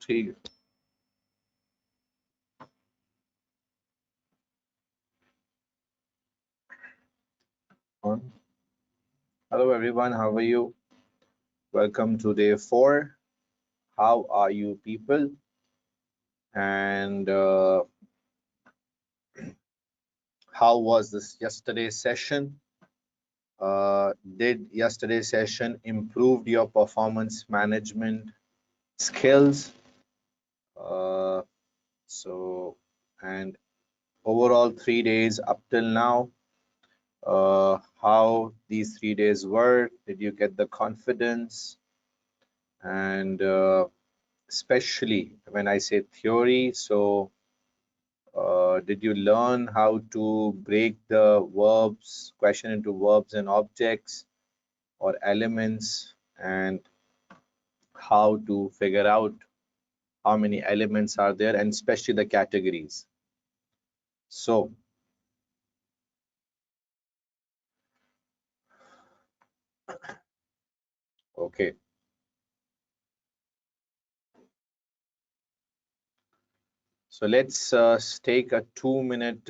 See. On. Hello everyone, how are you? Welcome to day 4. How are you people? And how was this yesterday's session? Did yesterday's session improve your performance management skills? Uh, so, and overall 3 days up till now, how these 3 days were? Did you get the confidence? And especially when I say theory, so did you learn how to break the verbs, question into verbs and objects or elements, and how to figure out how many elements are there, and especially the categories? So, okay. So let's take a 2 minute,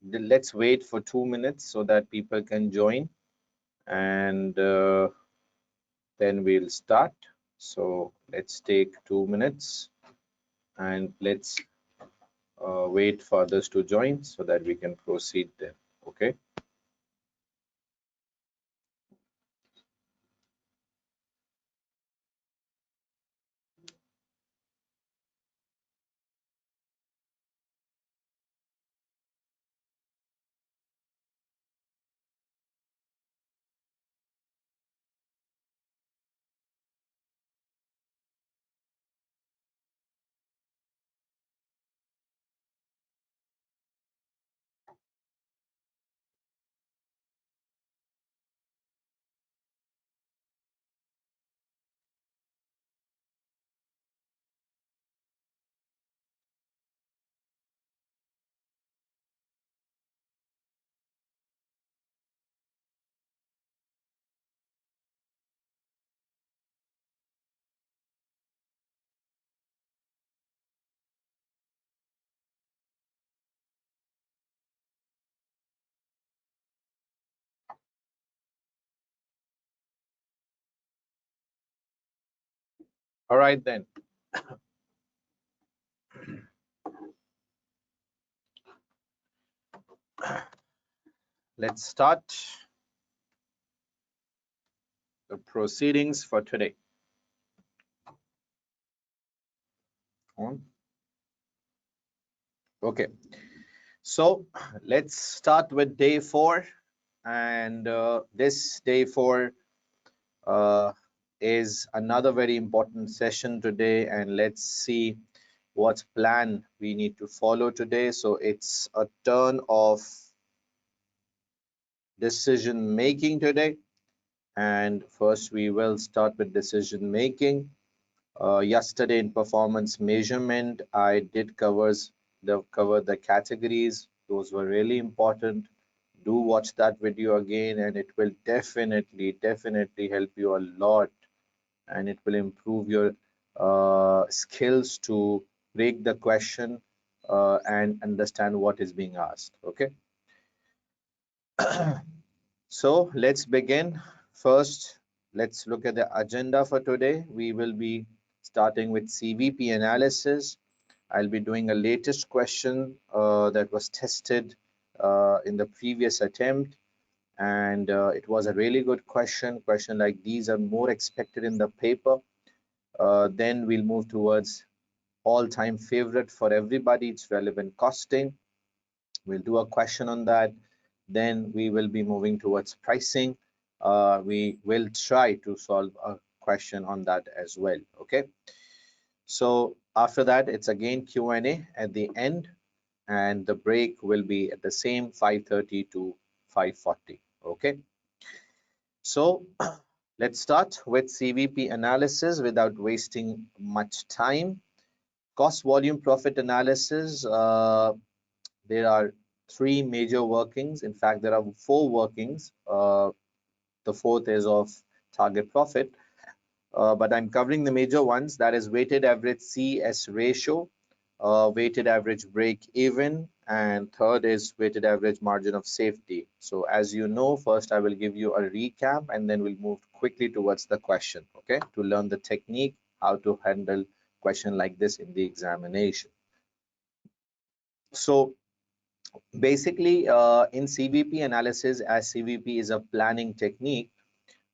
let's wait for 2 minutes so that people can join, and then we'll start. So let's take 2 minutes and let's wait for others to join so that we can proceed then. Okay. All right then. Let's start the proceedings for today. On. Okay. So let's start with day 4, and this day 4 uh, is another very important session today, and let's see what plan we need to follow today. So it's a turn of decision making today, and first we will start with decision making. Yesterday in performance measurement, I did cover the categories. Those were really important. Do watch that video again, and it will definitely help you a lot, and it will improve your skills to break the question and understand what is being asked. Okay. So let's begin. First, let's look at the agenda for today. We will be starting with CVP analysis. I'll be doing a latest question that was tested in the previous attempt, and it was a really good question. Question like these are more expected in the paper. Then we'll move towards all-time favorite for everybody. It's relevant costing. We'll do a question on that. Then we will be moving towards pricing. We will try to solve a question on that as well. Okay. So after that, it's again Q&A at the end, and the break will be at the same 5:30 to 5:40. Okay. So let's start with CVP analysis without wasting much time. Cost volume profit analysis. There are 3 major workings. In fact, there are 4 workings. The fourth is of target profit. but I'm covering the major ones. That is weighted average CS ratio, weighted average break even, and third is weighted average margin of safety. So as you know, first I will give you a recap and then we'll move quickly towards the question, okay, to learn the technique, how to handle question like this in the examination. So basically, in CVP analysis, as CVP is a planning technique,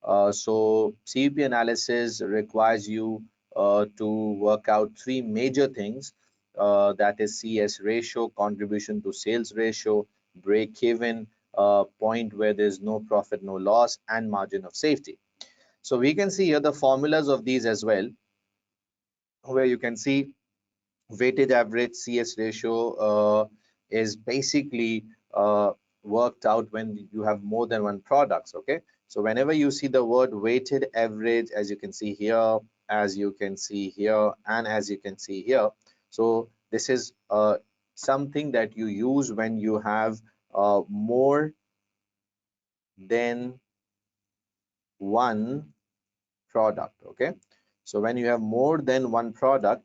so CVP analysis requires you to work out three major things, that is CS ratio, contribution to sales ratio, break even, point where there's no profit, no loss, and margin of safety. So we can see here the formulas of these as well, where you can see weighted average CS ratio is basically worked out when you have more than one products. Okay, so whenever you see the word weighted average, as you can see here, as you can see here, and as you can see here, so this is something that you use when you have more than one product. Okay, so when you have more than one product,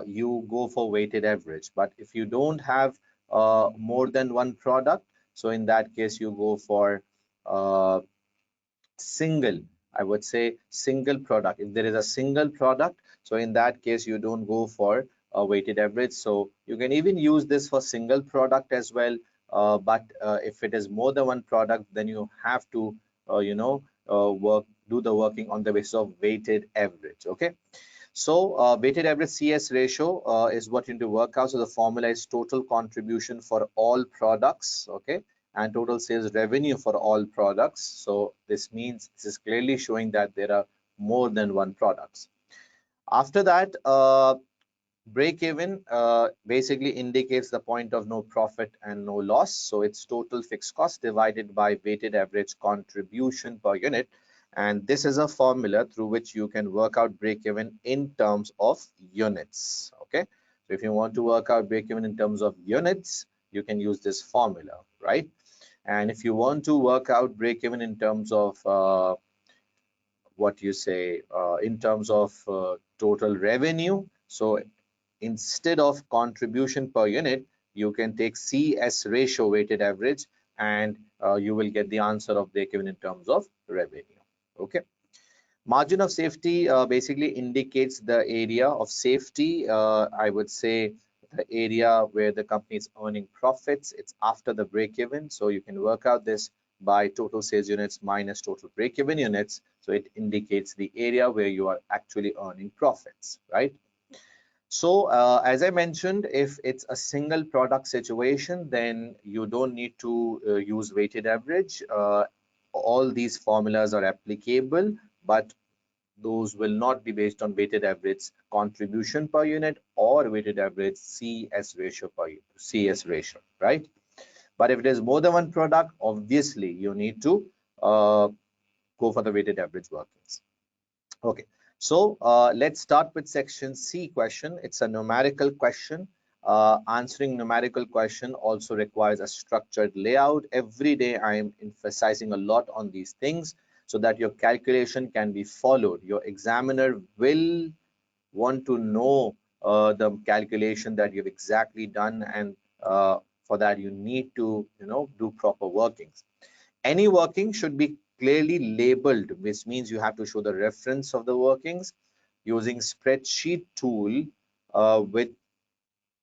you go for weighted average. But if you don't have more than one product, so in that case you go for uh, single, I would say single product. If there is a single product, so in that case you don't go for a weighted average. So you can even use this for single product as well, but if it is more than one product, then you have to do the working on the basis of weighted average. Okay, so weighted average CS ratio is what you need to work out. So the formula is total contribution for all products, okay, and total sales revenue for all products. So this means this is clearly showing that there are more than one products. After that, break even basically indicates the point of no profit and no loss. So it's total fixed cost divided by weighted average contribution per unit. And this is a formula through which you can work out break even in terms of units. Okay, so if you want to work out break even in terms of units, you can use this formula, right? And if you want to work out break even in terms of what you say in terms of total revenue, so instead of contribution per unit, you can take CS ratio weighted average, and you will get the answer of break even in terms of revenue. Okay. Margin of safety basically indicates the area of safety. I would say the area where the company is earning profits. It's after the break even. So you can work out this by total sales units minus total break even units. So it indicates the area where you are actually earning profits, right? So as I mentioned, if it's a single product situation, then you don't need to use weighted average. All these formulas are applicable, but those will not be based on weighted average contribution per unit or weighted average CS ratio per CS ratio, right? But if it is more than one product, obviously you need to go for the weighted average workings. Okay, so let's start with section C question. It's a numerical question. Answering numerical question also requires a structured layout. Every day I am emphasizing a lot on these things so that your calculation can be followed. Your examiner will want to know the calculation that you've exactly done, and for that you need to do proper workings. Any working should be clearly labeled, which means you have to show the reference of the workings. Using spreadsheet tool with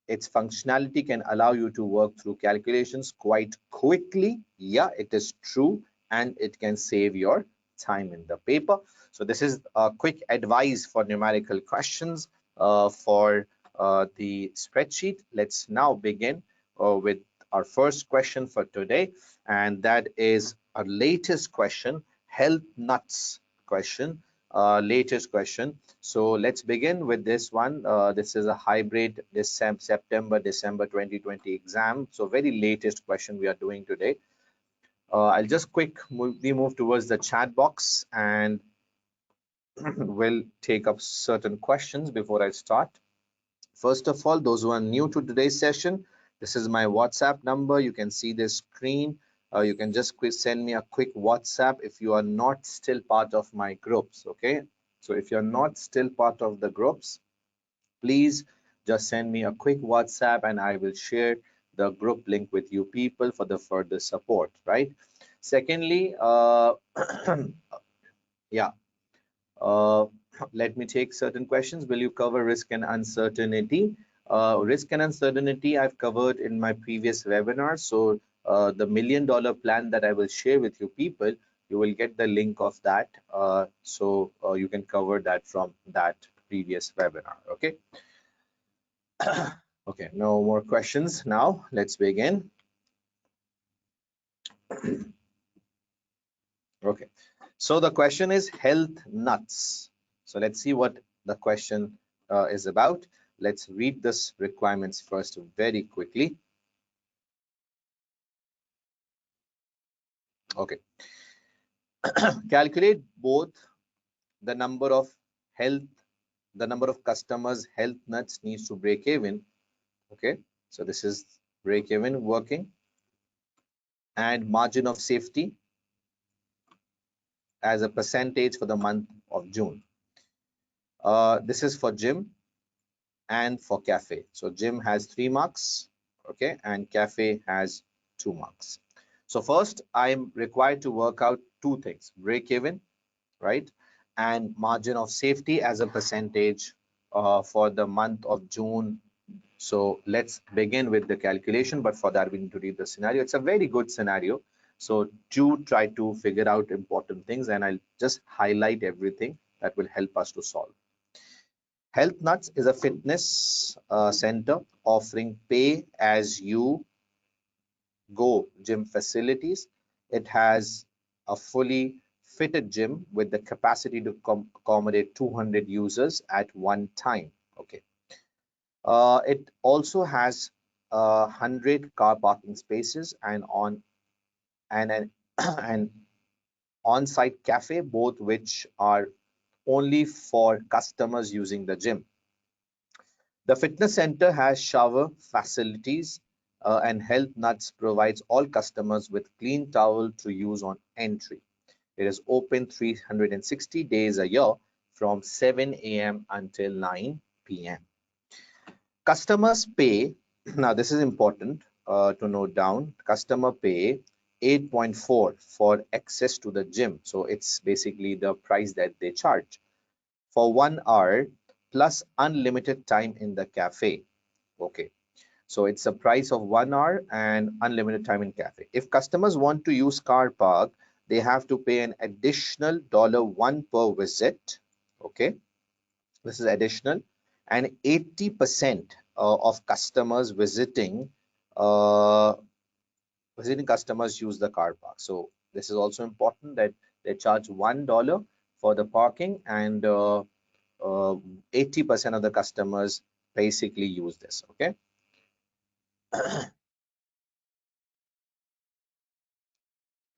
its functionality can allow you to work through calculations quite quickly. Yeah, it is true, and it can save your time in the paper. So this is a quick advice for numerical questions for the spreadsheet. Let's now begin with our first question for today, and that is our latest question, health nuts question. Latest question. So let's begin with this one. This is a hybrid September-December 2020 exam. So very latest question we are doing today. I'll just we move towards the chat box and we'll take up certain questions before I start. First of all, those who are new to today's session, this is my WhatsApp number. You can see this screen. You can just send me a quick WhatsApp if you are not still part of my groups, okay? So if you're not still part of the groups, please just send me a quick WhatsApp and I will share the group link with you people for the further support, right? Secondly, yeah, uh, let me take certain questions. Will you cover risk and uncertainty? Risk and uncertainty I've covered in my previous webinar. So the $1 million plan that I will share with you people, you will get the link of that. So you can cover that from that previous webinar. Okay. Okay, no more questions now. Let's begin. Okay, so the question is health nuts. So let's see what the question is about. Let's read this requirements first very quickly. Okay, calculate both the number of health, the number of customers health nuts needs to break even. Okay, so this is break even working, and margin of safety as a percentage for the month of June. This is for gym and for cafe. So gym has 3 marks, okay, and cafe has 2 marks. So first, I'm required to work out two things: break even, right, and margin of safety as a percentage for the month of June. So let's begin with the calculation, but for that we need to read the scenario. It's a very good scenario. So do try to figure out important things, and I'll just highlight everything that will help us to solve. Health Nuts is a fitness center offering pay as you go gym facilities. It has a fully fitted gym with the capacity to accommodate 200 users at one time. Okay. It also has 100 car parking spaces and an an on-site cafe, both which are only for customers using the gym. The fitness center has shower facilities, and Health Nuts provides all customers with clean towel to use on entry. It is open 360 days a year from 7 a.m. until 9 p.m. Customers pay, now this is important to note down, customer pay 8.4 for access to the gym. So it's basically the price that they charge for 1 hour plus unlimited time in the cafe. Okay, so it's a price of 1 hour and unlimited time in cafe. If customers want to use car park, they have to pay an additional $1 per visit. Okay, this is additional, and 80% of customers uh, visiting customers use the car park. So this is also important that they charge $1 for the parking, and 80% of the customers basically use this. Okay.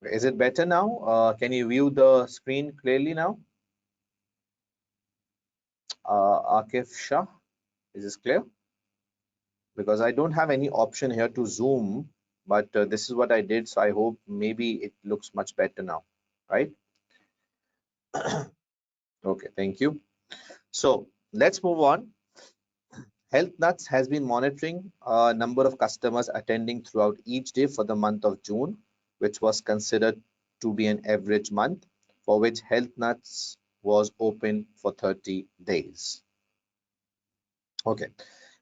Is it better now? Can you view the screen clearly now? Akif Shah, is this clear? Because I don't have any option here to zoom, but this is what I did. So I hope maybe it looks much better now, right? Okay, thank you. So let's move on. Health Nuts has been monitoring a number of customers attending throughout each day for the month of June, which was considered to be an average month for which Health Nuts was open for 30 days. Okay.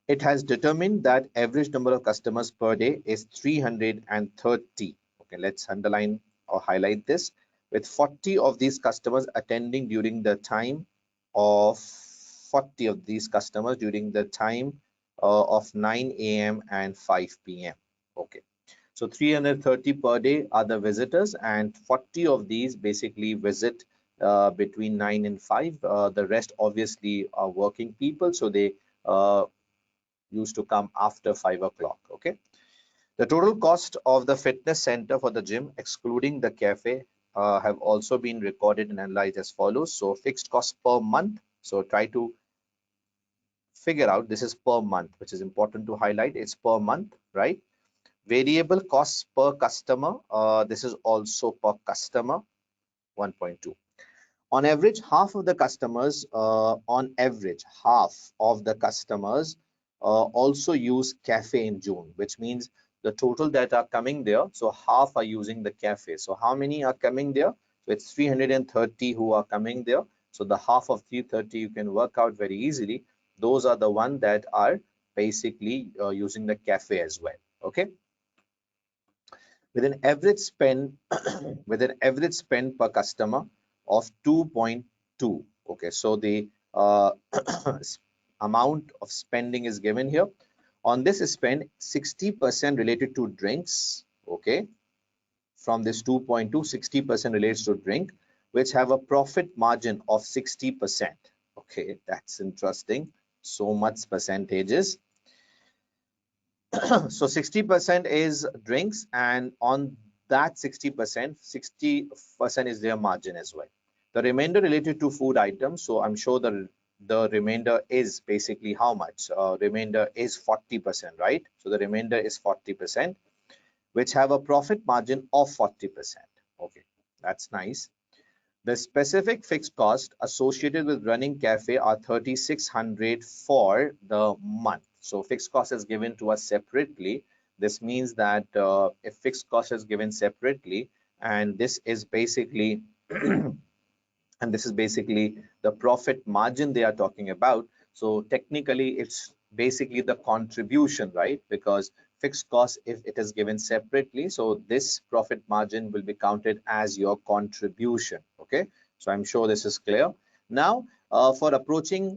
It has determined that average number of customers per day is 330. Okay, let's underline or highlight this, with 40 of these customers attending during the time of 40 of these customers during the time of 9 a.m. and 5 p.m. Okay, so 330 per day are the visitors, and 40 of these basically visit between 9 and 5. The rest obviously are working people, so they used to come after 5 o'clock. Okay, the total cost of the fitness center for the gym excluding the cafe have also been recorded and analyzed as follows. So fixed cost per month, so try to figure out, this is per month, which is important to highlight, it's per month, right? Variable costs per customer, this is also per customer, 1.2. On average, half of the customers, also use cafe in June, which means the total that are coming there, so half are using the cafe. So how many are coming there? So it's 330 who are coming there. So the half of 330 you can work out very easily. Those are the one that are basically using the cafe as well. Okay. With an average spend with an average spend per customer of 2.2. Okay, so the amount of spending is given here. On this spend, 60% related to drinks. Okay, from this 2.2, 60% relates to drink, which have a profit margin of 60%. Okay, that's interesting. So much percentages. So 60% is drinks, and on that 60% is their margin as well. The remainder related to food items. So I'm sure the remainder is basically how much? Remainder is 40%, right? So the remainder is 40%, which have a profit margin of 40%. Okay, that's nice. The specific fixed cost associated with running cafe are 3,600 for the month. So fixed cost is given to us separately. This means that if fixed cost is given separately, and this is basically and this is basically the profit margin they are talking about. So technically it's basically the contribution, right? Because fixed cost, if it is given separately, so this profit margin will be counted as your contribution. Okay, so I'm sure this is clear. Now for approaching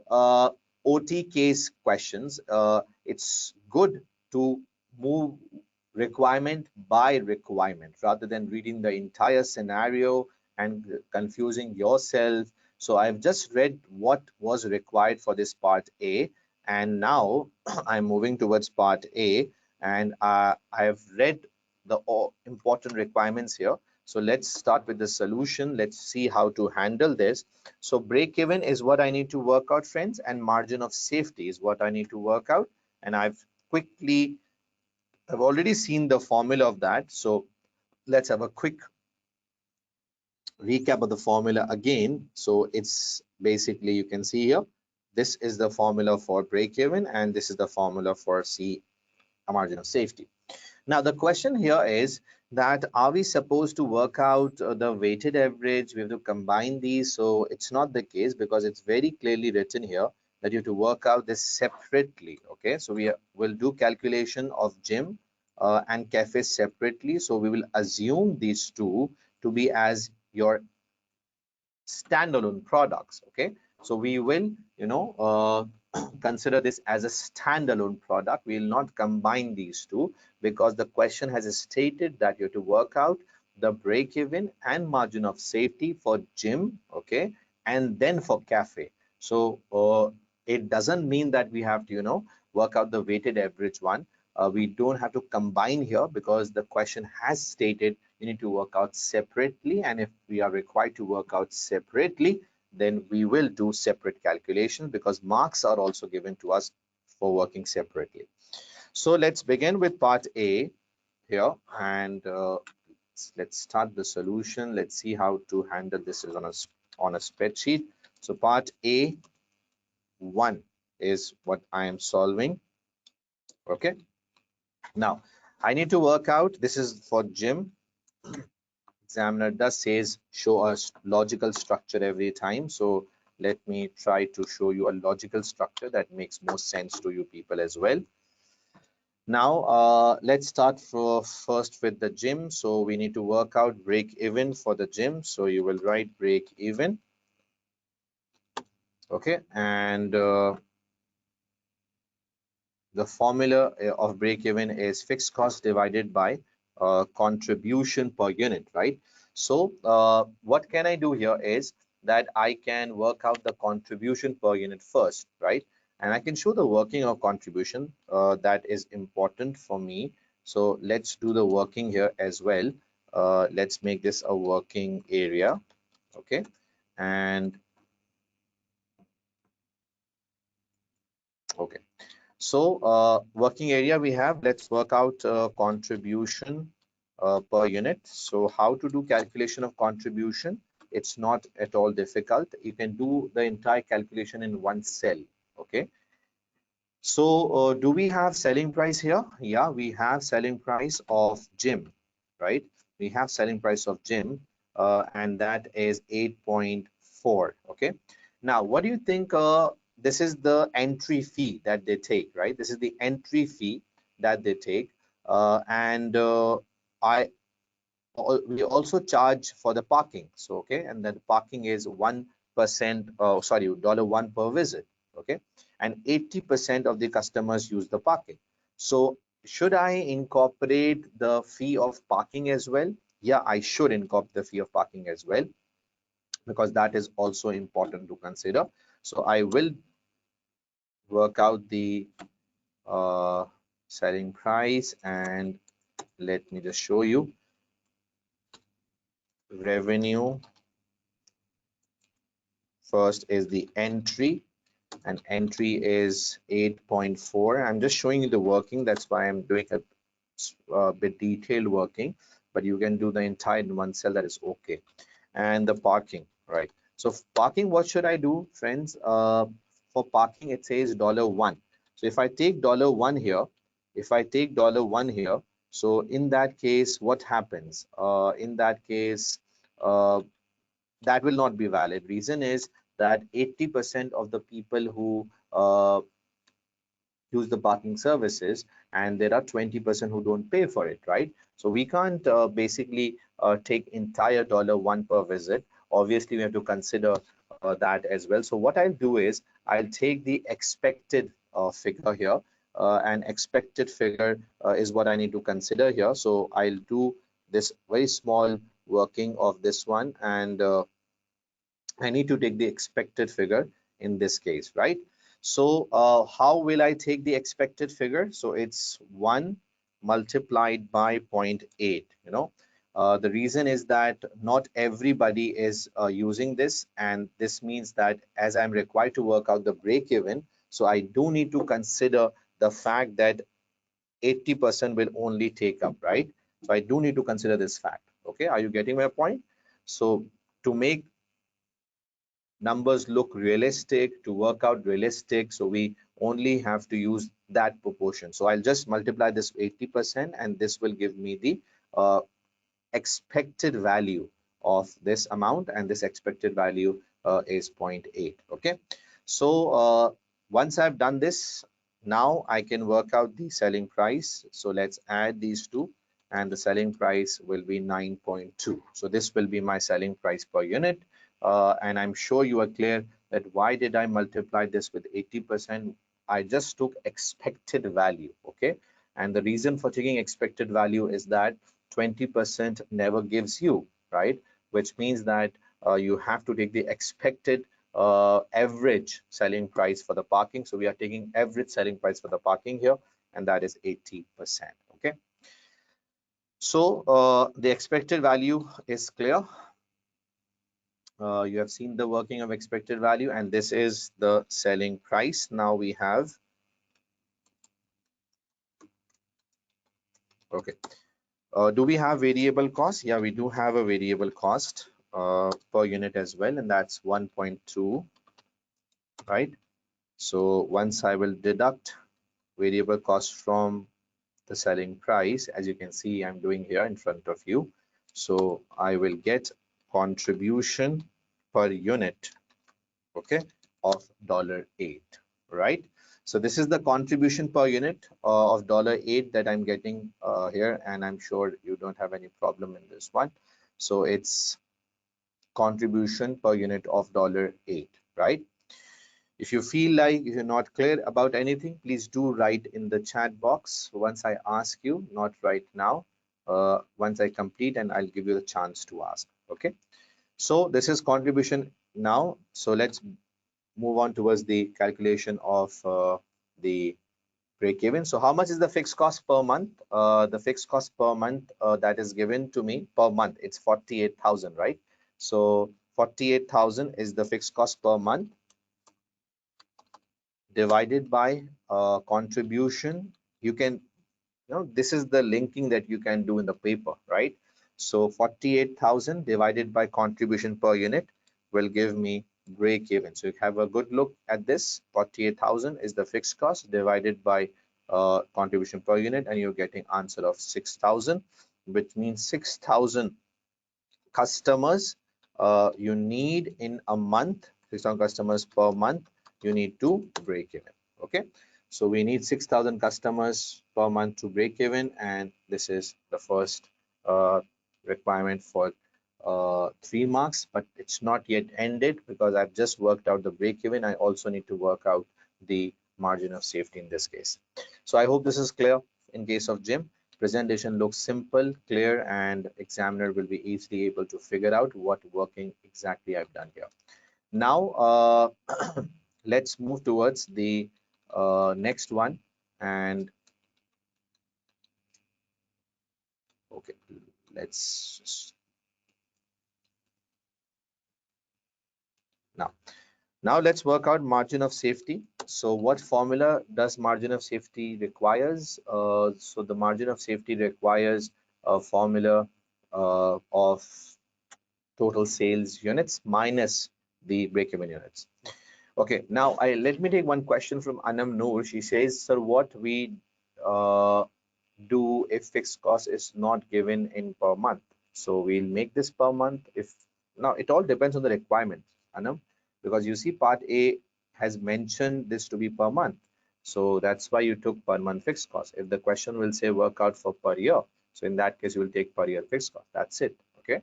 OT case questions, it's good to move requirement by requirement rather than reading the entire scenario and confusing yourself. So I've just read what was required for this part A, and now I'm moving towards part A, and I have read the important requirements here. So let's start with the solution. Let's see how to handle this. So break even is what I need to work out, friends, and margin of safety is what I need to work out. And I've already seen the formula of that. So let's have a quick recap of the formula again. So it's basically, you can see here, this is the formula for break even, and this is the formula for a margin of safety. Now the question here is that, are we supposed to work out the weighted average? We have to combine these. So it's not the case, because it's very clearly written here that you have to work out this separately. Okay, so will do calculation of gym and cafe separately. So we will assume these two to be as your standalone products. Okay, so we will consider this as a standalone product. We will not combine these two, because the question has stated that you have to work out the break even and margin of safety for gym, okay, and then for cafe. So it doesn't mean that we have to work out the weighted average one. We don't have to combine here, because the question has stated you need to work out separately, and if we are required to work out separately, then we will do separate calculations, because marks are also given to us for working separately. So let's begin with part A here, and let's start the solution. Let's see how to handle this on a spreadsheet. So part A1 is what I am solving. Okay, now I need to work out, this is for gym. Examiner does says show us logical structure every time, so let me try to show you a logical structure that makes more sense to you people as well. Now let's start first with the gym. So we need to work out break even for the gym, so you will write break even. Okay, and the formula of break even is fixed cost divided by contribution per unit, right? So what can I do here is that I can work out the contribution per unit first, right? And I can show the working of contribution that is important for me. So let's do the working here as well. Let's make this a working area. Okay, and okay. So working area we have, let's work out contribution per unit. So how to do calculation of contribution? it's not at all difficult. You can do the entire calculation in one cell. Okay. So do we have selling price here? Yeah, we have selling price of gym, right? We have selling price of gym, and that is 8.4. Okay. Now, what do you think? This is the entry fee that they take, right? This is the entry fee that they take, and I we also charge for the parking. So okay, and then parking is 1%, sorry, $1 per visit. Okay, and 80% of the customers use the parking. So should I incorporate the fee of parking as well? Yeah, I should incorporate the fee of parking as well, because that is also important to consider. So I will work out the uh, selling price, and let me just show you revenue. First is the entry, and entry is 8.4. I'm just showing you the working. That's why I'm doing a bit detailed working, but you can do the entire in one cell. That is okay. And the parking, right? So parking, what should I do, friends? For parking, it says $1. So if I take $1 here, if I take $1 here, so in that case, what happens? In that case, that will not be valid. Reason is that 80% of the people who use the parking services, and there are 20% who don't pay for it, right? So we can't basically take entire $1 per visit. Obviously, we have to consider that as well. So what I'll do is I'll take the expected figure here, and expected figure is what I need to consider here. So I'll do this very small working of this one, and I need to take the expected figure in this case, right? So how will I take the expected figure? So it's 1 multiplied by 0.8, you know. The reason is that not everybody is using this, and this means that as I'm required to work out the break even, so I do need to consider the fact that 80% will only take up, right? So I do need to consider this fact. Okay, are you getting my point? So to make numbers look realistic, to work out realistic, so we only have to use that proportion. So I'll just multiply this 80%, and this will give me the expected value of this amount, and this expected value is 0.8. Okay, so once I've done this, now I can work out the selling price. So let's add these two, and the selling price will be 9.2. So this will be my selling price per unit, and I'm sure you are clear that why did I multiply this with 80%? I just took expected value. Okay, and the reason for taking expected value is that 20% never gives you, right? Which means that you have to take the expected average selling price for the parking. So we are taking average selling price for the parking here, and that is 80%. Okay. So the expected value is clear. You have seen the working of expected value, and this is the selling price. Now we have, okay. Do we have variable cost? Yeah, we do have a variable cost per unit as well, and that's 1.2, right? So once I will deduct variable cost from the selling price, as you can see, I'm doing here in front of you. So I will get contribution per unit, okay, of $8, right? So this is the contribution per unit of $8 that I'm getting here, and I'm sure you don't have any problem in this one. So it's contribution per unit of $8, right? If you feel like you're not clear about anything, please do write in the chat box once I ask you, not right now. Once I complete, and I'll give you the chance to ask. Okay. So this is contribution now. So let's move on towards the calculation of the break even. So how much is the fixed cost per month? The fixed cost per month that is given to me per month, it's 48,000, right? So 48,000 is the fixed cost per month, divided by contribution. You can, this is the linking that you can do in the paper, right? So 48,000 divided by contribution per unit will give me break even. So you have a good look at this. 48,000 is the fixed cost divided by contribution per unit, and you're getting answer of 6,000, which means 6,000 customers you need in a month, 6,000 customers per month you need to break even. Okay, so we need 6,000 customers per month to break even, and this is the first requirement for 3 marks, but it's not yet ended because I've just worked out the break even. I also need to work out the margin of safety in this case. So I hope this is clear. In case of gym, presentation looks simple, clear, and examiner will be easily able to figure out what working exactly I've done here. Now, let's move towards the next one. And okay, let's now. Now let's work out margin of safety. So what formula does margin of safety requires? So the margin of safety requires a formula of total sales units minus the break-even units. Okay, now let me take one question from Anam Noor. She says, sir, what we uh, do if fixed cost is not given in per month? So we'll make this per month. If now it all depends on the requirements, Anam, because you see part A has mentioned this to be per month. So that's why you took per month fixed cost. If the question will say work out for per year, so in that case you will take per year fixed cost. That's it. Okay.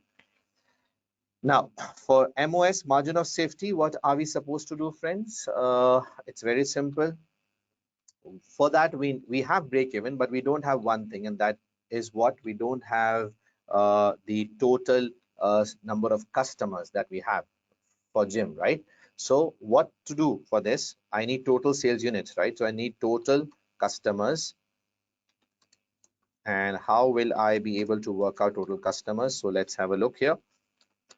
Now, for MOS, margin of safety, what are we supposed to do, friends? It's very simple. For that, we have break even, but we don't have one thing, and that is what we don't have the total number of customers that we have for gym, right? So what to do for this? I need total sales units, right? So I need total customers. And how will I be able to work out total customers? So let's have a look here.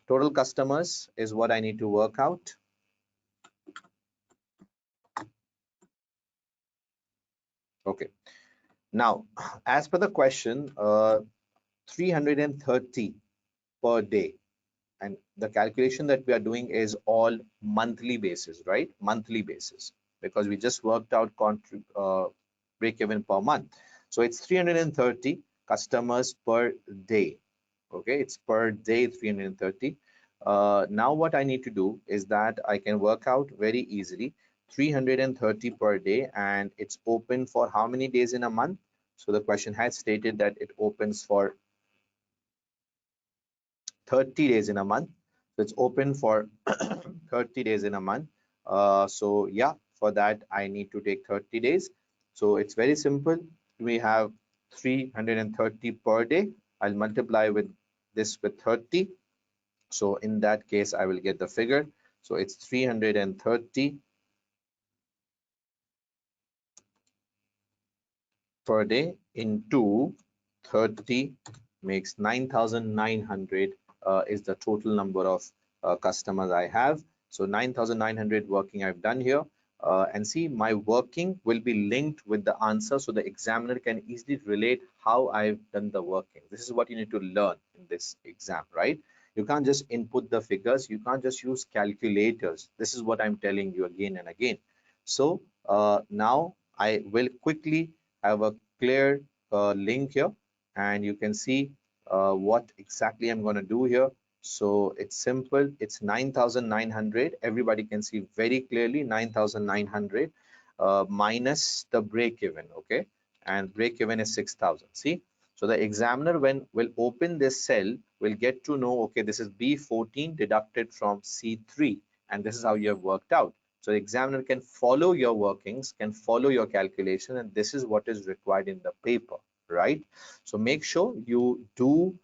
Total customers is what I need to work out. Okay. Now, as per the question, 330 per day. And the calculation that we are doing is all monthly basis, right? Monthly basis, because we just worked out break even per month. So it's 330 customers per day. Okay, it's per day 330. Now what I need to do is that I can work out very easily 330 per day, and it's open for how many days in a month? So the question has stated that it opens for 30 days in a month. So it's open for 30 days in a month. So yeah, for that I need to take 30 days. So it's very simple. We have 330 per day. I'll multiply with this with 30. So in that case, I will get the figure. So it's 330 per day into 30 makes 9,900 is the total number of customers I have. So 9,900 working I've done here. And see, my working will be linked with the answer, so the examiner can easily relate how I've done the working. This is what you need to learn in this exam, right? You can't just input the figures. You can't just use calculators. This is what I'm telling you again and again. So now I will quickly have a clear link here, and you can see what exactly I'm going to do here. So it's simple. It's 9,900. Everybody can see very clearly 9,900 minus the break even. Okay, and break even is 6,000. See, so the examiner when will open this cell will get to know, okay, this is B14 deducted from C3, and this is how you have worked out. So the examiner can follow your workings, can follow your calculation, and this is what is required in the paper, right? So make sure you do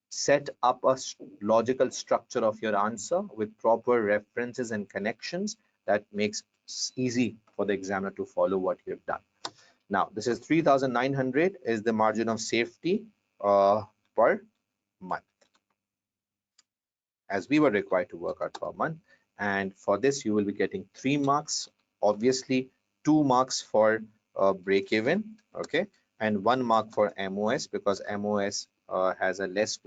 set up a logical structure of your answer with proper references and connections that makes easy for the examiner to follow what you have done. Now, this is 3,900 is the margin of safety per month, as we were required to work out per month. And for this, you will be getting 3 marks, obviously 2 marks for break even, okay, and 1 mark for MOS, because MOS has a less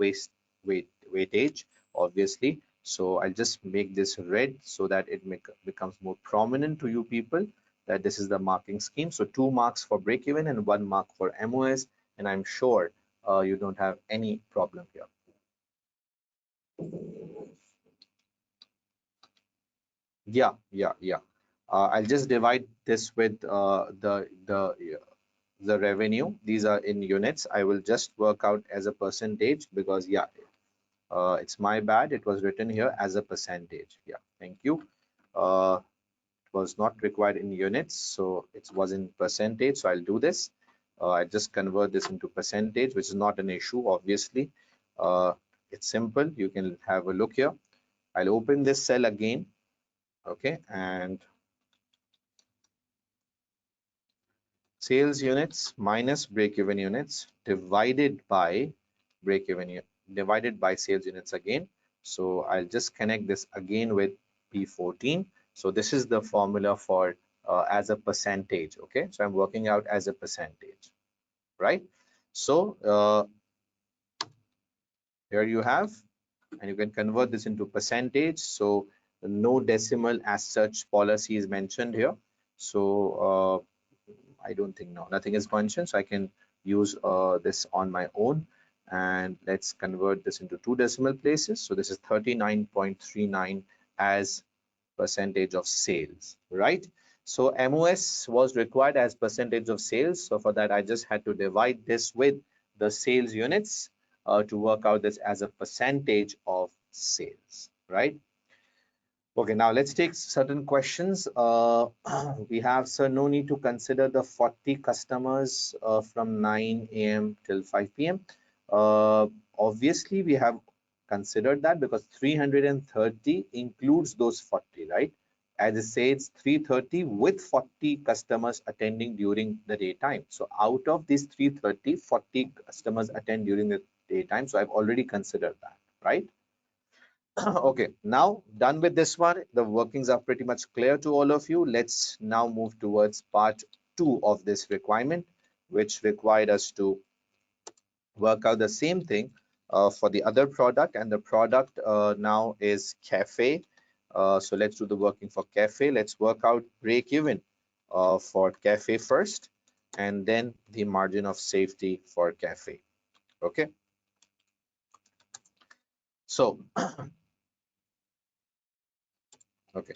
weightage, obviously. So I'll just make this red so that it becomes more prominent to you people that this is the marking scheme. So 2 marks for break even and 1 mark for MOS, and I'm sure you don't have any problem here. Yeah. I'll just divide this with the revenue. These are in units. I will just work out as a percentage because yeah, it's my bad. It was written here as a percentage. Yeah, thank you. It was not required in units, so it was in percentage. So I'll do this. I just convert this into percentage, which is not an issue, obviously. It's simple. You can have a look here. I'll open this cell again. Okay, and sales units minus break-even units divided by divided by sales units again. So I'll just connect this again with P14. So this is the formula for as a percentage. Okay, so I'm working out as a percentage, right? So here you have, and you can convert this into percentage. So no decimal as such policy is mentioned here. So I don't think nothing is mentioned, so I can use this on my own, and let's convert this into 2 decimal places. So this is 39.39 as percentage of sales, right? So MOS was required as percentage of sales. So for that, I just had to divide this with the sales units to work out this as a percentage of sales, right? Okay, now let's take certain questions. We have, sir, no need to consider the 40 customers from 9 a.m. till 5 p.m. Obviously, we have considered that because 330 includes those 40, right? As it says, 330 with 40 customers attending during the daytime. So out of these 330, 40 customers attend during the daytime. So I've already considered that, right? Okay, now done with this one. The workings are pretty much clear to all of you. Let's now move towards part 2 of this requirement, which required us to work out the same thing for the other product, and the product now is cafe. So let's do the working for cafe. Let's work out break even for cafe first, and then the margin of safety for cafe. Okay, so okay.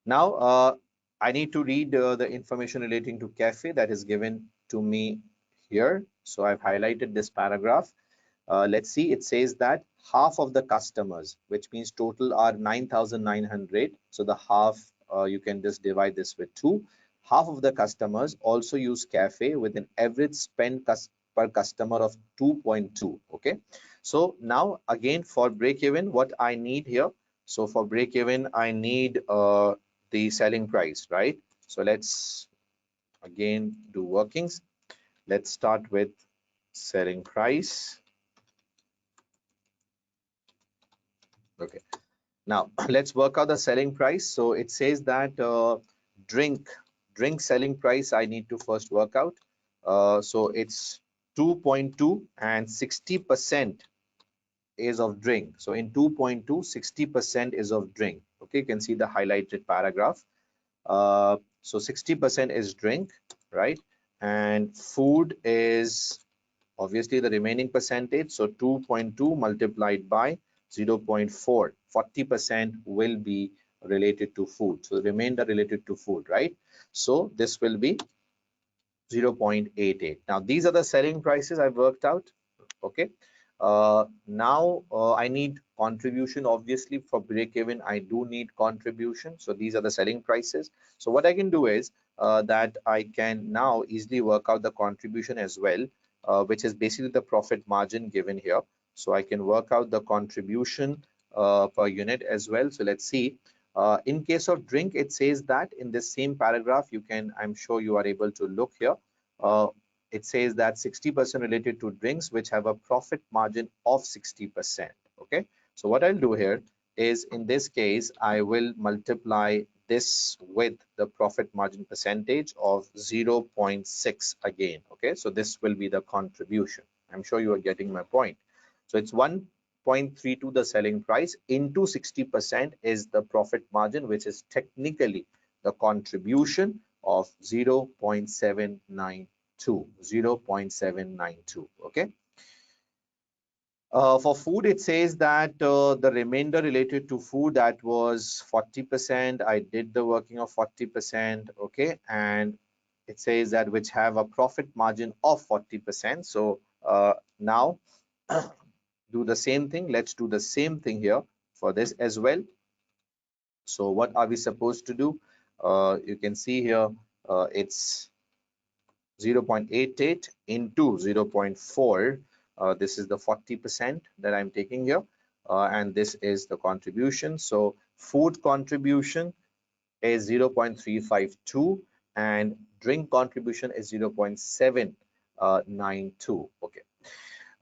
Now, I need to read the information relating to cafe that is given to me here. So I've highlighted this paragraph. Let's see, it says that half of the customers, which means total are 9,900. So the half, you can just divide this with 2. Half of the customers also use cafe with an average spend per customer of 2.2. Okay. So now again for break even, what I need here. So for break even, I need the selling price, right? So let's again do workings. Let's start with selling price. Okay, now let's work out the selling price. So it says that drink selling price I need to first work out. So it's 2.2 and 60% is of drink. So in 2.2, 60% is of drink. Okay, you can see the highlighted paragraph. So 60% is drink, right? And food is obviously the remaining percentage. So 2.2 multiplied by 0.4, 40% will be related to food. So the remainder related to food, right? So this will be 0.88. Now these are the selling prices I've worked out. Okay. Now I need contribution. Obviously for break even I do need contribution. So these are the selling prices. So what I can do is that I can now easily work out the contribution as well, which is basically the profit margin given here. So I can work out the contribution per unit as well. So let's see. In case of drink, it says that in this same paragraph, you can, I'm sure you are able to look here. It says that 60% related to drinks which have a profit margin of 60%. Okay, so what I'll do here is in this case I will multiply this with the profit margin percentage of 0.6 again. Okay, so this will be the contribution. I'm sure you are getting my point. So it's 1.32 the selling price into 60% is the profit margin, which is technically the contribution of 0.792. 0.792. Okay. For food, it says that the remainder related to food, that was 40%. I did the working of 40%. Okay. And it says that which have a profit margin of 40%. So now do the same thing. Let's do the same thing here for this as well. So what are we supposed to do? You can see here it's 0.88 into 0.4. This is the 40% that I'm taking here, and this is the contribution. So food contribution is 0.352 and drink contribution is 0.792. Okay.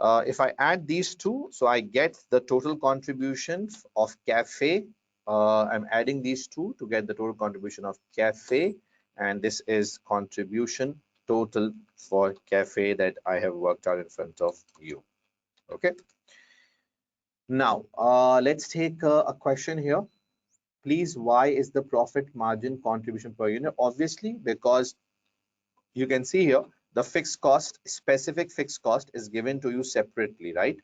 If I add these two, so I get the total contribution of cafe. I'm adding these two to get the total contribution of cafe, and this is contribution total for cafe that I have worked out in front of you. Okay. Now, let's take a question here. Please, why is the profit margin contribution per unit? Obviously, because you can see here the fixed cost, specific fixed cost is given to you separately, right?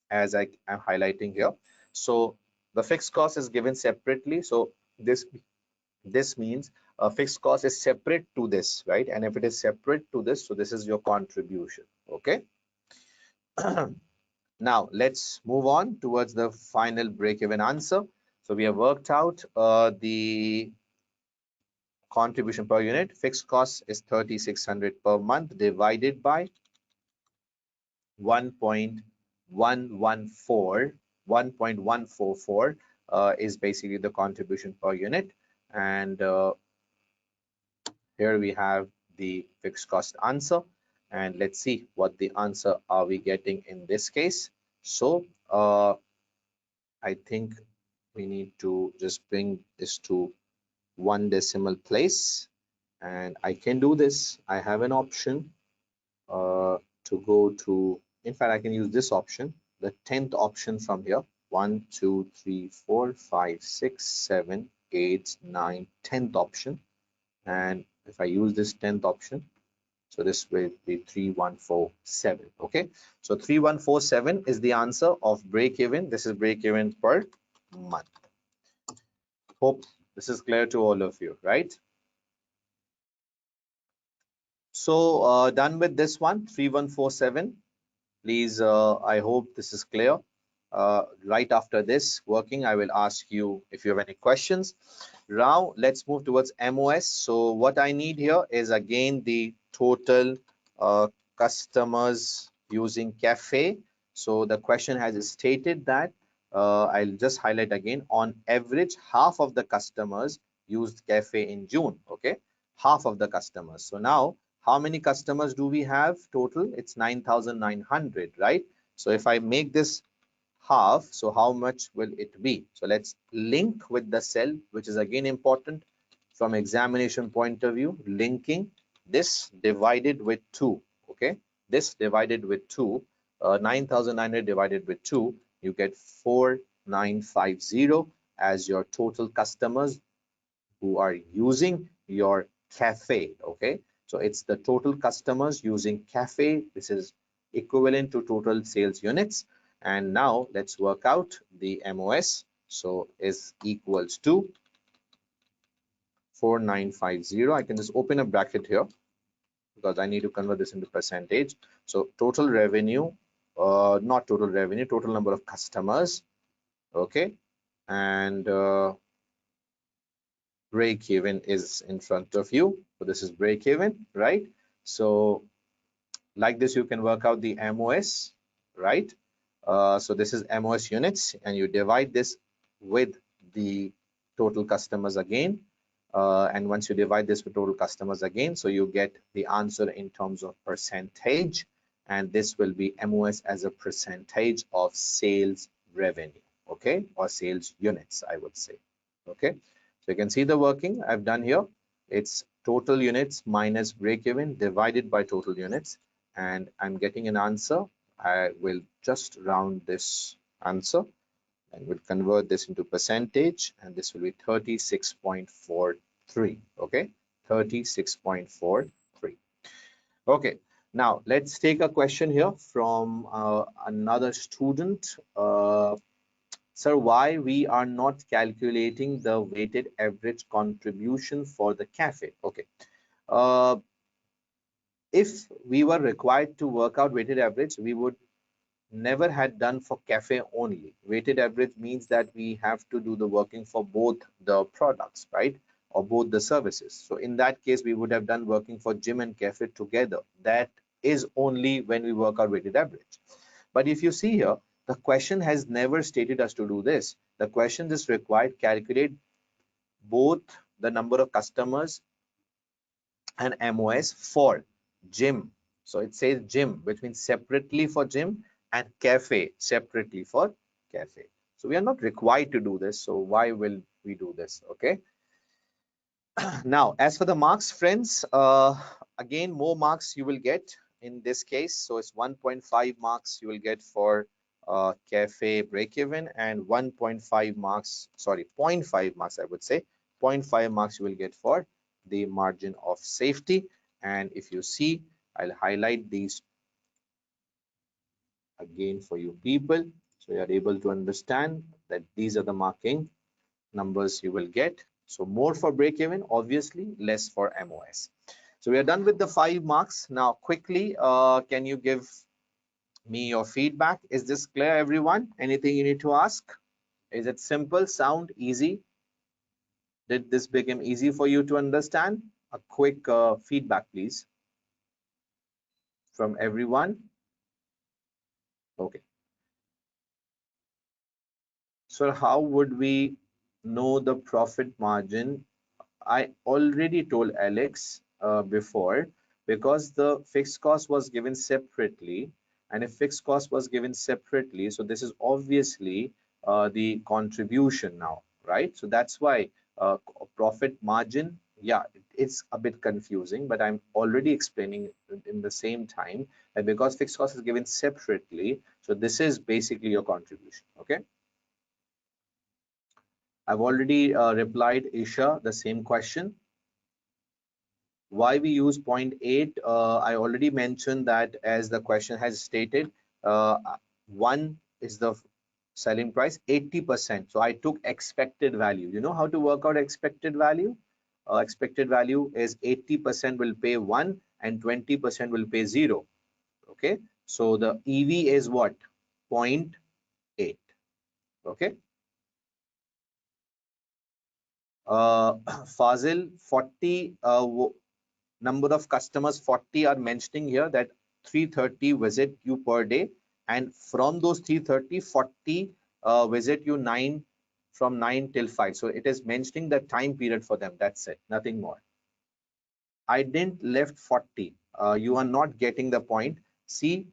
As I am highlighting here. So the fixed cost is given separately. So this means a fixed cost is separate to this, right? And if it is separate to this, so this is your contribution. Okay. Now let's move on towards the final break-even answer. So we have worked out the contribution per unit. Fixed cost is 3,600 per month divided by 1.144 is basically the contribution per unit. And here we have the fixed cost answer. And let's see what the answer are we getting in this case. So I think we need to just bring this to one decimal place. And I can do this. I have an option to go to, in fact, I can use this option, the 10th option from here. 1, 2, 3, 4, 5, 6, 7, 8, 9, 10th option. And if I use this 10th option, so this will be 3147. Okay, so 3147 is the answer of break even. This is break even per month. Hope this is clear to all of you, right? So done with this one, 3147. Please, I hope this is clear. Right after this working, I will ask you if you have any questions. Now let's move towards MOS. So what I need here is again the total customers using cafe. So the question has stated that I'll just highlight again, on average half of the customers used cafe in June. Okay, half of the customers. So now how many customers do we have total? It's 9,900, right? So if I make this half, so how much will it be? So let's link with the cell, which is again important from examination point of view. Linking this divided with 2. Okay, this divided with 2, 9,900 divided with 2, you get 4,950 as your total customers who are using your cafe. Okay, so it's the total customers using cafe. This is equivalent to total sales units. And now let's work out the MOS. So is equals to 4,950. I can just open a bracket here because I need to convert this into percentage. So total revenue, not total revenue, total number of customers. Okay, and break even is in front of you. So this is break even, right? So like this, you can work out the MOS, right? So this is MOS units, and you divide this with the total customers again. And once you divide this with total customers again, so you get the answer in terms of percentage, and this will be MOS as a percentage of sales revenue, okay, or sales units, I would say. Okay, so you can see the working I've done here. It's total units minus break even divided by total units. and I'm getting an answer, I will just round this answer and we'll convert this into percentage, and this will be 36.43. Okay, 36.43. Okay, now let's take a question here from another student. Sir, why we are not calculating the weighted average contribution for the cafe? Okay, uh, if we were required to work out weighted average, we would never had done for cafe only. Weighted average means that we have to do the working for both the products, right? Or both the services. So in that case, we would have done working for gym and cafe together. That is only when we work out weighted average. But if you see here, the question has never stated us to do this. The question just required calculate both the number of customers and MOS for gym. So it says gym, which means separately for gym, and cafe separately for cafe. So we are not required to do this. So why will we do this? Okay. Now, as for the marks, friends, again, more marks you will get in this case. So it's 1.5 marks you will get for cafe break-even, and 1.5 marks, sorry, zero point 0.5 marks, I would say. 0.5 marks you will get for the margin of safety. And if you see, I'll highlight these again for you people, so you are able to understand that these are the marking numbers you will get. So more for break even, obviously less for MOS. So we are done with the 5 marks. Now quickly, can you give me your feedback? Is this clear, everyone? Anything you need to ask? Is it simple, sound, easy? Did this become easy for you to understand? A quick feedback, please, from everyone. Okay. So how would we know the profit margin? I already told Alex before, because the fixed cost was given separately, and if fixed cost was given separately, so this is obviously the contribution now, right? So that's why profit margin, yeah, it's a bit confusing, but I'm already explaining in the same time that because fixed cost is given separately, so this is basically your contribution, okay? I've already replied Isha the same question. Why we use zero point 0.8, I already mentioned that, as the question has stated, uh, 1 is the selling price, 80%. So I took expected value. You know how to work out expected value? Expected value is 80% will pay 1 and 20% will pay 0. Okay, so the EV is what? 0.8. Okay. Fazil, 40 number of customers 40 are mentioning here, that 330 visit you per day, and from those 330, 40 visit you 9 from 9 till 5. So it is mentioning the time period for them. That's it, nothing more. I didn't left 40. You are not getting the point. See,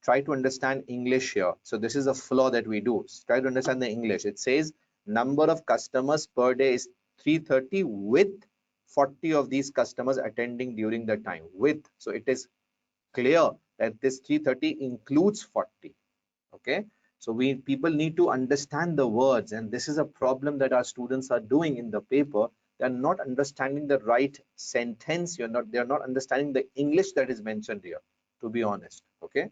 try to understand English here. So this is a flaw that we do. Try to understand the English. It says number of customers per day is 330 with 40 of these customers attending during the time with. So it is clear that this 330 includes 40. Okay. So we people need to understand the words, and this is a problem that our students are doing in the paper. They're not understanding the right sentence. They're not understanding the English that is mentioned here, to be honest. Okay.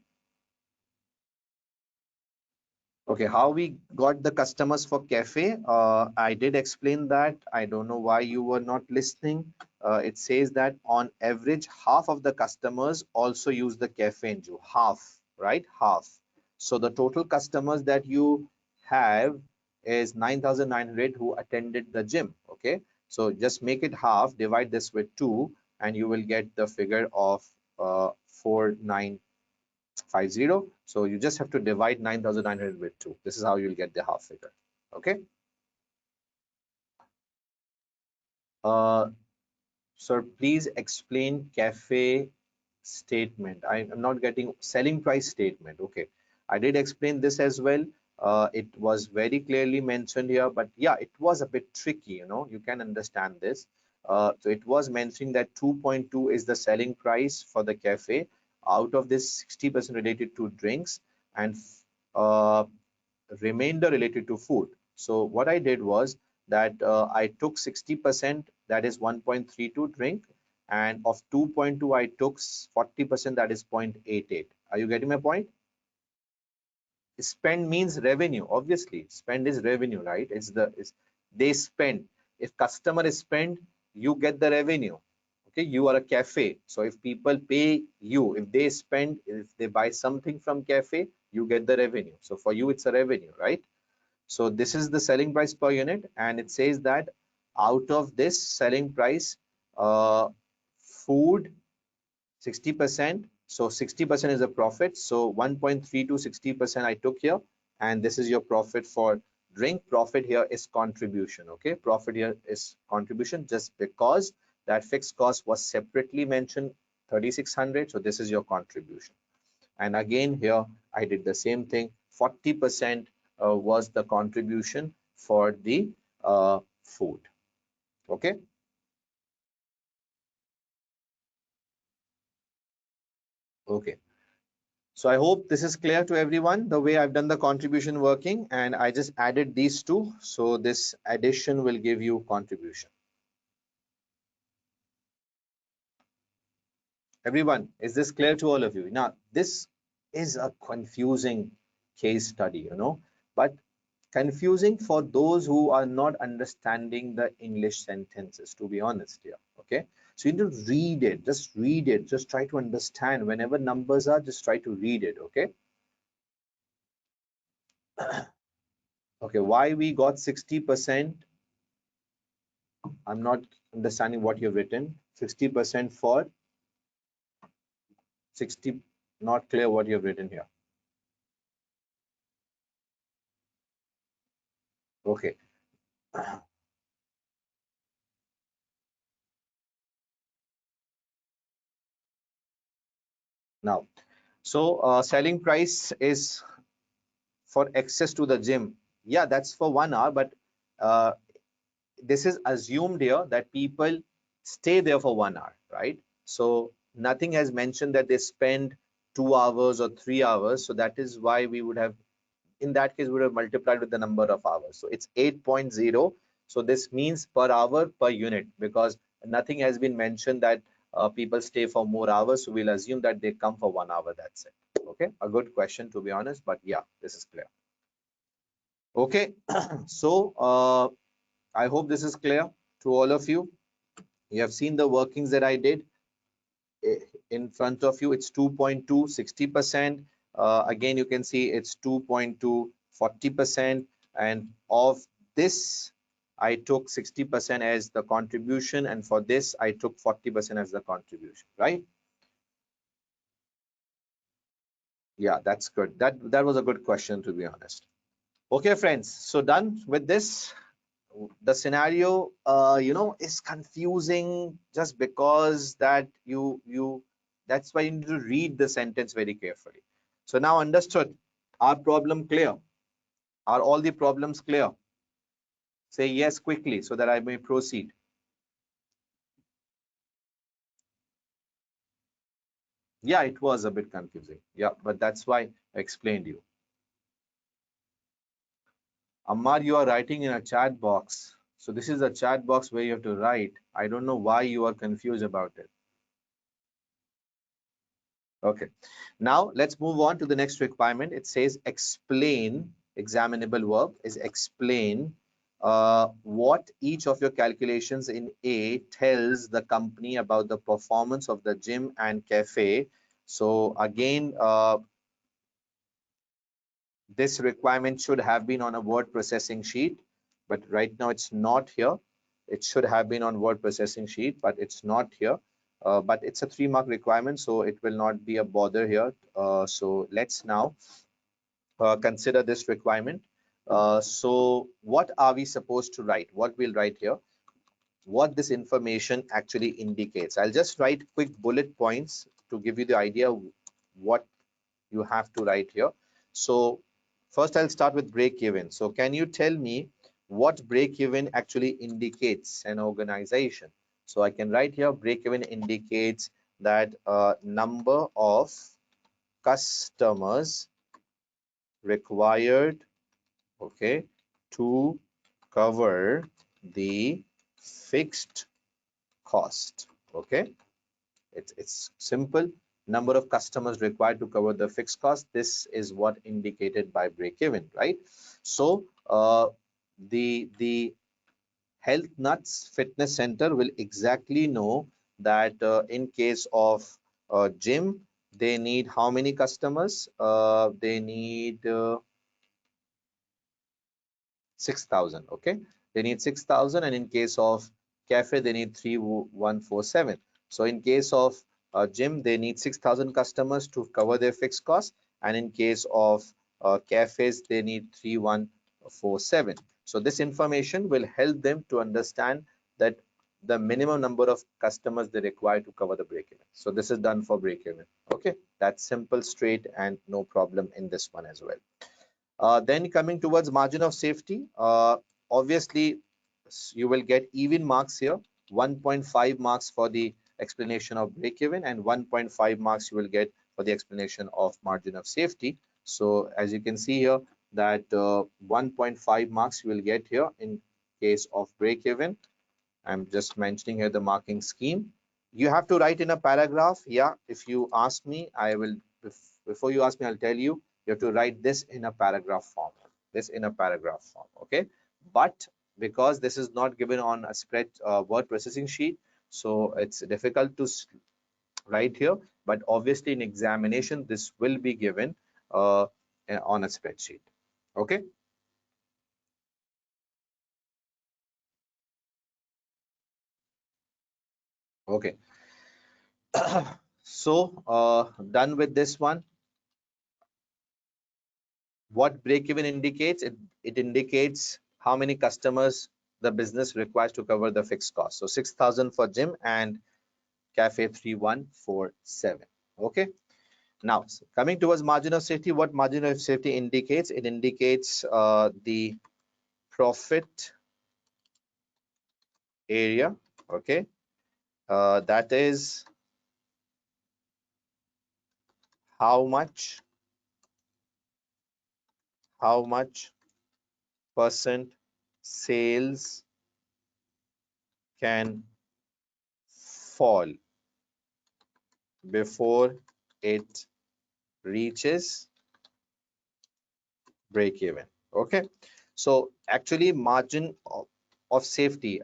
Okay, how we got the customers for cafe? I did explain that. I don't know why you were not listening. It says that on average, half of the customers also use the cafe in Jew. Half, right? Half. So the total customers that you have is 9,900 who attended the gym. Okay, so just make it half, divide this with 2, and you will get the figure of 4950. So you just have to divide 9,900 with 2. This is how you'll get the half figure. Okay. Sir, please explain cafe statement. I am not getting selling price statement. Okay, I did explain this as well. It was very clearly mentioned here, but yeah, it was a bit tricky. You can understand this. So it was mentioning that 2.2 is the selling price for the cafe. out of this 60% related to drinks and uh, remainder related to food. So what I did was that I took 60%, that is 1.32 drink, and of 2.2 I took 40%, that is 0.88. Are you getting my point? Spend means revenue. Obviously spend is revenue, right? They spend. If customer spend, you get the revenue. Okay, you are a cafe, so if people pay you, if they spend, if they buy something from cafe, you get the revenue. So for you it's a revenue, right? So this is the selling price per unit, and it says that out of this selling price, food 60%. So 60% is a profit. So 1.32 60% I took here, and this is your profit for drink. Profit here is contribution. Okay, profit here is contribution just because that fixed cost was separately mentioned 3600. So this is your contribution. And again here I did the same thing. 40% was the contribution for the food. Okay. Okay. So I hope this is clear to everyone, the way I've done the contribution working, and I just added these two. So this addition will give you contribution. Everyone, is this clear to all of you? Now, this is a confusing case study, but confusing for those who are not understanding the English sentences, to be honest here. Okay. So you need to read it, just try to understand. Whenever numbers are, just try to read it. Okay. Okay, why we got 60%? I'm not understanding what you've written. 60% for 60, not clear what you've written here. Okay. Now, so selling price is for access to the gym. Yeah, that's for 1 hour, but uh, this is assumed here that people stay there for 1 hour, right? So nothing has mentioned that they spend 2 hours or 3 hours. So that is why we would have, in that case, we would have multiplied with the number of hours. So it's 8.0. So this means per hour per unit, because nothing has been mentioned that people stay for more hours. So we'll assume that they come for 1 hour. That's it. Okay, a good question, to be honest, but yeah, this is clear. Okay, so I hope this is clear to all of you. You have seen the workings that I did in front of you. It's 2.2 60%. Again, you can see it's 2.2 40%, and of this I took 60% as the contribution, and for this I took 40% as the contribution, right? Yeah, that's good. That was a good question, to be honest. Okay, friends, so done with this. The scenario is confusing just because that that's why you need to read the sentence very carefully. So now understood. Are problem clear? Are all the problems clear? Say yes quickly so that I may proceed. Yeah, it was a bit confusing. Yeah, but that's why I explained you. Ammar, you are writing in a chat box. So this is a chat box where you have to write. I don't know why you are confused about it. Okay, now let's move on to the next requirement. It says explain, examinable verb is explain what each of your calculations in A tells the company about the performance of the gym and cafe. So again, this requirement should have been on a word processing sheet, but right now it's not here. It should have been on word processing sheet, but it's not here. But it's a 3-mark requirement, so it will not be a bother here. So let's now consider this requirement. So what are we supposed to write? What we'll write here, what this information actually indicates. I'll just write quick bullet points to give you the idea what you have to write here. So first I'll start with break even. So can you tell me what break even actually indicates an organization? So I can write here break even indicates that number of customers required, okay, to cover the fixed cost. Okay, it's simple. Number of customers required to cover the fixed cost. This is what indicated by break even, right? So the Health Nuts Fitness Center will exactly know that in case of gym, they need how many customers? They need 6,000. Okay, they need 6,000, and in case of cafe, they need 3,147. So in case of gym, they need 6,000 customers to cover their fixed cost, and in case of cafes, they need 3,147. So this information will help them to understand that the minimum number of customers they require to cover the break even. So this is done for break even. Okay, that's simple, straight, and no problem in this one as well. Then coming towards margin of safety, obviously you will get even marks here. 1.5 marks for the explanation of break even, and 1.5 marks you will get for the explanation of margin of safety. So as you can see here, that 1.5 marks you will get here in case of break even. I'm just mentioning here the marking scheme. You have to write in a paragraph. Yeah, if you ask me, I will, before you ask me, I'll tell you, you have to write this in a paragraph form. This in a paragraph form, okay? But because this is not given on a spread word processing sheet, so it's difficult to write here. But obviously in examination, this will be given on a spreadsheet, okay? Okay. So done with this one. What break even indicates? It indicates how many customers the business requires to cover the fixed cost. So 6,000 for gym and cafe 3,147. Okay. Now coming towards margin of safety, what margin of safety indicates? It indicates the profit area. Okay. That is how much percent sales can fall before it reaches break even. Okay, so actually margin of safety,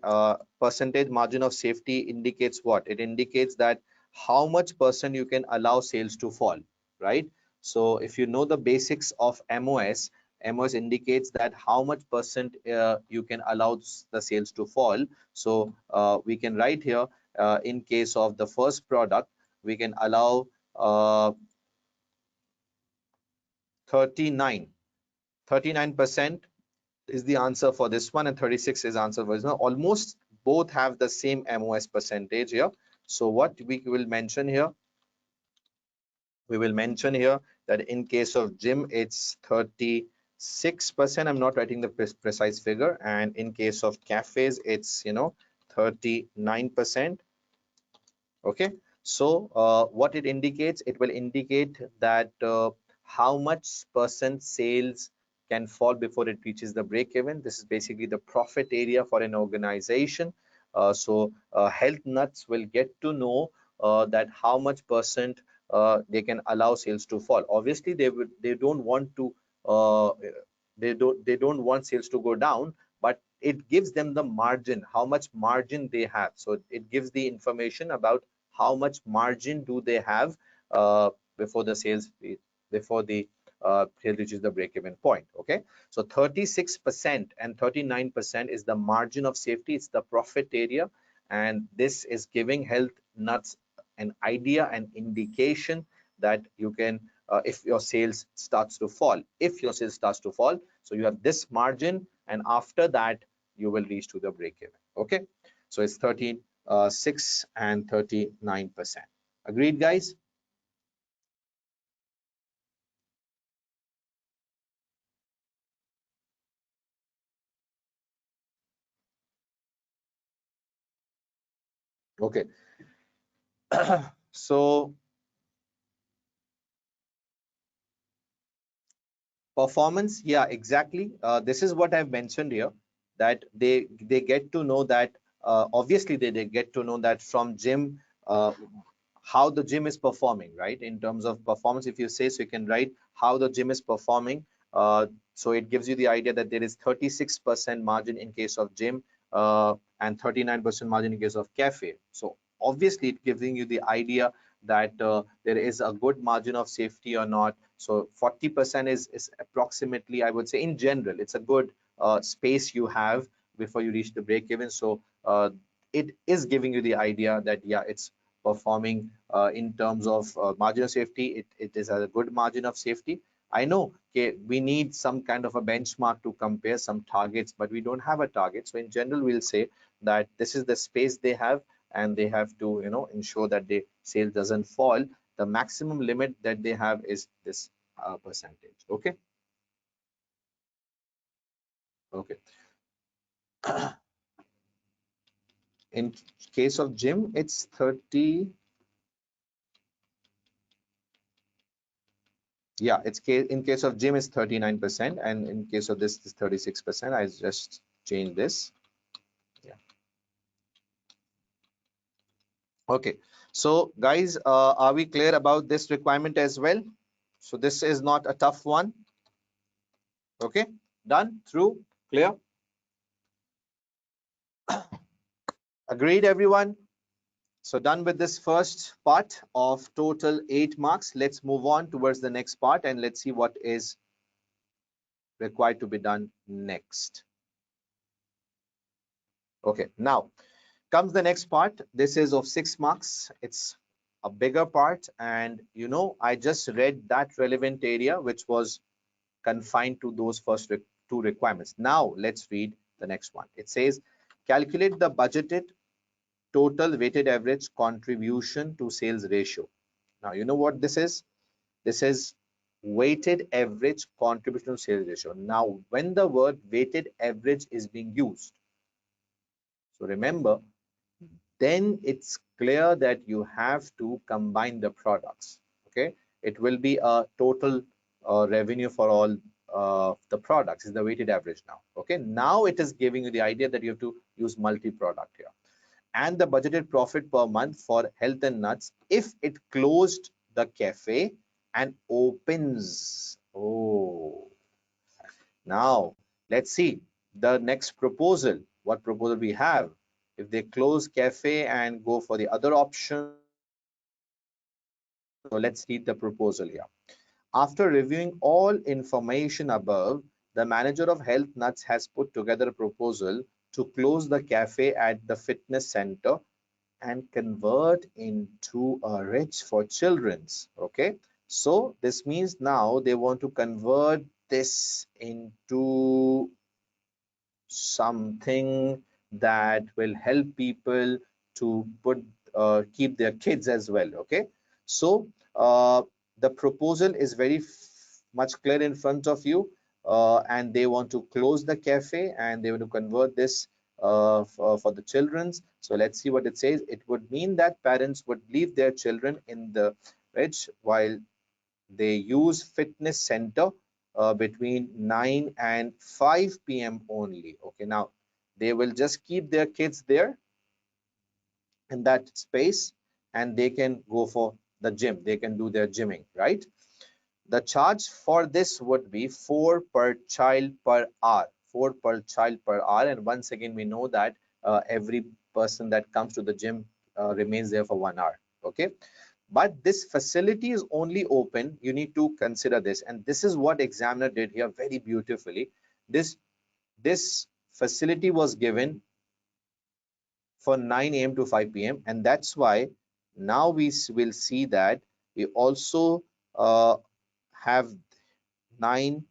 percentage margin of safety indicates what? It indicates that how much percent you can allow sales to fall, right? So if you know the basics of MOS indicates that how much percent you can allow the sales to fall. So we can write here, in case of the first product, we can allow 39 39% is the answer for this one, and 36 is answer for this one. Almost both have the same MOS percentage here. So what we will mention here, we will mention here that in case of gym, it's 36%. I'm not writing the precise figure. And in case of cafes, it's 39%. Okay, so what it indicates, it will indicate that how much percent sales can fall before it reaches the break even. This is basically the profit area for an organization. So Health Nuts will get to know that how much percent they can allow sales to fall. Obviously they don't want to they don't want sales to go down, but it gives them the margin, how much margin they have. So it gives the information about how much margin do they have before the sales, before the sale reaches the break-even point. Okay, so 36% and 39% is the margin of safety. It's the profit area, and this is giving Health Nuts an idea, an indication that you can, if your sales starts to fall, so you have this margin, and after that you will reach to the break-even. Okay, so it's 36 and 39%. Agreed, guys? Okay. So performance, yeah, exactly. This is what I've mentioned here, that they get to know that obviously they get to know that from gym how the gym is performing, right? In terms of performance, if you say, so you can write how the gym is performing. So it gives you the idea that there is 36% margin in case of gym and 39% margin in case of cafe. So obviously it giving you the idea that there is a good margin of safety or not. So 40% is approximately, I would say, in general, it's a good space you have before you reach the break even. So it is giving you the idea that, yeah, it's performing in terms of margin of safety. It is a good margin of safety. I know, okay, we need some kind of a benchmark to compare some targets, but we don't have a target. So in general, we'll say that this is the space they have, and they have to, ensure that the sales doesn't fall. The maximum limit that they have is this percentage. Okay. Okay. In case of gym, it's 30. Yeah, in case of gym is 39%, and in case of this is 36%. I just changed this. Yeah. Okay. So guys, are we clear about this requirement as well? So this is not a tough one. Okay. Done. Through. Clear. Agreed, everyone. So done with this first part of total 8 marks. Let's move on towards the next part, and let's see what is required to be done next. Okay. Now comes the next part. This is of 6 marks. It's a bigger part, and I just read that relevant area which was confined to those first two requirements. Now let's read the next one. It says calculate the budgeted total weighted average contribution to sales ratio. Now you know what this is. This is weighted average contribution to sales ratio. Now when the word weighted average is being used, so remember, then it's clear that you have to combine the products. Okay, it will be a total revenue for all the products is the weighted average now. Okay, now it is giving you the idea that you have to use multi-product here. And the budgeted profit per month for health and nuts if it closed the cafe and opens. Oh, now let's see the next proposal. What proposal we have? If they close cafe and go for the other option. So let's read the proposal here. After reviewing all information above, the manager of Health Nuts has put together a proposal to close the cafe at the fitness center and convert into a rich for children's. Okay, so this means now they want to convert this into something that will help people to keep their kids as well. Okay, so the proposal is very much clear in front of you, and they want to close the cafe and they want to convert this for the children's. So let's see what it says. It would mean that parents would leave their children in the rich while they use fitness center between 9 and 5 p.m. only. Okay, now they will just keep their kids there in that space, and they can go for the gym. They can do their gymming, right? The charge for this would be 4 per child per hour. 4 per child per hour. And once again, we know that every person that comes to the gym remains there for 1 hour. Okay, but this facility is only open, you need to consider this, and this is what examiner did here very beautifully. This facility was given for 9 a.m. to 5 p.m. and that's why now we will see that we also have 9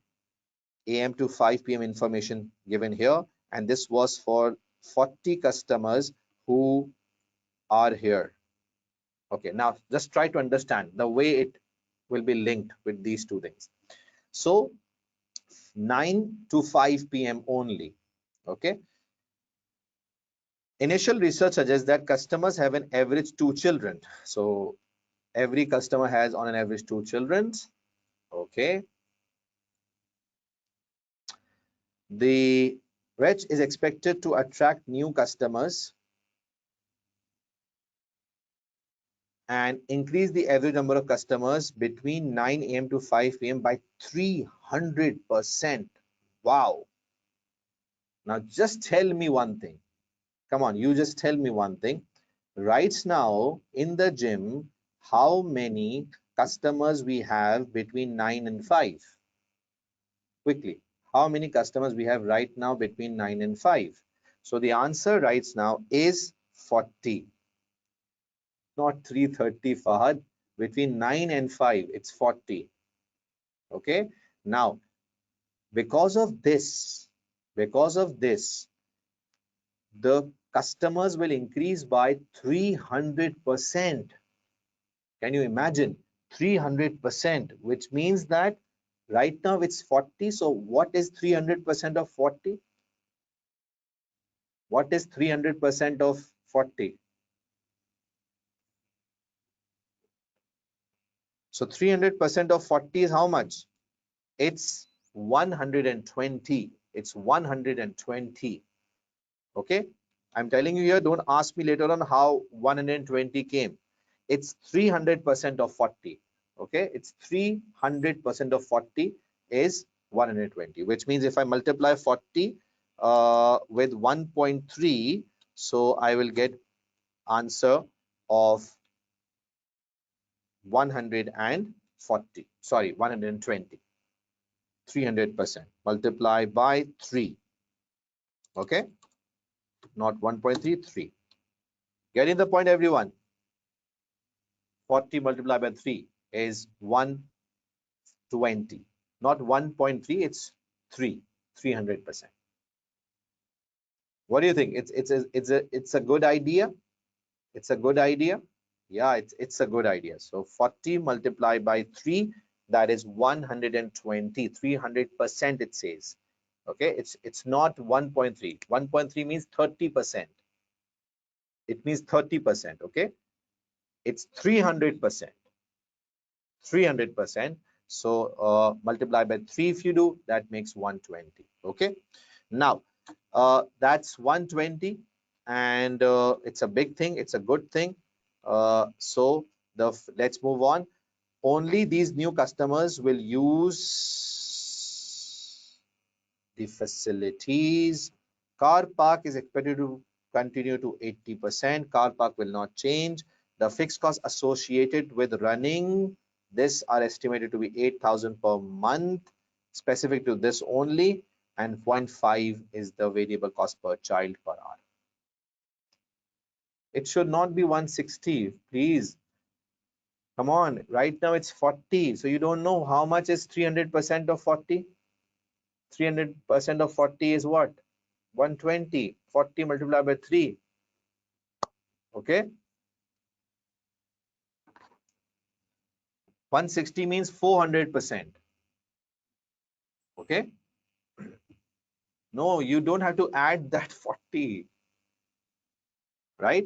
a.m. to 5 p.m. information given here, and this was for 40 customers who are here. Okay, now just try to understand the way it will be linked with these two things. So 9 to 5 p.m. only. Okay. Initial research suggests that customers have an average 2 children. So Every customer has on an average 2 children. Okay. The reg is expected to attract new customers and increase the average number of customers between 9 a.m. to 5 p.m. by 300%. Wow. Now just tell me one thing. Come on, you just tell me one thing. Right now in the gym, how many customers we have between 9 and 5? Quickly, how many customers we have right now between 9 and 5? So the answer right now is 40. Not 330, Fahad. Between 9 and 5, it's 40. Okay. Now, because of this, the customers will increase by 300%. Can you imagine? 300%, which means that right now it's 40. So what is 300% of 40? What is 300% of 40? So 300% of 40 is how much? It's 120. It's 120. Okay. I'm telling you here, don't ask me later on how 120 came. It's 300% of 40. Okay. It's 300% of 40 is 120, which means if I multiply 40 with 1.3, so I will get answer of 140. Sorry, 120. 300%. Multiply by 3. Okay. Not 1.33. Getting the point, everyone? 40 multiplied by 3 is 120. Not 1.3, it's 300%. What do you think? It's a good idea? It's a good idea? Yeah, it's a good idea. So 40 multiplied by 3, that is 120. 300% it says. Okay, it's not 1.3. 1.3 means 30%. It means 30%. Okay, it's 300%. 300%. So multiply by 3 if you do, that makes 120. Okay, now that's 120, and it's a big thing, it's a good thing. So let's move on. Only these new customers will use the facilities. Car park is expected to continue to 80%. Car park will not change. The fixed costs associated with running this are estimated to be 8,000 per month, specific to this only, and 0.5 is the variable cost per child per hour. It should not be 160, please. Come on, right now it's 40. So you don't know how much is 300% of 40? 300% of 40 is what? 120. 40 multiplied by 3. Okay. 160 means 400%. Okay. No, you don't have to add that 40. Right?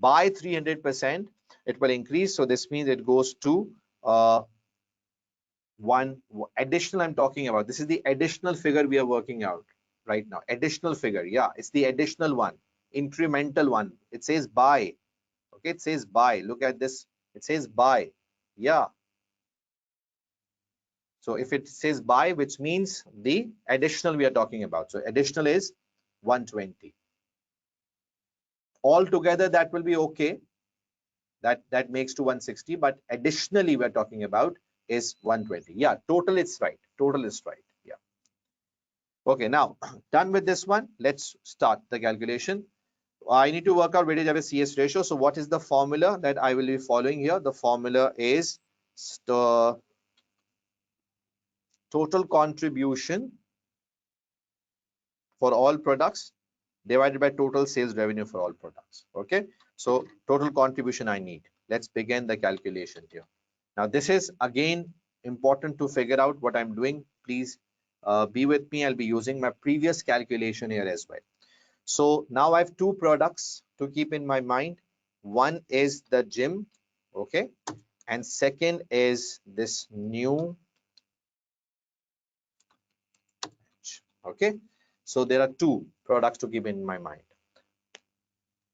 By 300%, it will increase. So this means it goes to one additional I'm talking about. This is the additional figure we are working out right now. Additional figure. Yeah, it's the additional one, incremental one. It says by. Okay, it says by. Look at this. It says by. Yeah. So if it says by, which means the additional we are talking about. So additional is 120. Altogether, that will be okay. That makes to 160, but additionally we're talking about is 120. Yeah, total is right. Total is right. Yeah. Okay, now done with this one. Let's start the calculation. I need to work out weighted average CS ratio. So what is the formula that I will be following here? The formula is the total contribution for all products divided by total sales revenue for all products. Okay, so total contribution I need. Let's begin the calculation here. Now this is again important to figure out what I'm doing. Please be with me. I'll be using my previous calculation here as well. So now I have two products to keep in my mind. One is the gym, okay, and second is this new. Okay, so there are two products to keep in my mind.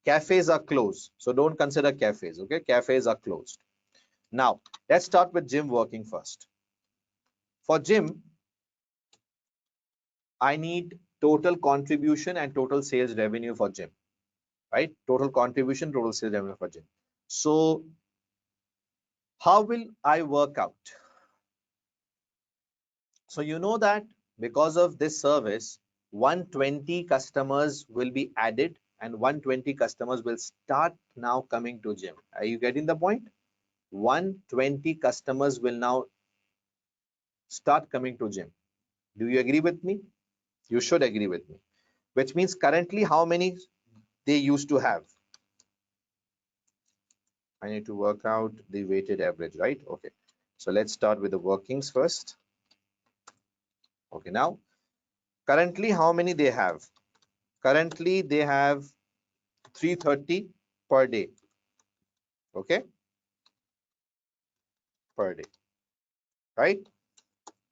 Cafes are closed, so don't consider cafes. Okay, cafes are closed. Now let's start with gym working first. For gym, I need total contribution and total sales revenue for gym, right? Total contribution, total sales revenue for gym. So how will I work out? So you know that because of this service, 120 customers will be added and 120 customers will start now coming to gym. Are you getting the point? 120 customers will now start coming to gym. Do you agree with me? You should agree with me. Which means currently how many they used to have? I need to work out the weighted average, right? Okay. So let's start with the workings first. Okay, now currently how many they have? Currently they have 330 per day. Okay, per day, right?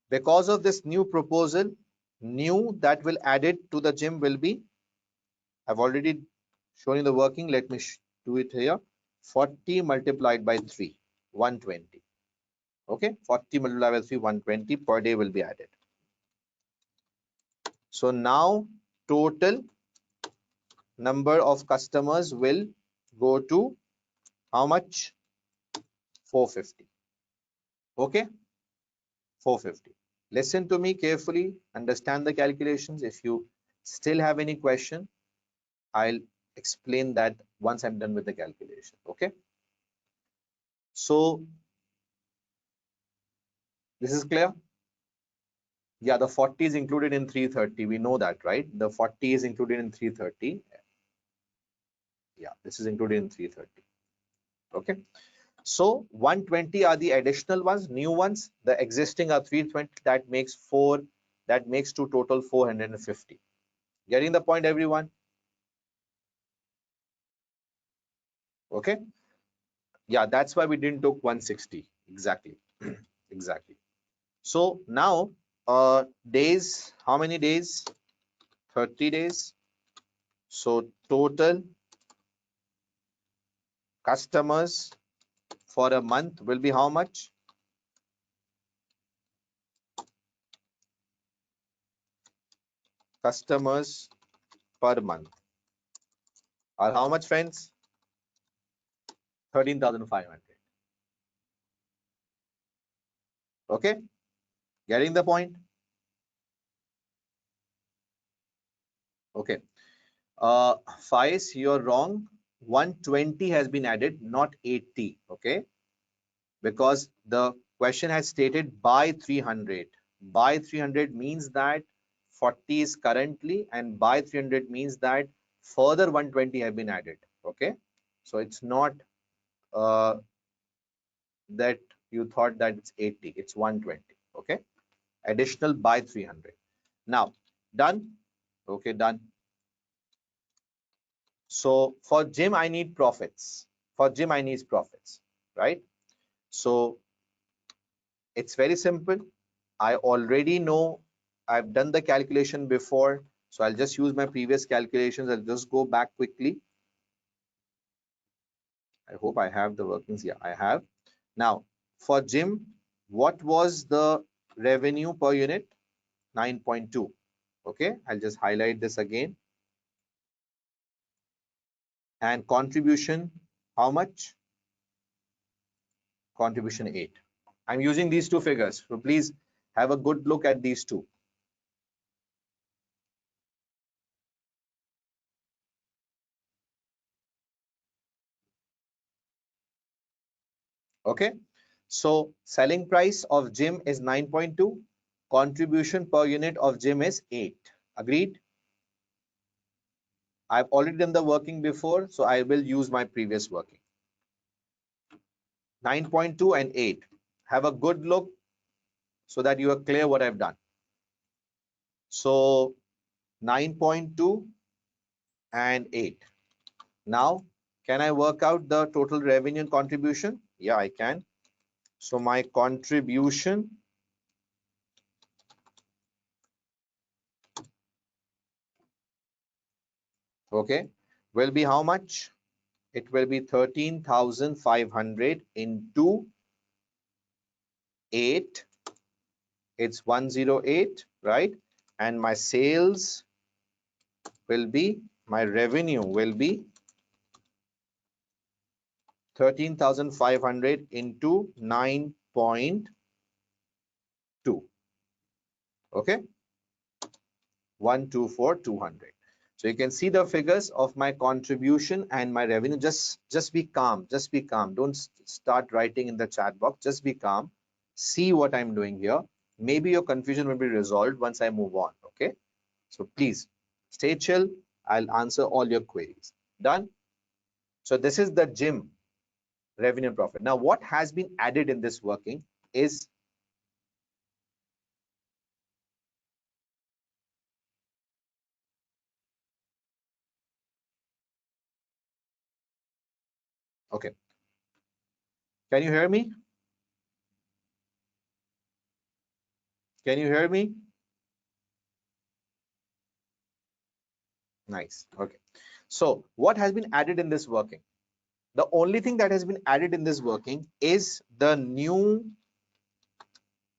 Because of this new proposal, new that will added to the gym will be, I've already shown you the working. Let me do it here. 40 multiplied by 3, 120. Okay, 40 multiplied by 3, 120 per day will be added. So now total number of customers will go to how much? 450. Okay, 450. Listen to me carefully, understand the calculations. If you still have any question, I'll explain that once I'm done with the calculation. Okay, so this is clear. Yeah, the 40 is included in 330. We know that, right? The 40 is included in 330. Yeah, this is included in 330. Okay, so 120 are the additional ones, new ones. The existing are 320. That makes four. That makes to total 450. Getting the point, everyone? Okay. Yeah, that's why we didn't took 160. Exactly. Exactly. So now days, how many days? 30 days. So total customers for a month will be how much? Customers per month are how much, friends? 13,500. Okay, getting the point? Okay. Faiz, you're wrong. 120 has been added, not 80. Okay, because the question has stated by 300. By 300 means that 40 is currently, and by 300 means that further 120 have been added. Okay, so it's not that you thought that it's 80, it's 120. Okay, additional by 300. Now done. Okay, done. So for gym I need profits. For gym I need profits, right? So it's very simple. I already know, I've done the calculation before, so I'll just use my previous calculations. I'll just go back quickly. I hope I have the workings. Yeah, I have. Now for gym, what was the revenue per unit? 9.2. Okay, I'll just highlight this again. And contribution, how much? Contribution 8. I'm using these two figures, so please have a good look at these two. Okay, so selling price of gym is 9.2. Contribution per unit of gym is 8. Agreed? I've already done the working before, so I will use my previous working. 9.2 and 8. Have a good look so that you are clear what I've done. So 9.2 and 8. Now, can I work out the total revenue and contribution? Yeah, I can. So my contribution okay will be how much? It will be 13,500 into 8. It's 108, right? And my sales will be, my revenue will be 13,500 into 9.2. Okay, 124,200. So you can see the figures of my contribution and my revenue. Just be calm. Just be calm. Don't start writing in the chat box. Just be calm. See what I'm doing here. Maybe your confusion will be resolved once I move on. Okay. So please stay chill. I'll answer all your queries. Done. So this is the gym revenue and profit. Now, what has been added in this working is okay. Can you hear me? Can you hear me? Nice. Okay. So what has been added in this working? The only thing that has been added in this working is the new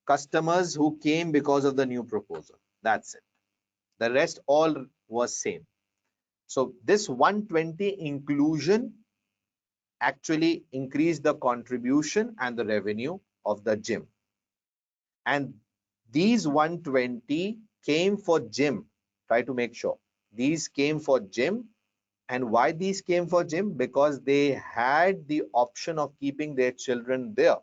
customers who came because of the new proposal. That's it. The rest all was same. So this 120 inclusion actually increased the contribution and the revenue of the gym. And these 120 came for gym. Try to make sure. These came for gym. And why these came for gym? Because they had the option of keeping their children there.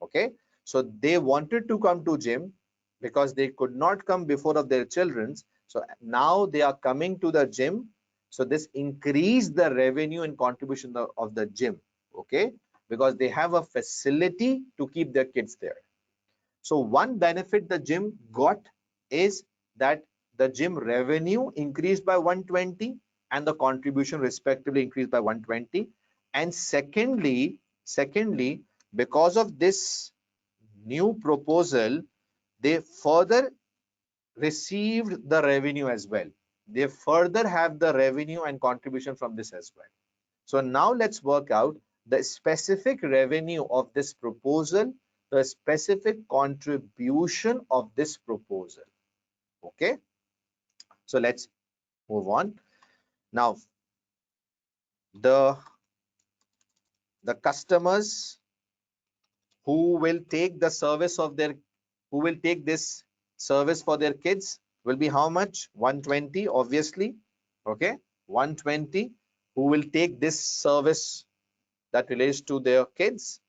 Okay. So they wanted to come to gym because they could not come before of their children's. So now they are coming to the gym. So this increased the revenue and contribution of the gym. Okay. Because they have a facility to keep their kids there. So one benefit the gym got is that the gym revenue increased by 120 and the contribution respectively increased by 120. And secondly, because of this new proposal, they further received the revenue as well. They further have the revenue and contribution from this as well. So now let's work out the specific revenue of this proposal, the specific contribution of this proposal. Okay, so let's move on. Now, the customers who will take the service of their, who will take this service for their kids will be how much? 120, obviously. Okay, 120 who will take this service that relates to their kids.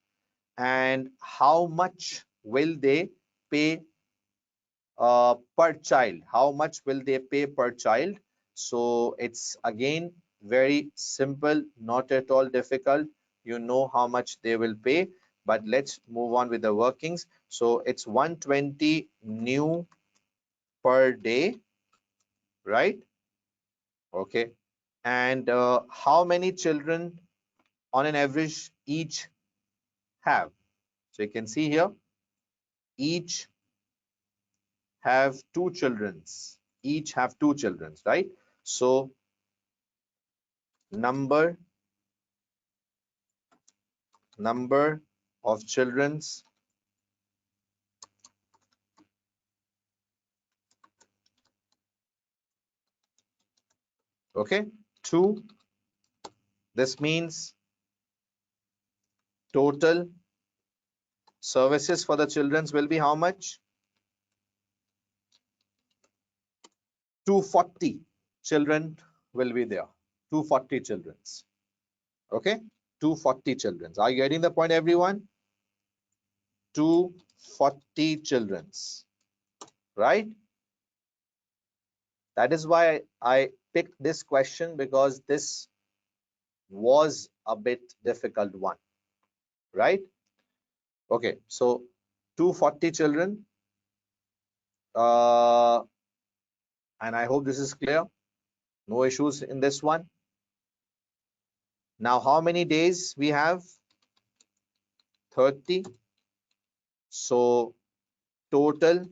And how much will they pay per child? How much will they pay per child? So it's again very simple, not at all difficult. You know how much they will pay, but let's move on with the workings. So it's 120 new per day, right? Okay. And how many children on an average each have? So you can see here, each have two childrens. Each have two childrens, right? So number of childrens, okay, two. This means total services for the childrens will be how much? 240 children will be there. 240 childrens. Okay, 240 childrens. Are you getting the point, everyone? 240 childrens, right? That is why I picked this question, because this was a bit difficult one, right? Okay, so 240 children, and I hope this is clear. No issues in this one. Now, how many days we have? 30. So total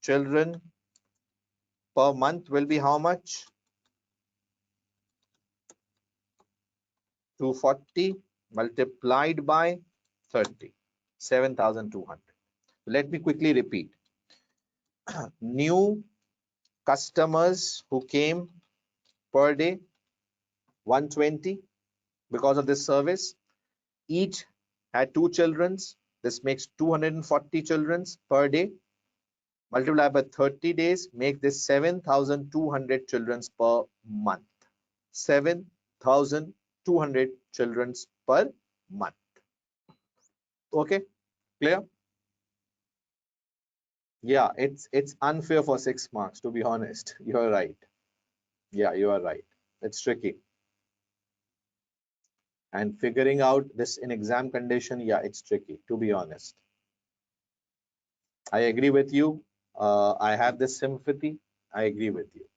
children per month will be how much? 240 multiplied by 30, 7,200. Let me quickly repeat. New customers who came per day, 120 because of this service. Each had 2 children. This makes 240 children per day. Multiply by 30 days, make this 7,200 children per month. 7,200 children per month. Okay, clear? Yeah, it's unfair for 6 marks, to be honest. You're right. Yeah, you are right. It's tricky. And figuring out this in exam condition, yeah, it's tricky, to be honest. I agree with you. I have this sympathy. I agree with you.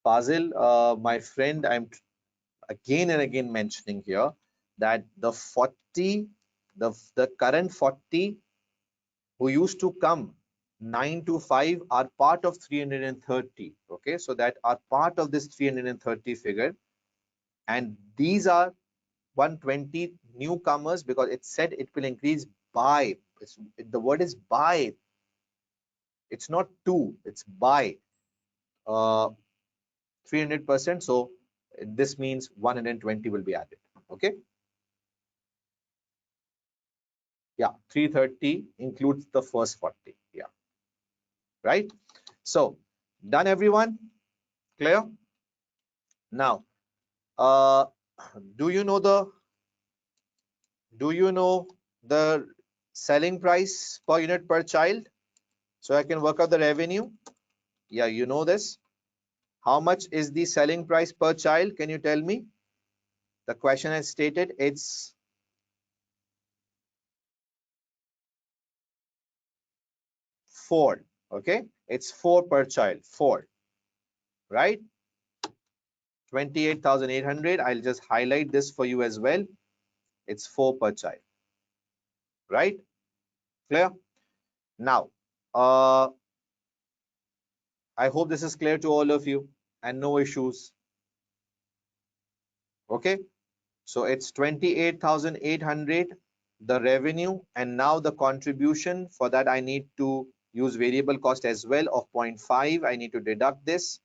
Fazil, my friend, I'm again and again mentioning here that the 40, the current 40 who used to come 9 to 5 are part of 330. Okay, so that are part of this 330 figure, and these are 120 newcomers because it said it will increase by. The word is by. It's not to. It's by 300%. So this means 120 will be added. Okay. Yeah, 330 includes the first 40. Yeah, right. So done, everyone. Clear? Now, uh, do you know the selling price per unit per child? So I can work out the revenue. Yeah, you know this. How much is the selling price per child? Can you tell me? The question has stated it's 4. Okay, it's 4 per child. 4, right? 28,800. I'll just highlight this for you as well. It's 4 per child, right? Clear? Now, I hope this is clear to all of you and no issues. Okay, so it's 28,800, the revenue, and now the contribution. For that, I need to use variable cost as well of 0.5. I need to deduct this.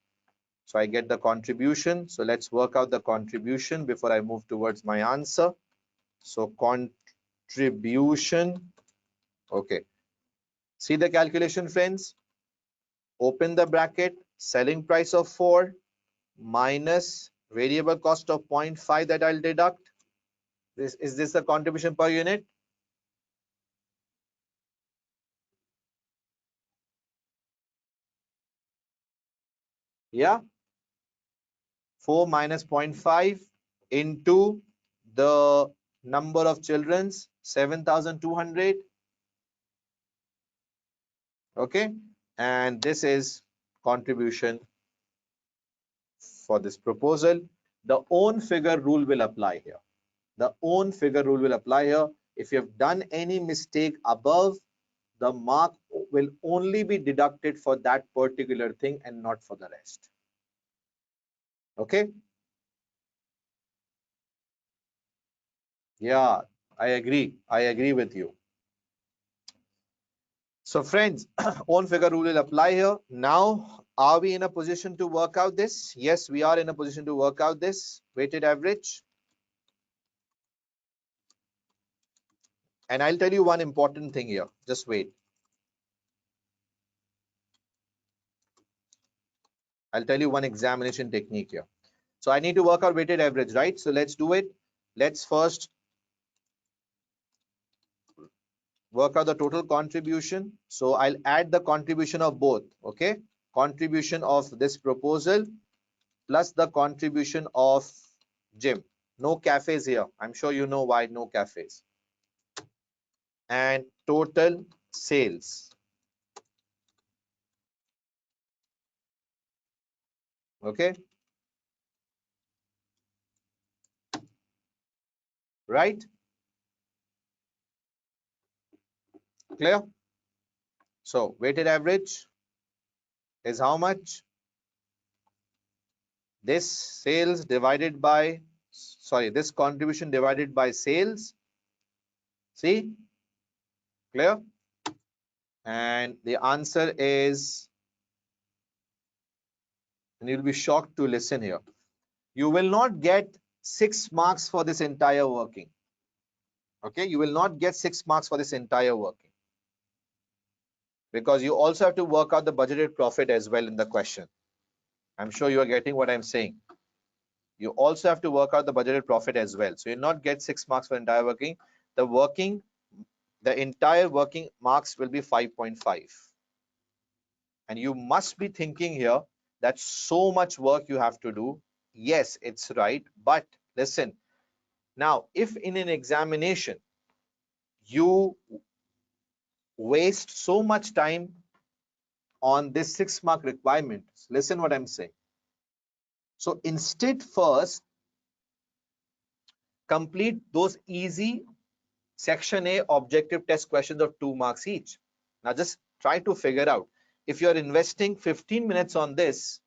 So I get the contribution. So let's work out the contribution before I move towards my answer. So contribution. Okay. See the calculation, friends. Open the bracket. Selling price of 4 minus variable cost of 0.5 that I'll deduct. Is this the contribution per unit? Yeah. 4 minus 0.5 into the number of children's 7,200. Okay. And this is contribution for this proposal. The own figure rule will apply here. The own figure rule will apply here. If you have done any mistake above, the mark will only be deducted for that particular thing and not for the rest. Okay. Yeah, I agree. I agree with you. So friends, own figure rule will apply here. Now, are we in a position to work out this? Yes, we are in a position to work out this weighted average. And I'll tell you one important thing here. Just wait. I'll tell you one examination technique here. So I need to work out weighted average, right? So let's do it. Let's first work out the total contribution. So I'll add the contribution of both. Okay. Contribution of this proposal plus the contribution of gym. No cafes here. I'm sure you know why no cafes. And total sales. Okay. right? Clear? So weighted average is how much? This sales divided by, sorry, this contribution divided by sales. See? Clear? And the answer is, and you'll be shocked to listen here, you will not get 6 marks for this entire working. Okay, you will not get 6 marks for this entire working, because you also have to work out the budgeted profit as well in the question. I'm sure you are getting what I'm saying. You also have to work out the budgeted profit as well. So you'll not get 6 marks for entire working. The entire working marks will be 5.5. And you must be thinking here that so much work you have to do. Yes, it's right. But listen, now if in an examination you waste so much time on this 6 mark requirement, listen what I'm saying. So instead, first complete those easy section A objective test questions of 2 marks each. Now just try to figure out, if you're investing 15 minutes on this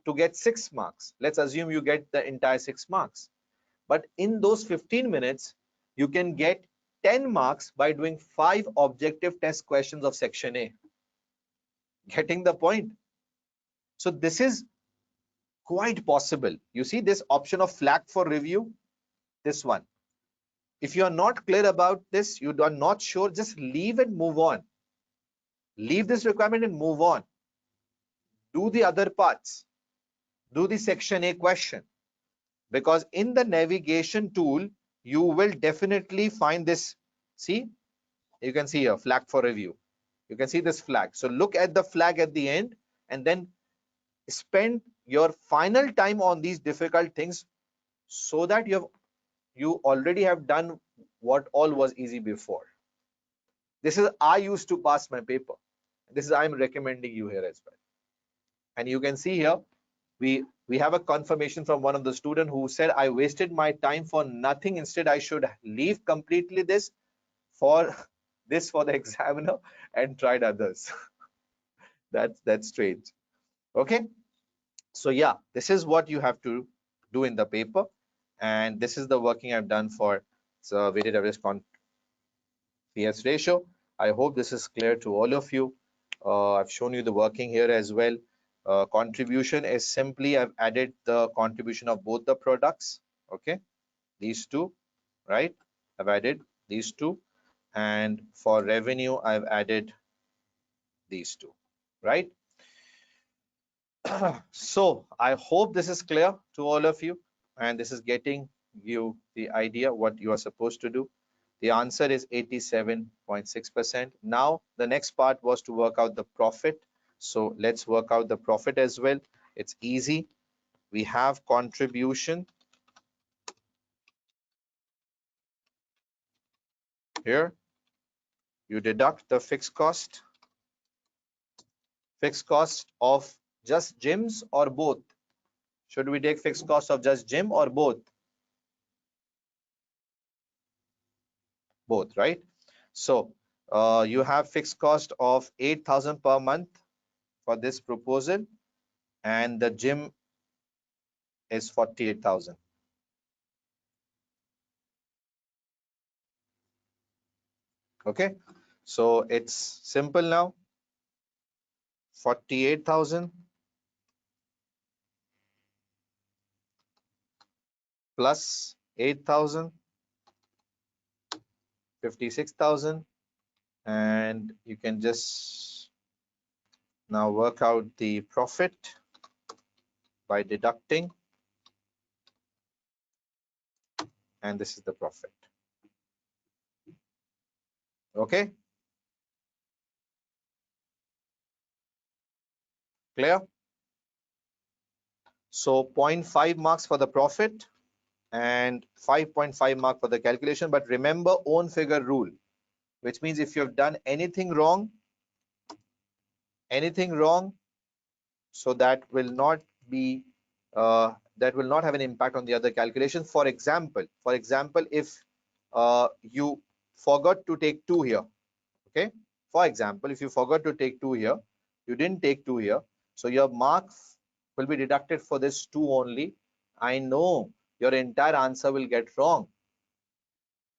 to get 6 marks, let's assume you get the entire 6 marks. But in those 15 minutes, you can get 10 marks by doing 5 objective test questions of section A. Getting the point? So this is quite possible. You see this option of flag for review, this one. If you are not clear about this, you are not sure, just leave and move on. Leave this requirement and move on. Do the other parts. Do the section A question. Because in the navigation tool, you will definitely find this. See, you can see here, flag for review. You can see this flag. So look at the flag at the end and then spend your final time on these difficult things, so that you already have done what all was easy before. This is I used to pass my paper. This is I'm recommending you here as well. And you can see here, we have a confirmation from one of the student who said, I wasted my time for nothing. Instead, I should leave completely this for the examiner and tried others. That's strange. Okay. So yeah, this is what you have to do in the paper. And this is the working I've done for weighted average PS ratio. I hope this is clear to all of you. I've shown you the working here as well. Contribution is simply I've added the contribution of both the products. Okay, these two, right? I've added these two, and for revenue I've added these two, right? So I hope this is clear to all of you, and this is getting you the idea what you are supposed to do. The answer is 87.6%. Now the next part was to work out the profit. So let's work out the profit as well. It's easy. We have contribution here. You deduct the fixed cost of just gyms or both. Should we take fixed cost of just gym or both? Both, right? So you have fixed cost of 8,000 per month for this proposal, and the gym is 48,000. Okay, so it's simple now. 48,000 plus 8,000, 56,000, and you can just now work out the profit by deducting, and this is the profit. Okay, clear? So 0.5 marks for the profit and 5.5 mark for the calculation. But remember own figure rule, which means if you have done anything wrong, so that will not be that will not have an impact on the other calculations. For example, if you forgot to take 2 here, okay? For example, if you forgot to take 2 here, you didn't take 2 here, so your marks will be deducted for this 2 only. I know your entire answer will get wrong.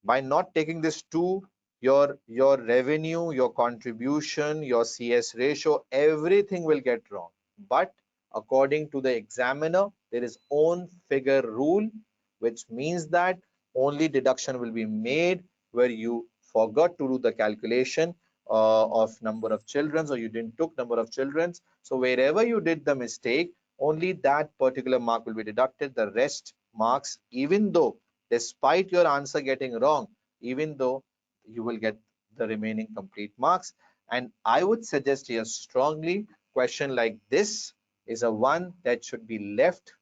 By not taking this 2, your revenue, your contribution, your CS ratio, everything will get wrong. But according to the examiner, there is own figure rule, which means that only deduction will be made where you forgot to do the calculation of number of children, or you didn't took number of children. So wherever you did the mistake, only that particular mark will be deducted. The rest marks, even though despite your answer getting wrong, even though you will get the remaining complete marks. And I would suggest here strongly, question like this is a one that should be left.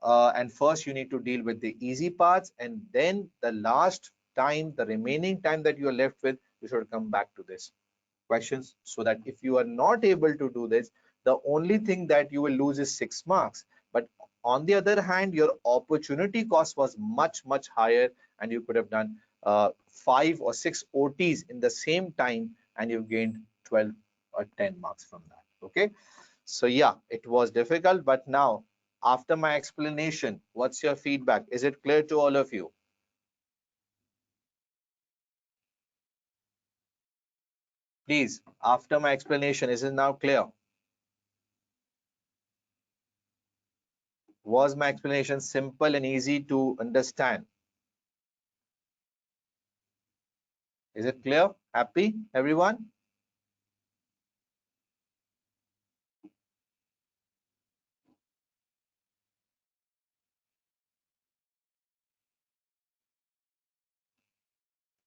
And first you need to deal with the easy parts, and then the last time, the remaining time that you are left with, you should come back to this questions, so that if you are not able to do this, the only thing that you will lose is 6 marks. But on the other hand, your opportunity cost was much higher, and you could have done 5 or 6 OTs in the same time, and you gained 12 or 10 marks from that. Okay, so yeah, it was difficult, but now after my explanation, what's your feedback? Is it clear to all of you? Please, after my explanation, is it now clear? Was my explanation simple and easy to understand? Is it clear? Happy, everyone?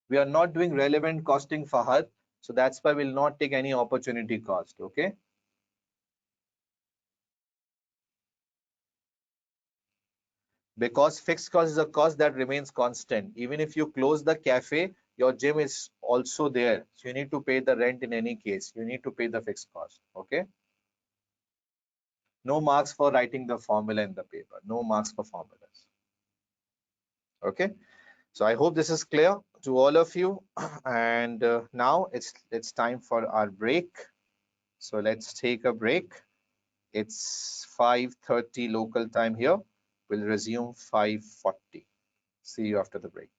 We are not doing relevant costing, Fahad. So that's why we'll not take any opportunity cost. Okay. Because fixed cost is a cost that remains constant. Even if you close the cafe, your gym is also there. So you need to pay the rent in any case. You need to pay the fixed cost. Okay. No marks for writing the formula in the paper. No marks for formulas. Okay. So I hope this is clear to all of you. And now it's time for our break. So let's take a break. It's 5:30 local time here. We'll resume 5:40. See you after the break.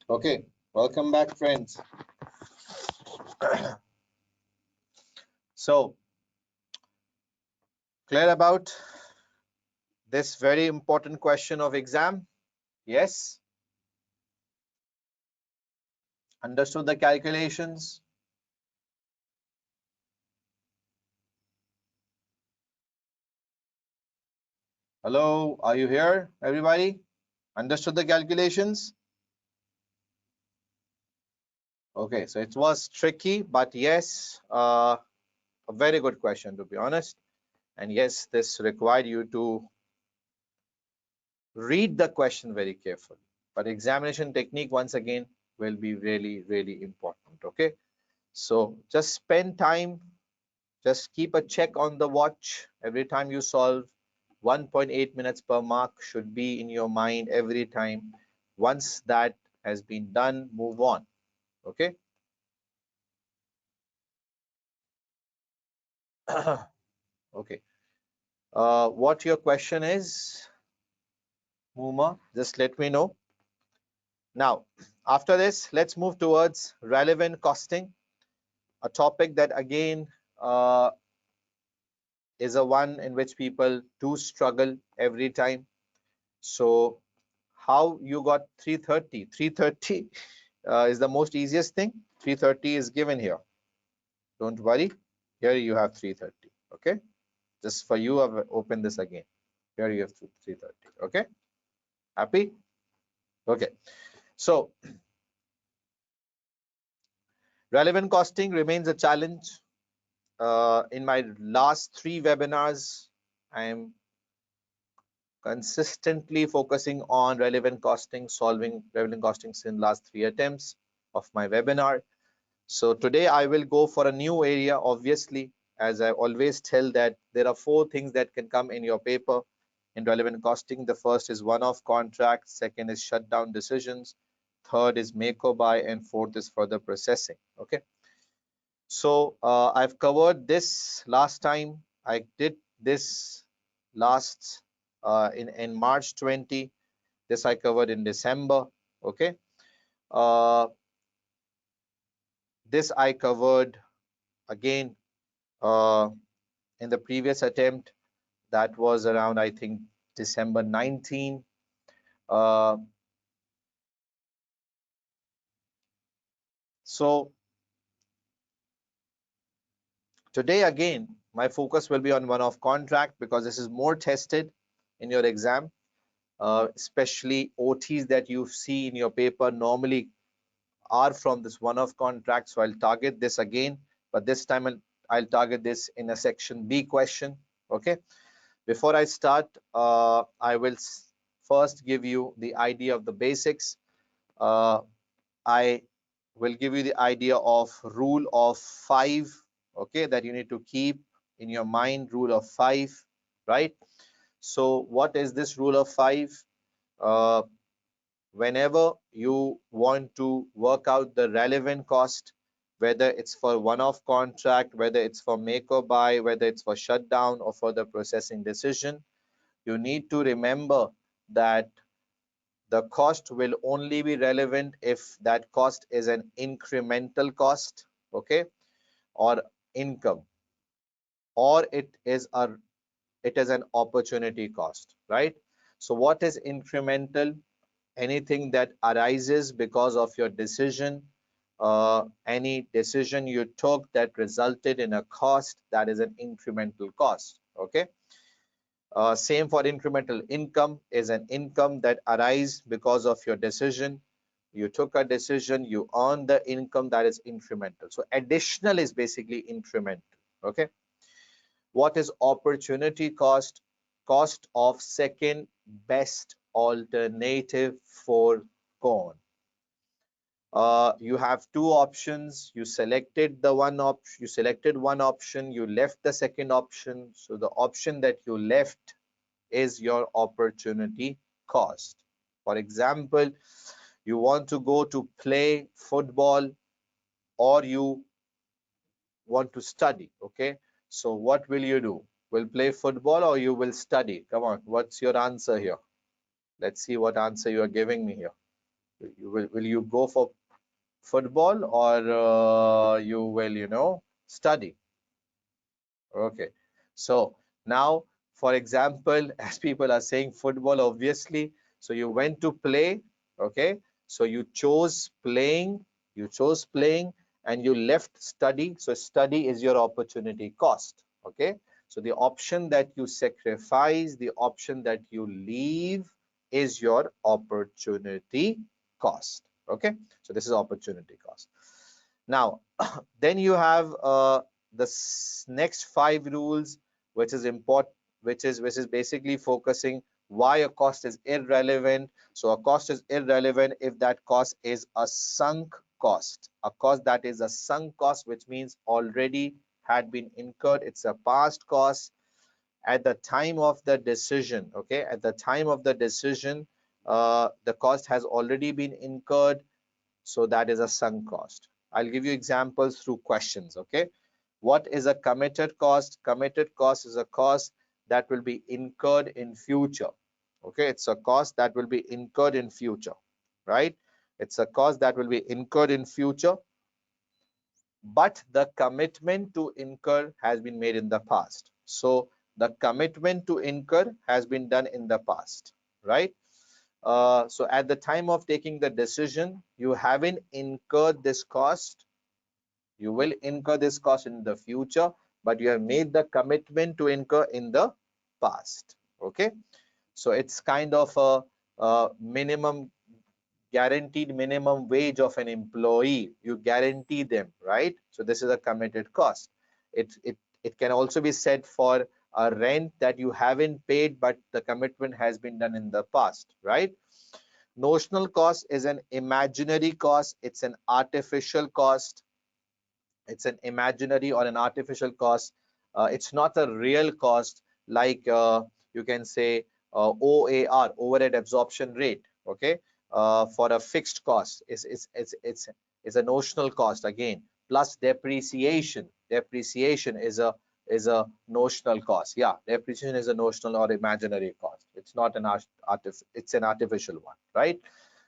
Okay, welcome back, friends. So, clear about this very important question of exam? Yes? Understood the calculations? Hello, are you here, everybody? Understood the calculations? Okay, so it was tricky, but yes, a very good question, to be honest. And yes, this required you to read the question very carefully. But examination technique, once again, will be really, really important. Okay, so just spend time, just keep a check on the watch every time you solve. 1.8 minutes per mark should be in your mind every time. Once that has been done, move on. Okay. Okay. What your question is, Muma, just let me know. Now, after this, let's move towards relevant costing, a topic that again is a one in which people do struggle every time. So, how you got 330? 330 is the most easiest thing. 330 is given here. Don't worry. Here you have 330. Okay. Just for you, I've opened this again. Here you have 330. Okay. Happy? Okay. So, relevant costing remains a challenge. In my last 3 webinars, I am consistently focusing on relevant costing, solving relevant costing in last 3 attempts of my webinar. So today I will go for a new area, obviously, as I always tell that there are 4 things that can come in your paper in relevant costing. The first is one-off contract, second is shutdown decisions, third is make or buy, and fourth is further processing. Okay. So I've covered this last time. I did this last in March 20. This I covered in December. Okay. Uh, this I covered again in the previous attempt. That was around, I think, December 19. So today again, my focus will be on one-off contract because this is more tested in your exam. Especially OTs that you see in your paper normally are from this one-off contract. So I'll target this again, but this time I'll target this in a section B question. Okay. Before I start, I will first give you the idea of the basics. I will give you the idea of rule of 5. Okay, that you need to keep in your mind. Rule of 5, right? So what is this rule of 5? Uh, Whenever you want to work out the relevant cost, whether it's for one-off contract, whether it's for make or buy, whether it's for shutdown or for the processing decision, you need to remember that the cost will only be relevant if that cost is an incremental cost, okay, or income, or it is an opportunity cost, right? So what is incremental? Anything that arises because of your decision, any decision you took that resulted in a cost, that is an incremental cost. Okay. Same for incremental income, is an income that arises because of your decision. You took a decision, you earn the income, that is incremental. So additional is basically incremental. Okay. What is opportunity cost? Cost of second best alternative foregone. You have 2 options. You selected one option, you left the second option. So the option that you left is your opportunity cost. For example, you want to go to play football or you want to study. Okay. So what will you do? Will play football or you will study? Come on, what's your answer here? Let's see what answer you are giving me here. Will you go for football, or you will, study? Okay. So now, for example, as people are saying football, obviously, so you went to play, okay? So you chose playing and you left study. So study is your opportunity cost, okay? So the option that you sacrifice, the option that you leave is your opportunity cost, okay? So this is opportunity cost. Now, then you have the next five rules, which is important, which is basically focusing why a cost is irrelevant. So a cost is irrelevant if that cost is a sunk cost. A cost that is a sunk cost, which means already had been incurred. It's a past cost at the time of the decision. Okay, at the time of the decision, the cost has already been incurred, so that is a sunk cost. I'll give you examples through questions. Okay, what is a committed cost? Committed cost is a cost that will be incurred in future. Okay, it's a cost that will be incurred in future, right? It's a cost that will be incurred in future, but the commitment to incur has been made in the past. So the commitment to incur has been done in the past, right? So at the time of taking the decision, you haven't incurred this cost. You will incur this cost in the future, but you have made the commitment to incur in the past. Okay, so it's kind of a minimum, guaranteed minimum wage of an employee. You guarantee them, right? So this is a committed cost. It can also be said for a rent that you haven't paid, but the commitment has been done in the past, right? Notional cost is an imaginary cost. It's an artificial cost. It's an imaginary or an artificial cost. It's not a real cost, like you can say OAR, overhead absorption rate. Okay, for a fixed cost is a notional cost again, plus depreciation. Depreciation is a notional cost. Yeah, depreciation is a notional or imaginary cost. It's not an it's an artificial one, right?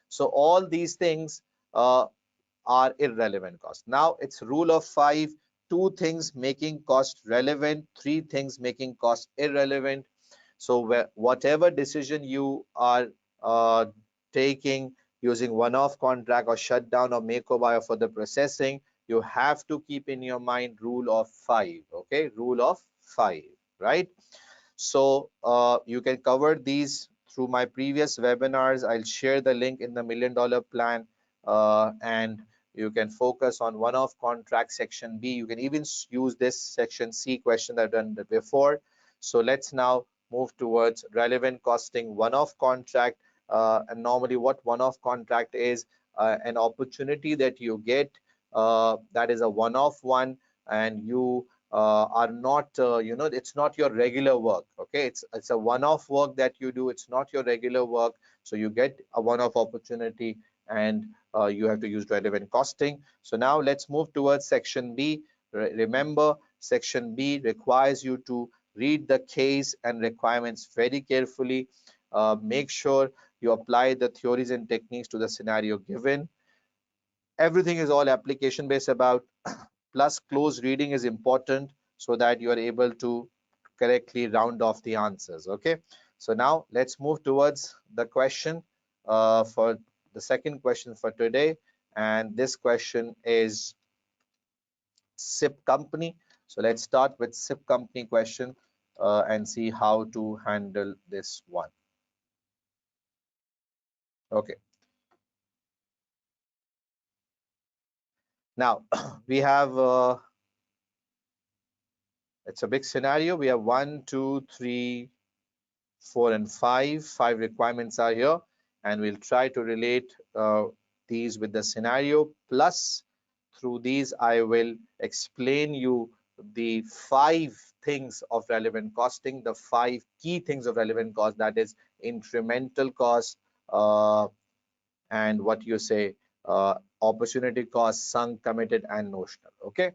So all these things are irrelevant costs. Now it's rule of five: two things making cost relevant, three things making cost irrelevant. So whatever decision you are uh, taking using one-off contract or shutdown or make or buy or for the processing, you have to keep in your mind rule of five. Okay, rule of five, right? So you can cover these through my previous webinars. I'll share the link in the $1,000,000 plan, and you can focus on one-off contract section B. You can even use this section C question that I've done before. So let's now move towards relevant costing one-off contract. And normally what one-off contract is, an opportunity that you get that is a one-off one, and you are not, it's not your regular work. Okay, it's a one-off work that you do. It's not your regular work, so you get a one-off opportunity, and you have to use relevant costing. So now let's move towards section B. Remember, section B requires you to read the case and requirements very carefully. Make sure you apply the theories and techniques to the scenario given. Everything is all application based about, plus close reading is important so that you are able to correctly round off the answers. Okay, so now let's move towards the question for the second question for today, and this question is SIP company. So let's start with SIP company question and see how to handle this one. Okay, now we have it's a big scenario. We have 1, 2, 3, 4, and 5. 5 requirements are here, and we'll try to relate these with the scenario. Plus, through these, I will explain you the 5 things of relevant costing, the 5 key things of relevant cost, that is incremental cost, and what you say, opportunity cost, sunk, committed, and notional. Okay.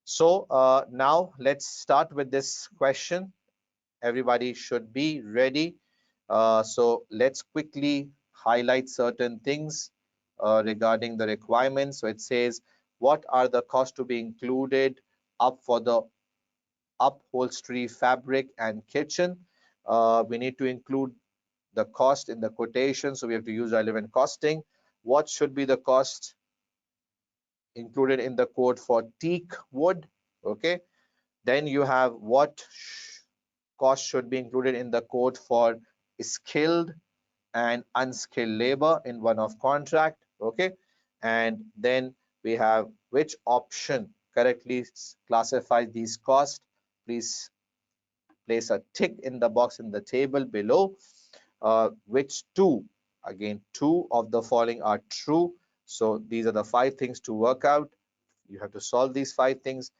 So now let's start with this question. Everybody should be ready. So let's quickly highlight certain things regarding the requirements. So it says, what are the costs to be included up for the upholstery, fabric, and kitchen? We need to include the cost in the quotation, so we have to use relevant costing. What should be the cost included in the quote for teak wood? Okay. Then you have what cost should be included in the quote for skilled and unskilled labor in one of contract. Okay. And then we have which option correctly classifies these costs. Please place a tick in the box in the table below. Which two? Again, two of the following are true. So these are the 5 things to work out. You have to solve these 5 things.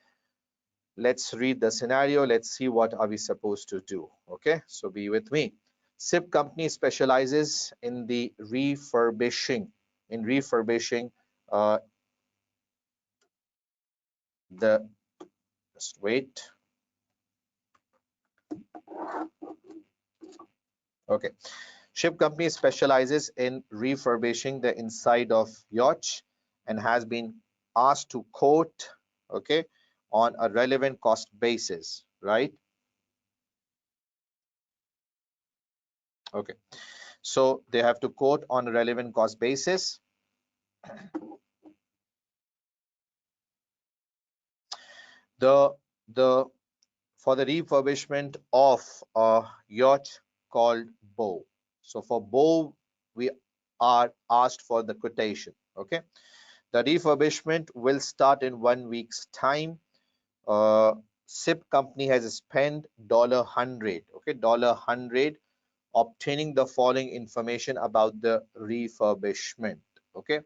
Let's read the scenario. Let's see what are we supposed to do. Okay, so be with me. SIP company specializes in the refurbishing, uh, the, just wait. Okay. Ship company specializes in refurbishing the inside of yacht and has been asked to quote, okay, on a relevant cost basis, right? Okay. So they have to quote on a relevant cost basis. The for the refurbishment of a yacht called bow. So for bow, we are asked for the quotation. Okay. The refurbishment will start in 1 week's time. SIP company has spent $100, okay, $100 obtaining the following information about the refurbishment. Okay,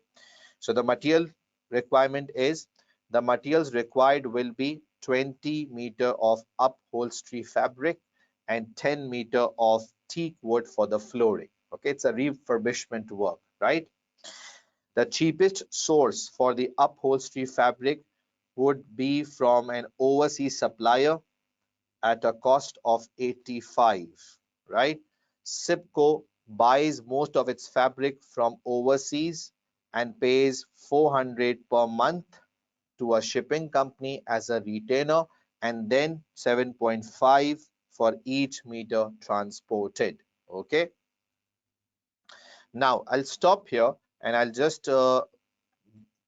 so the material requirement is, the materials required will be 20 meter of upholstery fabric and 10 meter of teak wood for the flooring. Okay, it's a refurbishment work, right? The cheapest source for the upholstery fabric would be from an overseas supplier at a cost of 85, right? SIPCO buys most of its fabric from overseas and pays 400 per month to a shipping company as a retainer, and then 7.5 for each meter transported. Okay, now I'll stop here and I'll just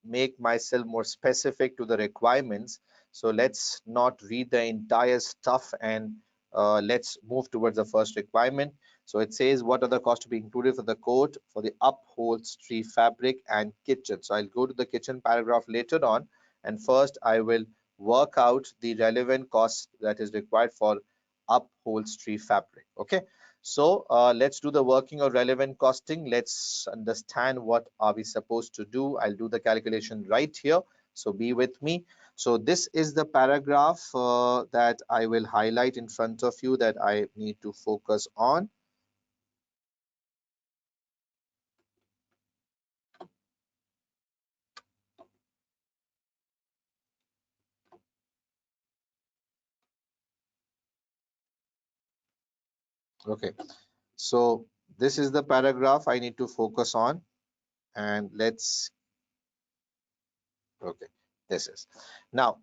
make myself more specific to the requirements. So let's not read the entire stuff and let's move towards the first requirement. So it says, what are the costs to be included for the quote for the upholstery fabric and kitchen? So I'll go to the kitchen paragraph later on, and first I will work out the relevant cost that is required for upholstery fabric. Okay, so let's do the working of relevant costing. Let's understand what are we supposed to do. I'll do the calculation right here. So be with me. So this is the paragraph that I will highlight in front of you that I need to focus on. Okay, so this is the paragraph I need to focus on, and let's, okay, this is. Now,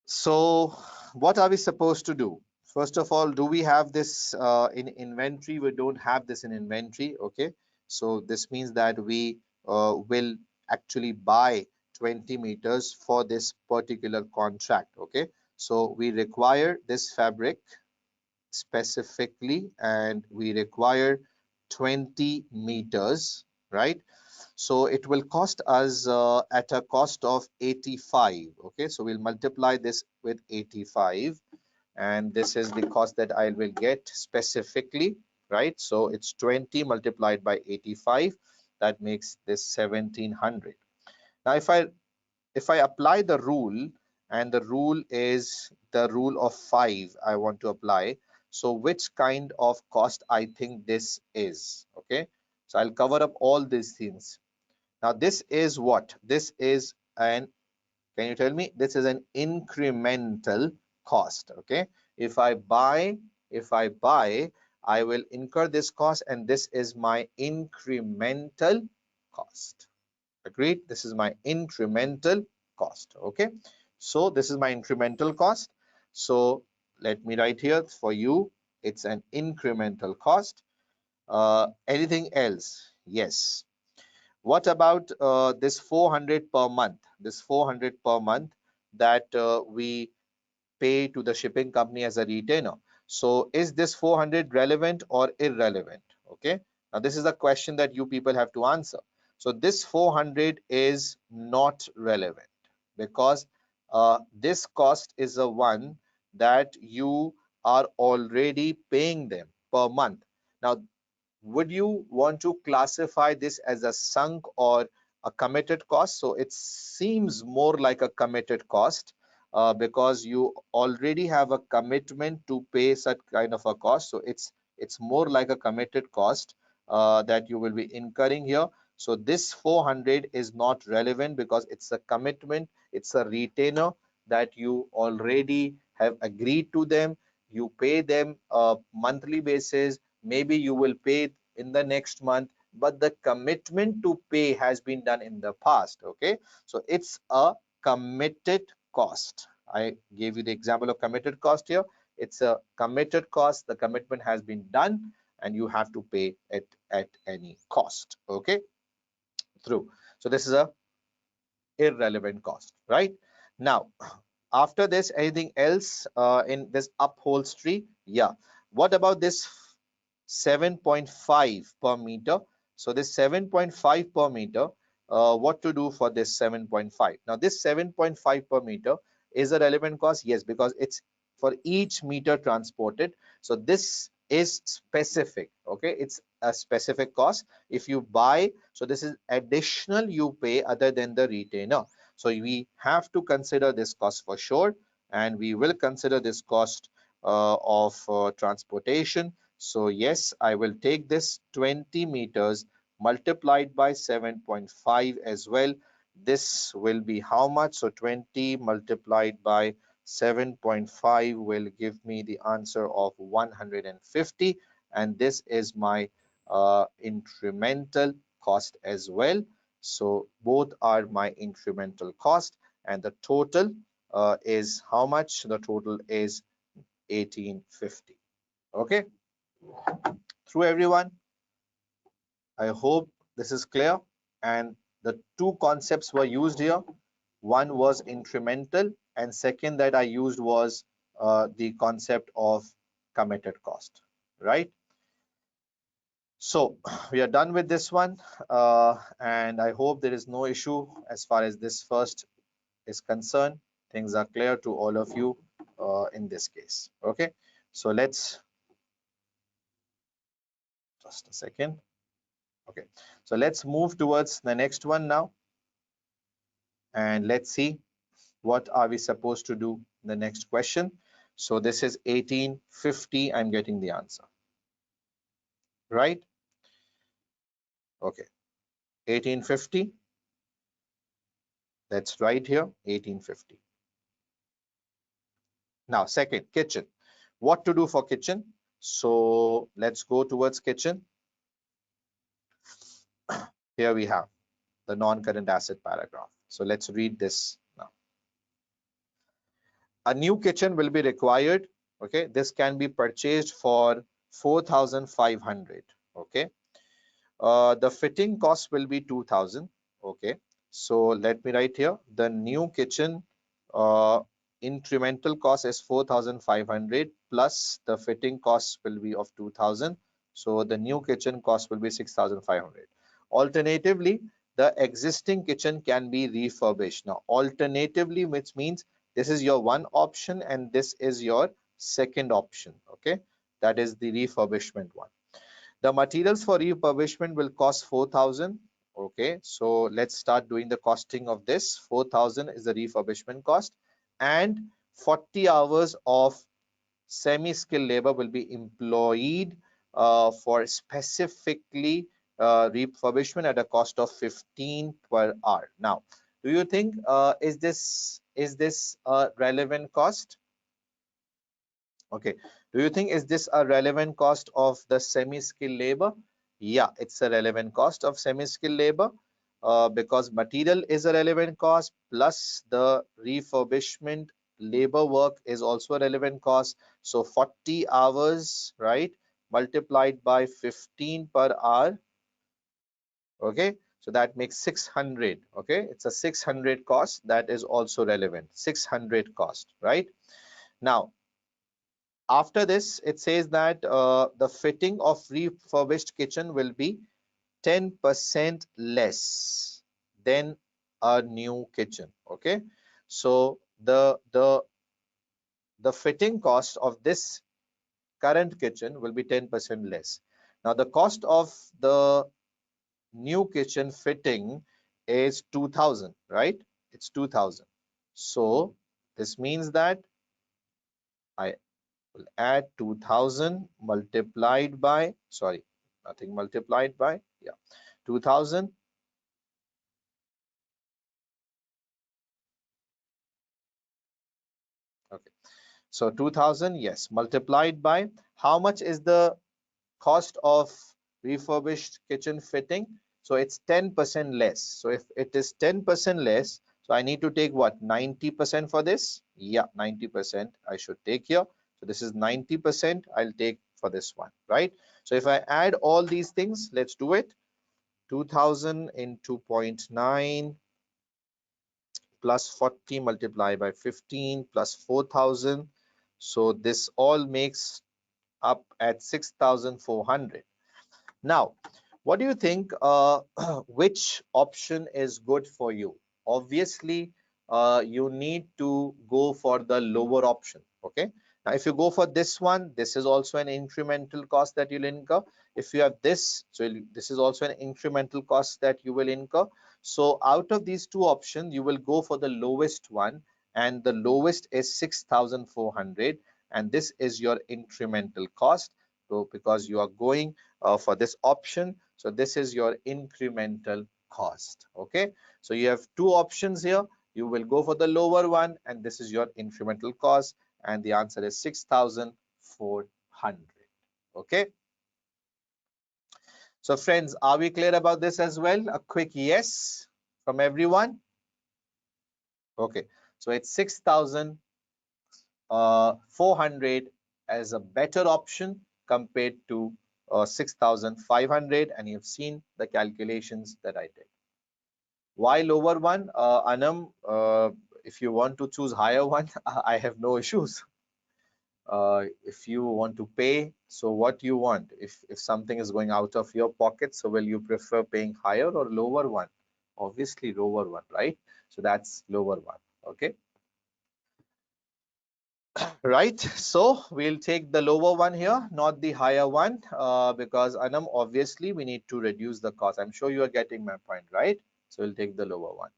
so what are we supposed to do? First of all, do we have this in inventory? We don't have this in inventory. Okay, so this means that we will actually buy 20 meters for this particular contract. Okay, so we require this fabric specifically, and we require 20 meters, right? So it will cost us at a cost of 85. Okay, so we'll multiply this with 85, and this is the cost that I will get specifically, right? So it's 20 multiplied by 85, that makes this 1700. Now if I apply the rule, and the rule is the rule of 5 I want to apply, so which kind of cost I think this is? Okay, so I'll cover up all these things. Now this is what? This is an, can you tell me? This is an incremental cost. Okay, if I buy I will incur this cost, and this is my incremental cost. Agreed? This is my incremental cost. Okay. So this is my incremental cost. So let me write here for you. It's an incremental cost. Anything else? Yes. What about this 400 per month? This 400 per month that we pay to the shipping company as a retainer. So is this 400 relevant or irrelevant? Okay. Now this is a question that you people have to answer. So this 400 is not relevant because this cost is a one that you are already paying them per month. Now, would you want to classify this as a sunk or a committed cost? So it seems more like a committed cost because you already have a commitment to pay such kind of a cost. So it's more like a committed cost that you will be incurring here. So this 400 is not relevant because it's a commitment, it's a retainer that you already have agreed to them. You pay them a monthly basis. Maybe you will pay in the next month, but the commitment to pay has been done in the past. Okay, so it's a committed cost. I gave you the example of committed cost here. It's a committed cost. The commitment has been done and you have to pay it at any cost. Okay, through. So this is a irrelevant cost, right? Now, after this, anything else in this upholstery? Yeah. What about this 7.5 per meter? So this 7.5 per meter, what to do for this 7.5? Now this 7.5 per meter is a relevant cost. Yes, because it's for each meter transported. So this is specific. Okay, it's a specific cost. If you buy, so this is additional you pay other than the retainer. So we have to consider this cost for sure, and we will consider this cost of transportation. So yes, I will take this 20 meters multiplied by 7.5 as well. This will be how much? So 20 multiplied by 7.5 will give me the answer of 150, and this is my incremental cost as well. So both are my incremental cost, and the total is how much? The total is 1850. Okay, through everyone. I hope this is clear. And the two concepts were used here. One was incremental, and second that I used was the concept of committed cost, right? So we are done with this one, and I hope there is no issue as far as this first is concerned. Things are clear to all of you in this case. Okay, so let's just a second. Okay, so let's move towards the next one now, and let's see what are we supposed to do in the next question. So this is 1850. I'm getting the answer, right? Okay, 1850. That's right here, 1850. Now, second, kitchen. What to do for kitchen? So let's go towards kitchen. Here we have the non-current asset paragraph. So let's read this now. A new kitchen will be required. Okay, this can be purchased for 4,500. Okay, the fitting cost will be 2,000. Okay, so let me write here the new kitchen incremental cost is 4,500 plus the fitting cost will be of 2,000. So the new kitchen cost will be 6,500. Alternatively, the existing kitchen can be refurbished. Now, alternatively, which means this is your one option and this is your second option. Okay, that is the refurbishment one. The materials for refurbishment will cost 4,000. Okay, so let's start doing the costing of this. 4,000 is the refurbishment cost, and 40 hours of semi-skilled labor will be employed for specifically refurbishment at a cost of 15 per hour. Now, do you think is this a relevant cost? Okay, Do you think is this a relevant cost of the semi-skilled labor? Yeah, it's a relevant cost of semi-skilled labor because material is a relevant cost, plus the refurbishment labor work is also a relevant cost. So 40 hours, right, multiplied by 15 per hour. Okay, so that makes 600. Okay, it's a 600 cost that is also relevant. 600 cost, right? Now, after this, it says that the fitting of refurbished kitchen will be 10% less than a new kitchen. Okay, so the fitting cost of this current kitchen will be 10% less. Now, the cost of the new kitchen fitting is 2000, right? It's 2000. So this means that I will add 2000 multiplied by, sorry, nothing multiplied by, yeah, 2000. Okay, so 2000, yes, multiplied by how much is the cost of refurbished kitchen fitting? So it's 10% less. So if it is 10% less, so I need to take what, 90% for this? Yeah, 90% I should take here. So this is 90% I'll take for this one, right? So if I add all these things, let's do it. 2000 into 0.9 plus 40 multiplied by 15 plus 4000. So this all makes up at 6400. Now, what do you think? Which option is good for you? Obviously, you need to go for the lower option. Okay. Now, if you go for this one, this is also an incremental cost that you'll incur. If you have this, so this is also an incremental cost that you will incur. So out of these two options, you will go for the lowest one, and the lowest is 6400, and this is your incremental cost. So because you are going for this option, so this is your incremental cost. Okay, so you have two options here. You will go for the lower one, and this is your incremental cost, and the answer is 6400. Okay, so friends, are we clear about this as well? A quick yes from everyone. Okay, so it's 6400 as a better option compared to 6500, and you've seen the calculations that I did. Why lower one? Anam, if you want to choose higher one, I have no issues. If you want to pay, so what you want? If something is going out of your pocket, so will you prefer paying higher or lower one? Obviously lower one, right? So that's lower one. Okay. Right, so we'll take the lower one here, not the higher one, because Anam, obviously we need to reduce the cost. I'm sure you are getting my point, right? So we'll take the lower one.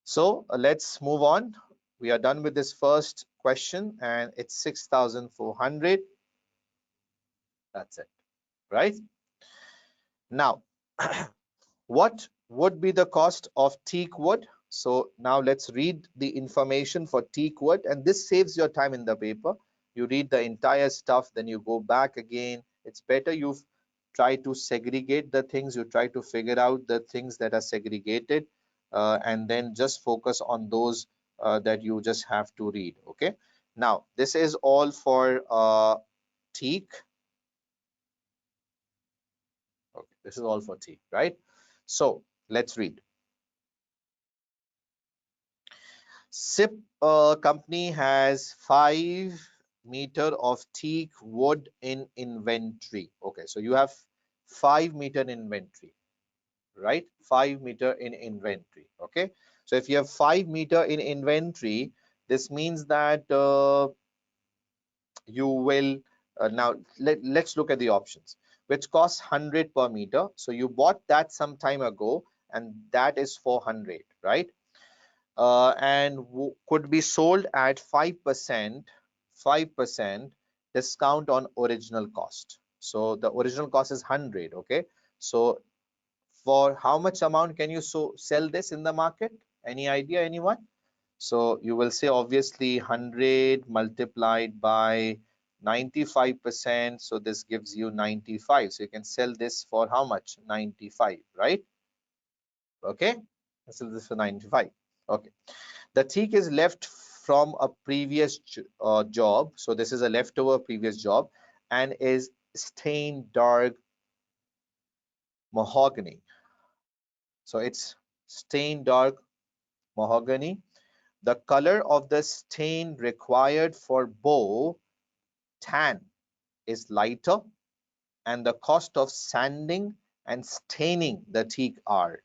So let's move on. We are done with this first question, and it's 6400. That's it, right? Now, what would be the cost of teak wood? So now let's read the information for teak wood, and this saves your time in the paper. You read the entire stuff, then you go back again. It's better you try to segregate the things, you try to figure out the things that are segregated, and then just focus on those that you just have to read. Okay, now this is all for teak. Okay, this is all for teak, right? So let's read. SIP company has 5 meter of teak wood in inventory. Okay, so you have 5 meter inventory, right? 5 meter in inventory. Okay, so if you have 5 meter in inventory, this means that you will now let's look at the options, which costs 100 per meter. So you bought that some time ago, and that is 400, right? And could be sold at 5% discount on original cost. So the original cost is 100. Okay, so for how much amount can you sell this in the market? Any idea, anyone? So you will say obviously 100 multiplied by 95%, so this gives you 95. So you can sell this for how much? 95, right? Okay, sell this for 95. Okay, the teak is left from a previous job. So this is a leftover previous job and is stained dark mahogany. So it's stained dark mahogany. The color of the stain required for bow tan is lighter, and the cost of sanding and staining the teak are.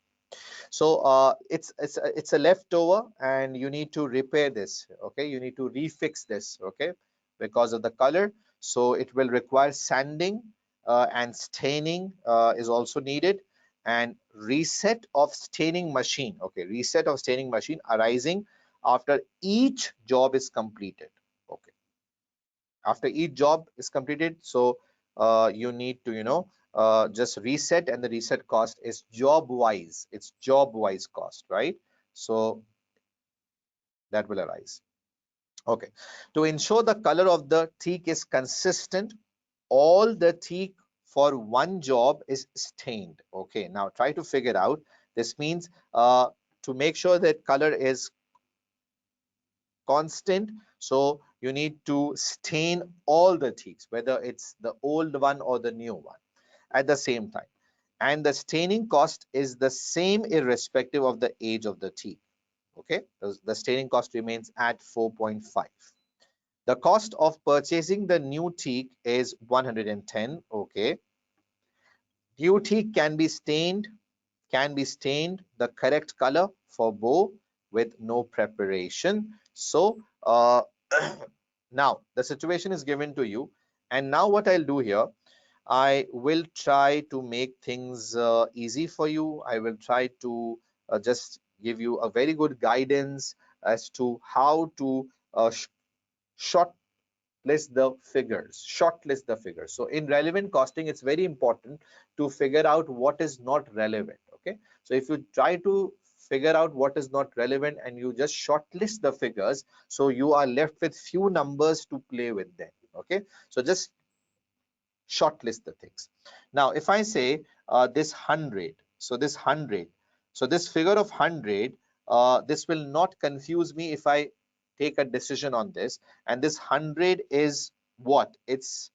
So it's a leftover, and you need to repair this. Okay, you need to refix this. Okay, because of the color, so it will require sanding and staining is also needed, and reset of staining machine. Okay, reset of staining machine arising after each job is completed. Okay, after each job is completed, so you need to just reset, and the reset cost is job wise. It's job wise cost, right? So that will arise. Okay, to ensure the color of the teak is consistent, all the teak for one job is stained. Okay, now try to figure out. This means to make sure that color is constant, so you need to stain all the teaks, whether it's the old one or the new one, at the same time. And the staining cost is the same irrespective of the age of the teak. Okay, the staining cost remains at 4.5. The cost of purchasing the new teak is 110. Okay, new teak can be stained the correct color for bow with no preparation. So now the situation is given to you, and now what I'll do here, I will try to make things easy for you. I will try to just give you a very good guidance as to how to short shortlist the figures. So in relevant costing, it's very important to figure out what is not relevant. Okay, so if you try to figure out what is not relevant and you just shortlist the figures, so you are left with few numbers to play with then. Okay, so just shortlist the things. Now if I say this 100, so this 100, so this figure of 100, this will not confuse me if I take a decision on this. And this 100 is what? It's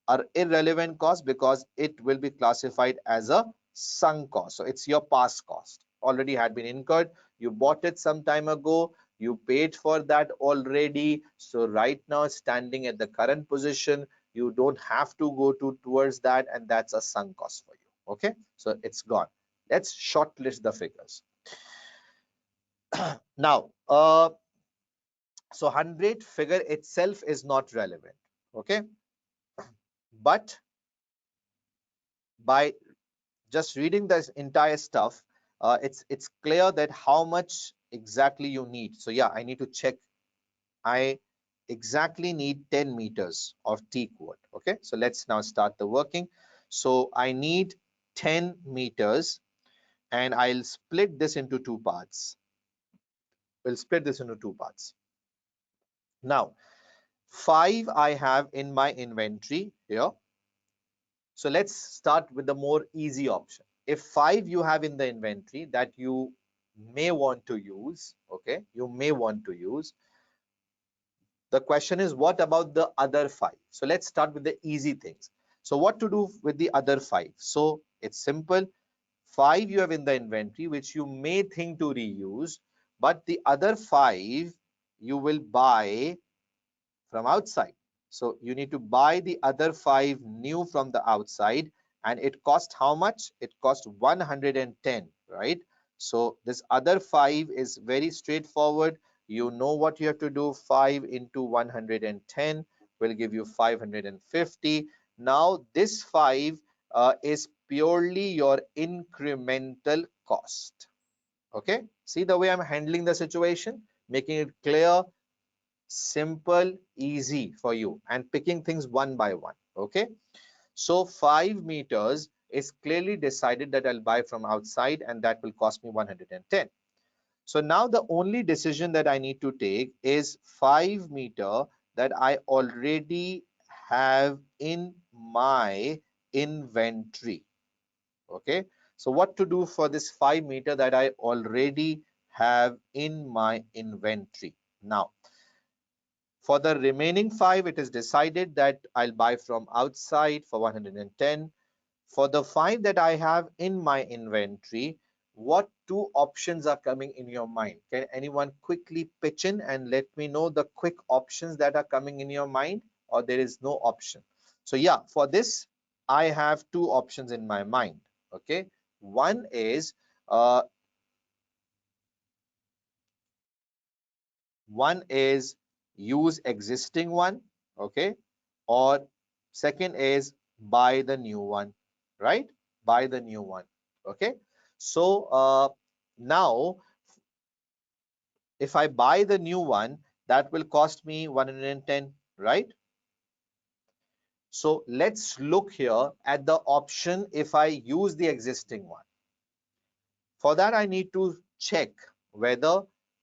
an irrelevant cost because it will be classified as a sunk cost. So it's your past cost, already had been incurred. You bought it some time ago, you paid for that already. So right now, standing at the current position, you don't have to go towards that, and that's a sunk cost for you. Okay, so it's gone. Let's shortlist the figures. Now so 100 figure itself is not relevant. Okay, but by just reading this entire stuff, it's clear that how much exactly you need. So yeah, I need to check. I exactly need 10 meters of teak wood. Okay, so let's now start the working. So I need 10 meters, and I'll split this into two parts. We'll split this into two parts. Now 5 I have in my inventory here. So let's start with the more easy option. If 5 you have in the inventory that you may want to use, okay, you may want to use. The question is, what about the other 5? So let's start with the easy things. So what to do with the other 5? So it's simple. 5 you have in the inventory which you may think to reuse, but the other 5 you will buy from outside. So you need to buy the other 5 new from the outside, and it cost how much? It cost 110, right? So this other 5 is very straightforward. You know what you have to do. 5 into 110 will give you 550. Now this 5 is purely your incremental cost. Okay, see the way I'm handling the situation, making it clear, simple, easy for you, and picking things one by one. Okay, so 5 meters is clearly decided that I'll buy from outside, and that will cost me 110. So now the only decision that I need to take is 5 meter that I already have in my inventory. Okay, so what to do for this 5 meter that I already have in my inventory? Now, for the remaining 5, it is decided that I'll buy from outside for 110. For the 5 that I have in my inventory, what two options are coming in your mind? Can anyone quickly pitch in and let me know the quick options that are coming in your mind, or there is no option? So yeah, for this, I have two options in my mind. Okay, one is uh, use existing one, okay, or second is buy the new one, right? Buy the new one. Okay, so now if I buy the new one, that will cost me 110, right? So let's look here at the option if I use the existing one. For that, I need to check whether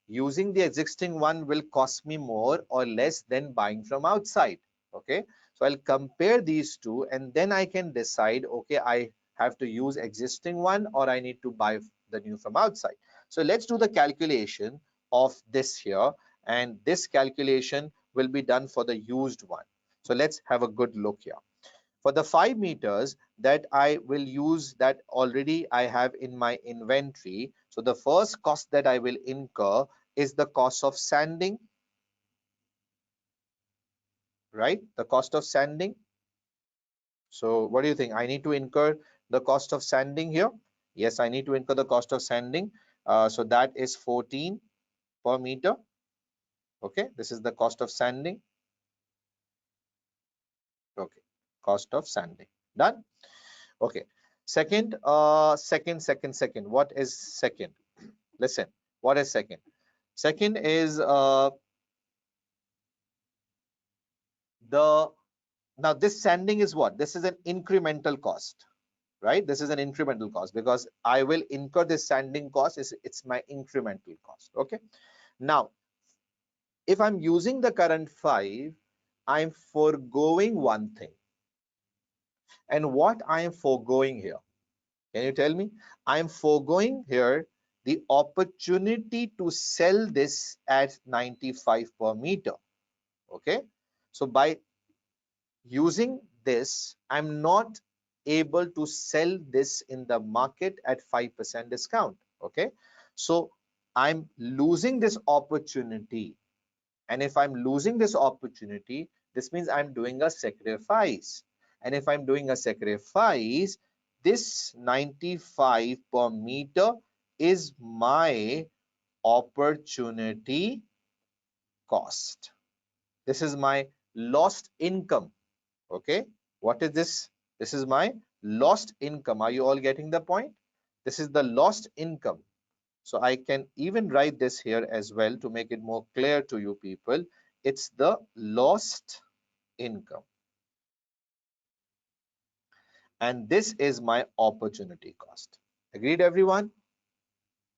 using the existing one will cost me more or less than buying from outside. Okay, so I'll compare these two and then I can decide, okay, I have to use existing one or I need to buy the new from outside. So let's do the calculation of this here, and this calculation will be done for the used one. So let's have a good look here. For the 5 meters that I will use, that already I have in my inventory, so the first cost that I will incur is the cost of sanding, right? The cost of sanding. So what do you think? I need to incur the cost of sanding here. Yes, I need to incur the cost of sanding. So that is 14 per meter. Okay, this is the cost of sanding. Okay, cost of sanding. Done. Okay. Second, second. What is second? Listen, what is second? Second is the now this sanding is what? This is an incremental cost, right? This is an incremental cost because I will incur this sanding cost. It's my incremental cost. Okay. Now, if I'm using the current 5, I'm foregoing one thing. And what I am foregoing here? Can you tell me? I'm foregoing here the opportunity to sell this at 95 per meter. Okay. So by using this, I'm not able to sell this in the market at 5% discount. Okay. So I'm losing this opportunity. And if I'm losing this opportunity, this means I'm doing a sacrifice. And if I'm doing a sacrifice, this 95 per meter is my opportunity cost. This is my lost income. Okay, what is this? This is my lost income. Are you all getting the point? This is the lost income. So I can even write this here as well to make it more clear to you people. It's the lost income. And this is my opportunity cost. Agreed, everyone?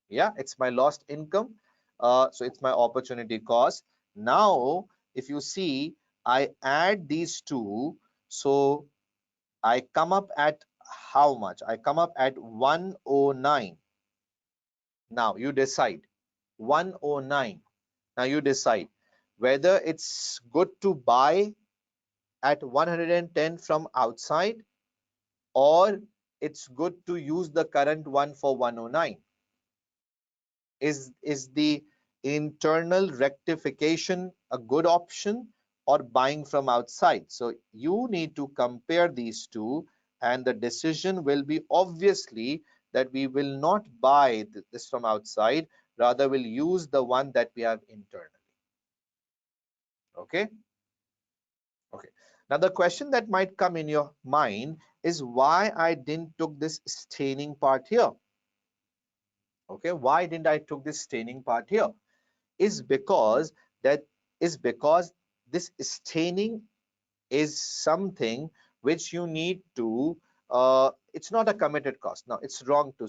Yeah, it's my lost income. So it's my opportunity cost. Now, if you see, I add these two. So I come up at how much? I come up at 109. Now you decide. 109. Now you decide whether it's good to buy at 110 from outside or it's good to use the current one for 109. Is the internal rectification a good option or buying from outside? So you need to compare these two, and the decision will be obviously that we will not buy this from outside, rather we'll use the one that we have internally. Okay. Okay. Now the question that might come in your mind is why I didn't took this staining part here. Okay, why didn't I took this staining part here? Is because that is because this staining is something which you need to it's not a committed cost. Now it's wrong to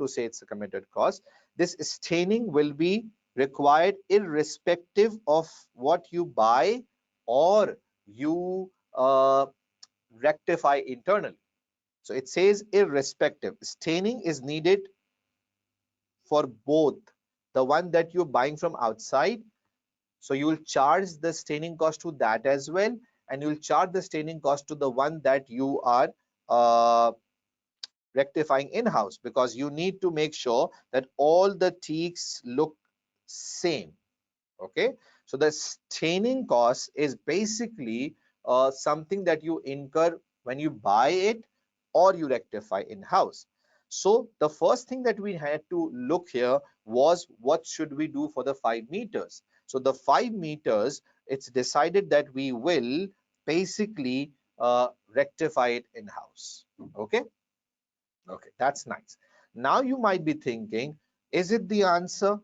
say it's a committed cost. This staining will be required irrespective of what you buy or you rectify internally. So it says irrespective. Staining is needed for both the one that you're buying from outside. So you will charge the staining cost to that as well, and you will charge the staining cost to the one that you are uh, rectifying in-house, because you need to make sure that all the teaks look same. Okay, so the staining cost is basically something that you incur when you buy it or you rectify in-house. So the first thing that we had to look here was what should we do for the 5 meters. So the 5 meters, it's decided that we will basically rectify it in-house. Okay, okay, that's nice. Now you might be thinking, is it the answer?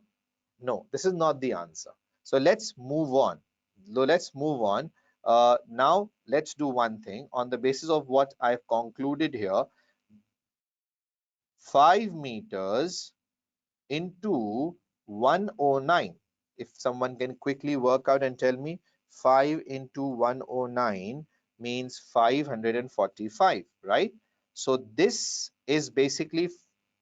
No, this is not the answer. So let's move on. Let's move on. Now let's do one thing on the basis of what I've concluded here. 5 meters into 109. If someone can quickly work out and tell me, 5 into 109 means 545, right? So this is basically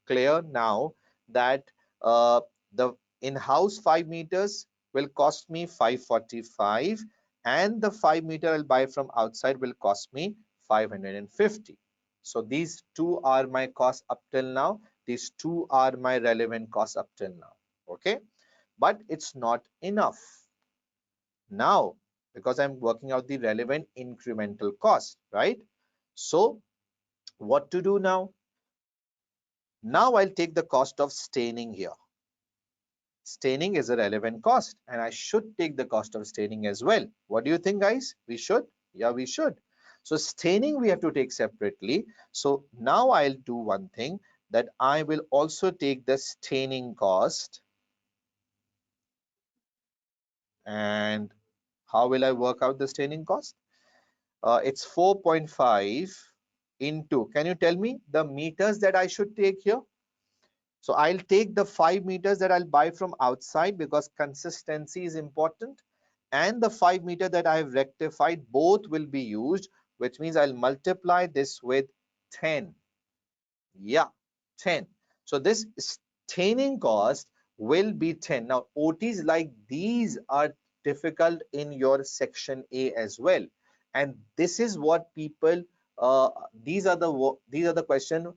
clear now that uh, the in-house 5 meters will cost me 545, and the 5 meter I'll buy from outside will cost me 550. So these two are my costs up till now. These two are my relevant costs up till now. Okay, but it's not enough now, because I'm working out the relevant incremental cost, right? So what to do now? Now I'll take the cost of staining here. Staining is a relevant cost, and I should take the cost of staining as well. What do you think, guys? We should? Yeah, we should. So staining we have to take separately. So now I'll do one thing, that I will also take the staining cost. And how will I work out the staining cost? It's 4.5 into, can you tell me the meters that I should take here? So I'll take the 5 meters that I'll buy from outside, because consistency is important, and the 5 meter that I have rectified, both will be used, which means I'll multiply this with 10. Yeah, 10. So this staining cost will be 10. Now OTs like these are difficult in your section A as well, and this is what people these are the question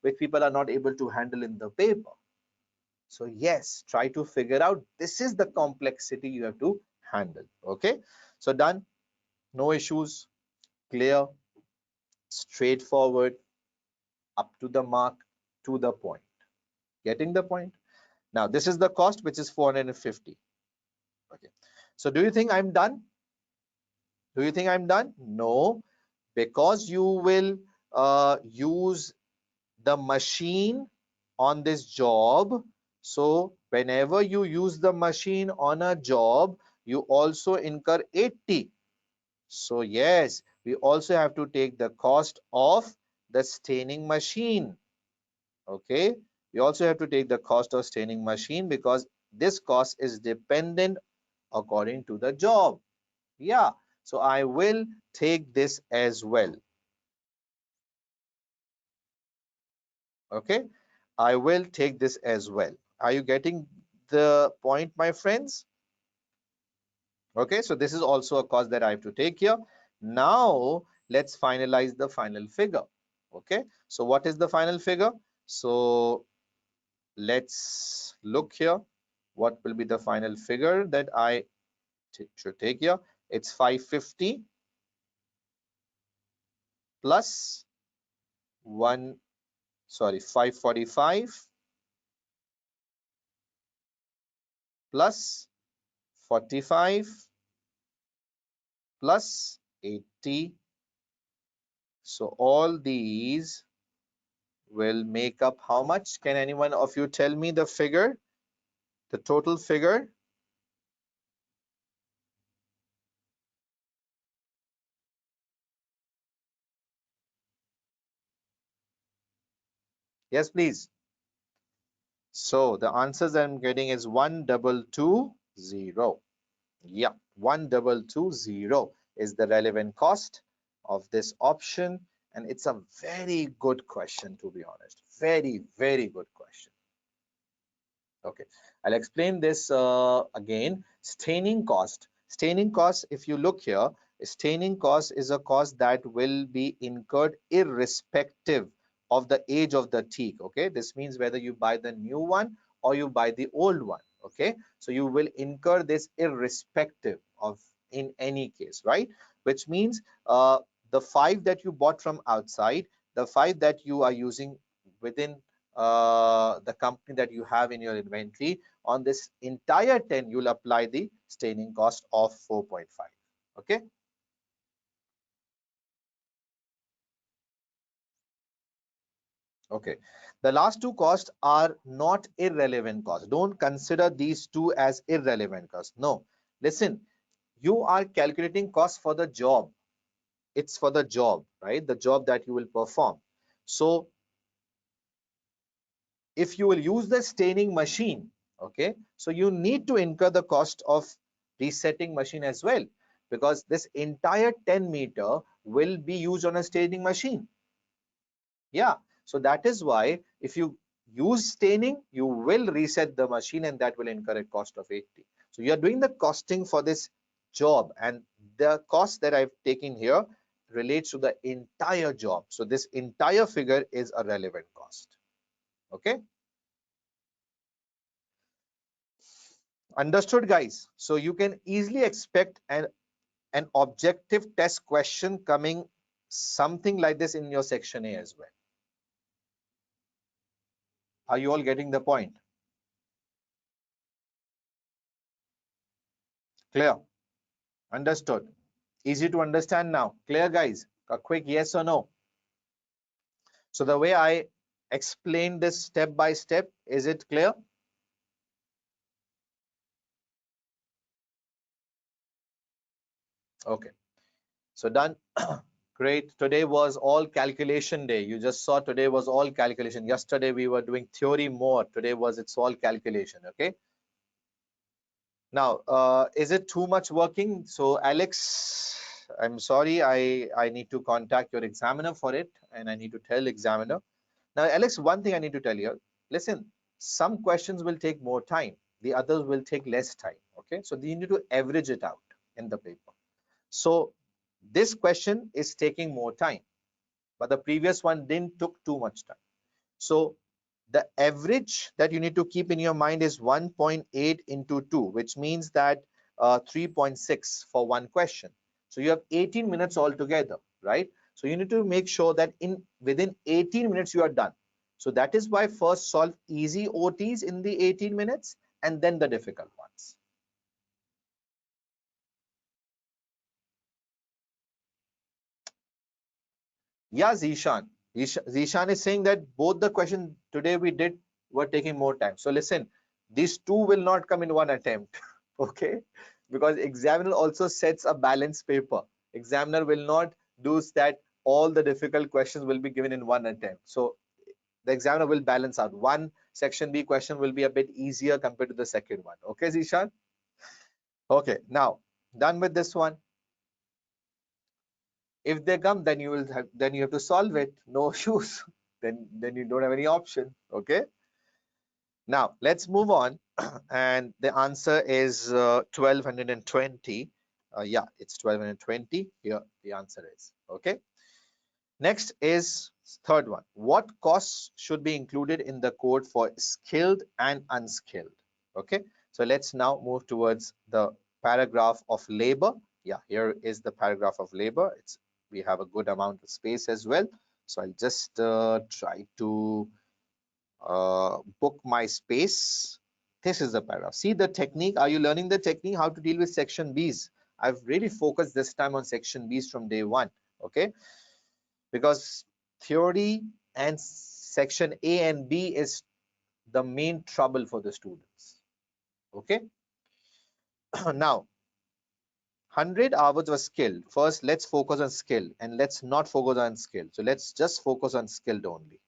which people are not able to handle in the paper. So yes, try to figure out, this is the complexity you have to handle. Okay, so done, no issues, clear, straightforward, up to the mark, to the point. Getting the point? Now this is the cost, which is 450. Okay, so do you think I'm done? Do you think I'm done? No, because you will use the machine on this job. So whenever you use the machine on a job, you also incur 80. So yes, we also have to take the cost of the staining machine. Okay, we also have to take the cost of staining machine, because this cost is dependent according to the job. Yeah, so I will take this as well. Okay, I will take this as well. Are you getting the point, my friends? Okay, so this is also a cost that I have to take here. Now let's finalize the final figure. Okay, so what is the final figure? So let's look here. What will be the final figure that I should take here? It's 550 plus 545 plus 45 plus 80. So all these will make up how much? Can anyone of you tell me the figure, the total figure? Yes, please. So the answers I'm getting is 1220. Yeah, 1220. is the relevant cost of this option? And it's a very good question, to be honest. Very, very good question. Okay, I'll explain this again. Staining cost. Staining cost, if you look here, staining cost is a cost that will be incurred irrespective of the age of the teak. Okay, this means whether you buy the new one or you buy the old one. Okay, so you will incur this irrespective of, in any case, right? Which means the 5 that you bought from outside, the 5 that you are using within the company that you have in your inventory, on this entire 10 you'll apply the staining cost of 4.5. Okay, okay, the last two costs are not irrelevant costs. Don't consider these two as irrelevant costs. No, listen, you are calculating cost for the job. It's for the job, right? The job that you will perform. So if you will use the staining machine, okay, so you need to incur the cost of resetting machine as well, because this entire 10 meter will be used on a staining machine. Yeah, so that is why if you use staining, you will reset the machine and that will incur a cost of 80. So you are doing the costing for this job, and the cost that I've taken here relates to the entire job. So this entire figure is a relevant cost. Okay, understood, guys? So you can easily expect an objective test question coming something like this in your section A as well. Are you all getting the point? Clear? Understood? Easy to understand now? Clear, guys? A quick yes or no? So the way I explain this step by step, is it clear? Okay, so done. Great. Today was all calculation day. You just saw today was all calculation. Yesterday we were doing theory more. Today was it's all calculation. Okay. Now, is it too much working? So Alex, I'm sorry, I need to contact your examiner for it, and I need to tell examiner. Now, Alex, one thing I need to tell you, listen, some questions will take more time, the others will take less time. Okay, so you need to average it out in the paper. So this question is taking more time, but the previous one didn't took too much time. So the average that you need to keep in your mind is 1.8 into 2, which means that 3.6 for one question. So you have 18 minutes altogether, right? So you need to make sure that within 18 minutes you are done. So that is why first solve easy OTs in the 18 minutes and then the difficult ones. Yeah, Zishan. Zishan is saying that both the questions today we did were taking more time. So listen, these two will not come in one attempt, okay? Because examiner also sets a balanced paper. Examiner will not do that all the difficult questions will be given in one attempt. So the examiner will balance out. One section B question will be a bit easier compared to the second one. Okay, Zishan? Okay, now done with this one. If they come, then you have to solve it. No issues. Then you don't have any option. Okay. Now let's move on, and the answer is 1220. Yeah, it's 1220. Here the answer is. Okay. Next is third one. What costs should be included in the code for skilled and unskilled? Okay. So let's now move towards the paragraph of labor. Yeah, here is the paragraph of labor. We have a good amount of space as well. So I'll just try to book my space. This is the paragraph. See the technique. Are you learning the technique how to deal with section B's? I've really focused this time on section B's from day one. Okay, because theory and section A and B is the main trouble for the students. Okay. Now 100 hours of skill. First, let's focus on skill and let's not focus on skill. So let's just focus on skilled only.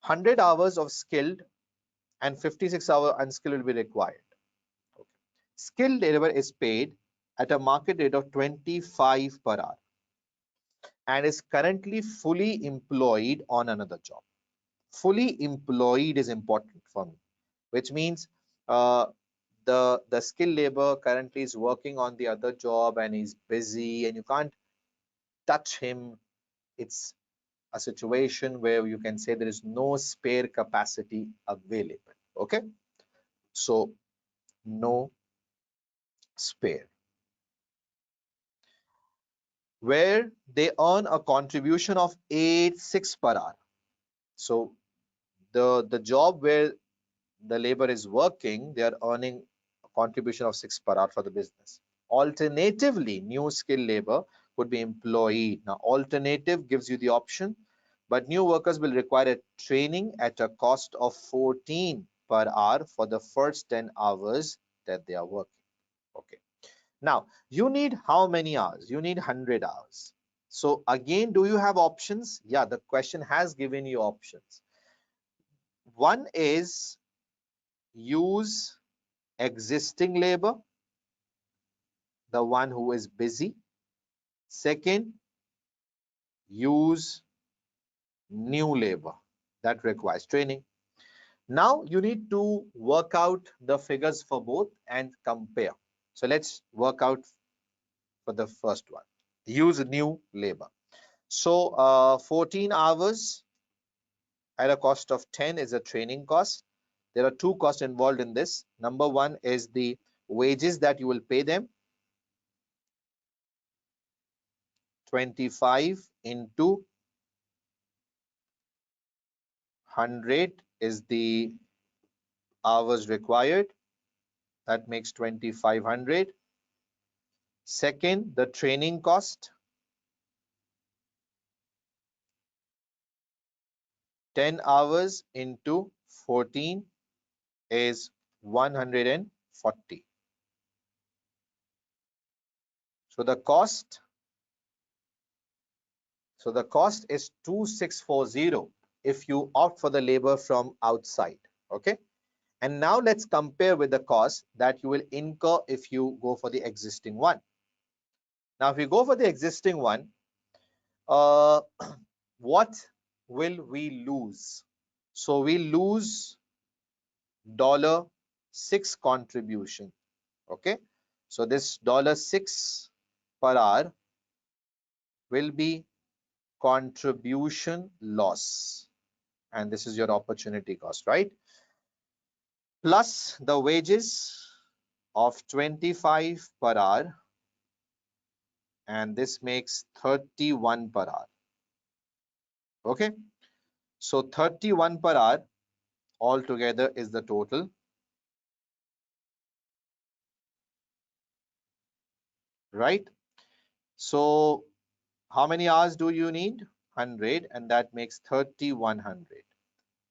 100 hours of skilled and 56 hours unskilled will be required. Okay. Skilled labor is paid at a market rate of 25 per hour and is currently fully employed on another job. Fully employed is important for me, which means uh, the skilled labor currently is working on the other job and he's busy and you can't touch him. It's a situation where you can say there is no spare capacity available. Okay, so no spare. Where they earn a contribution of 8.6 per hour. So the job where the labor is working, they are earning a contribution of 6 per hour for the business. Alternatively, new skilled labor could be employed. Now, alternative gives you the option, but new workers will require a training at a cost of 14 per hour for the first 10 hours that they are working. Okay. Now, you need how many hours? You need 100 hours. So again, do you have options? Yeah, the question has given you options. One is use existing labor, the one who is busy. Second, use new labor that requires training. Now you need to work out the figures for both and compare. So let's work out for the first one. Use new labor. So 14 hours at a cost of 10 is a training cost. There are two costs involved in this. Number one is the wages that you will pay them. 25 into 100 is the hours required. That makes 2500. Second, the training cost. 10 hours into 14 is 140. So the cost is 2640 if you opt for the labor from outside. Okay. And now let's compare with the cost that you will incur if you go for the existing one. Now, if you go for the existing one, uh, what will we lose? So we lose $6 contribution. Okay. So this $6 per hour will be contribution loss. And this is your opportunity cost, right? Plus the wages of 25 per hour. And this makes 31 per hour. Okay. So 31 per hour altogether is the total, right? So how many hours do you need? 100, and that makes 3100.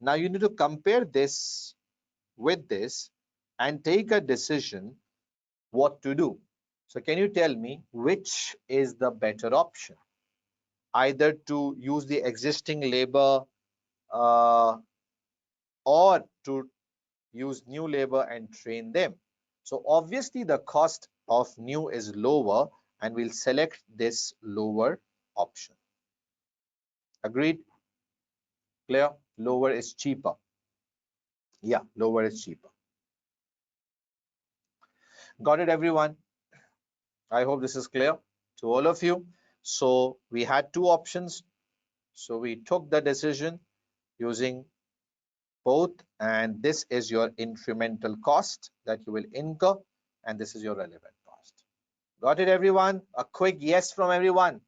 Now you need to compare this with this and take a decision what to do. So can you tell me which is the better option? Either to use the existing labor or to use new labor and train them. So obviously the cost of new is lower and we'll select this lower option. Agreed? Clear? Lower is cheaper. Yeah, lower is cheaper. Got it, everyone? I hope this is clear to all of you. So we had two options. So we took the decision using both, and this is your incremental cost that you will incur, and this is your relevant cost. Got it, everyone? A quick yes from everyone.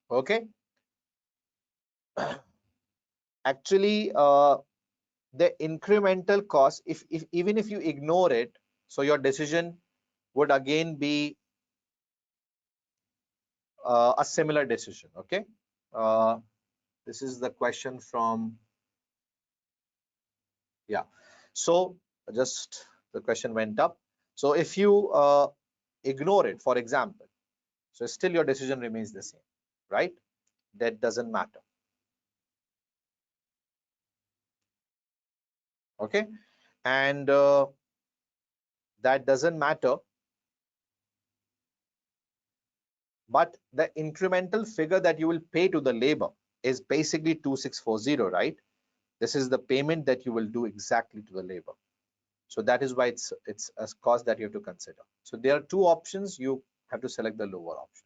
Okay. Actually, the incremental cost, if even if you ignore it, so your decision would again be a similar decision. Okay. This is the question from, yeah. So just the question went up. So if you ignore it, for example, so still your decision remains the same, right? That doesn't matter. Okay, and that doesn't matter, but the incremental figure that you will pay to the labor is basically 2640, right? This is the payment that you will do exactly to the labor. So that is why it's a cost that you have to consider. So there are two options. You have to select the lower option.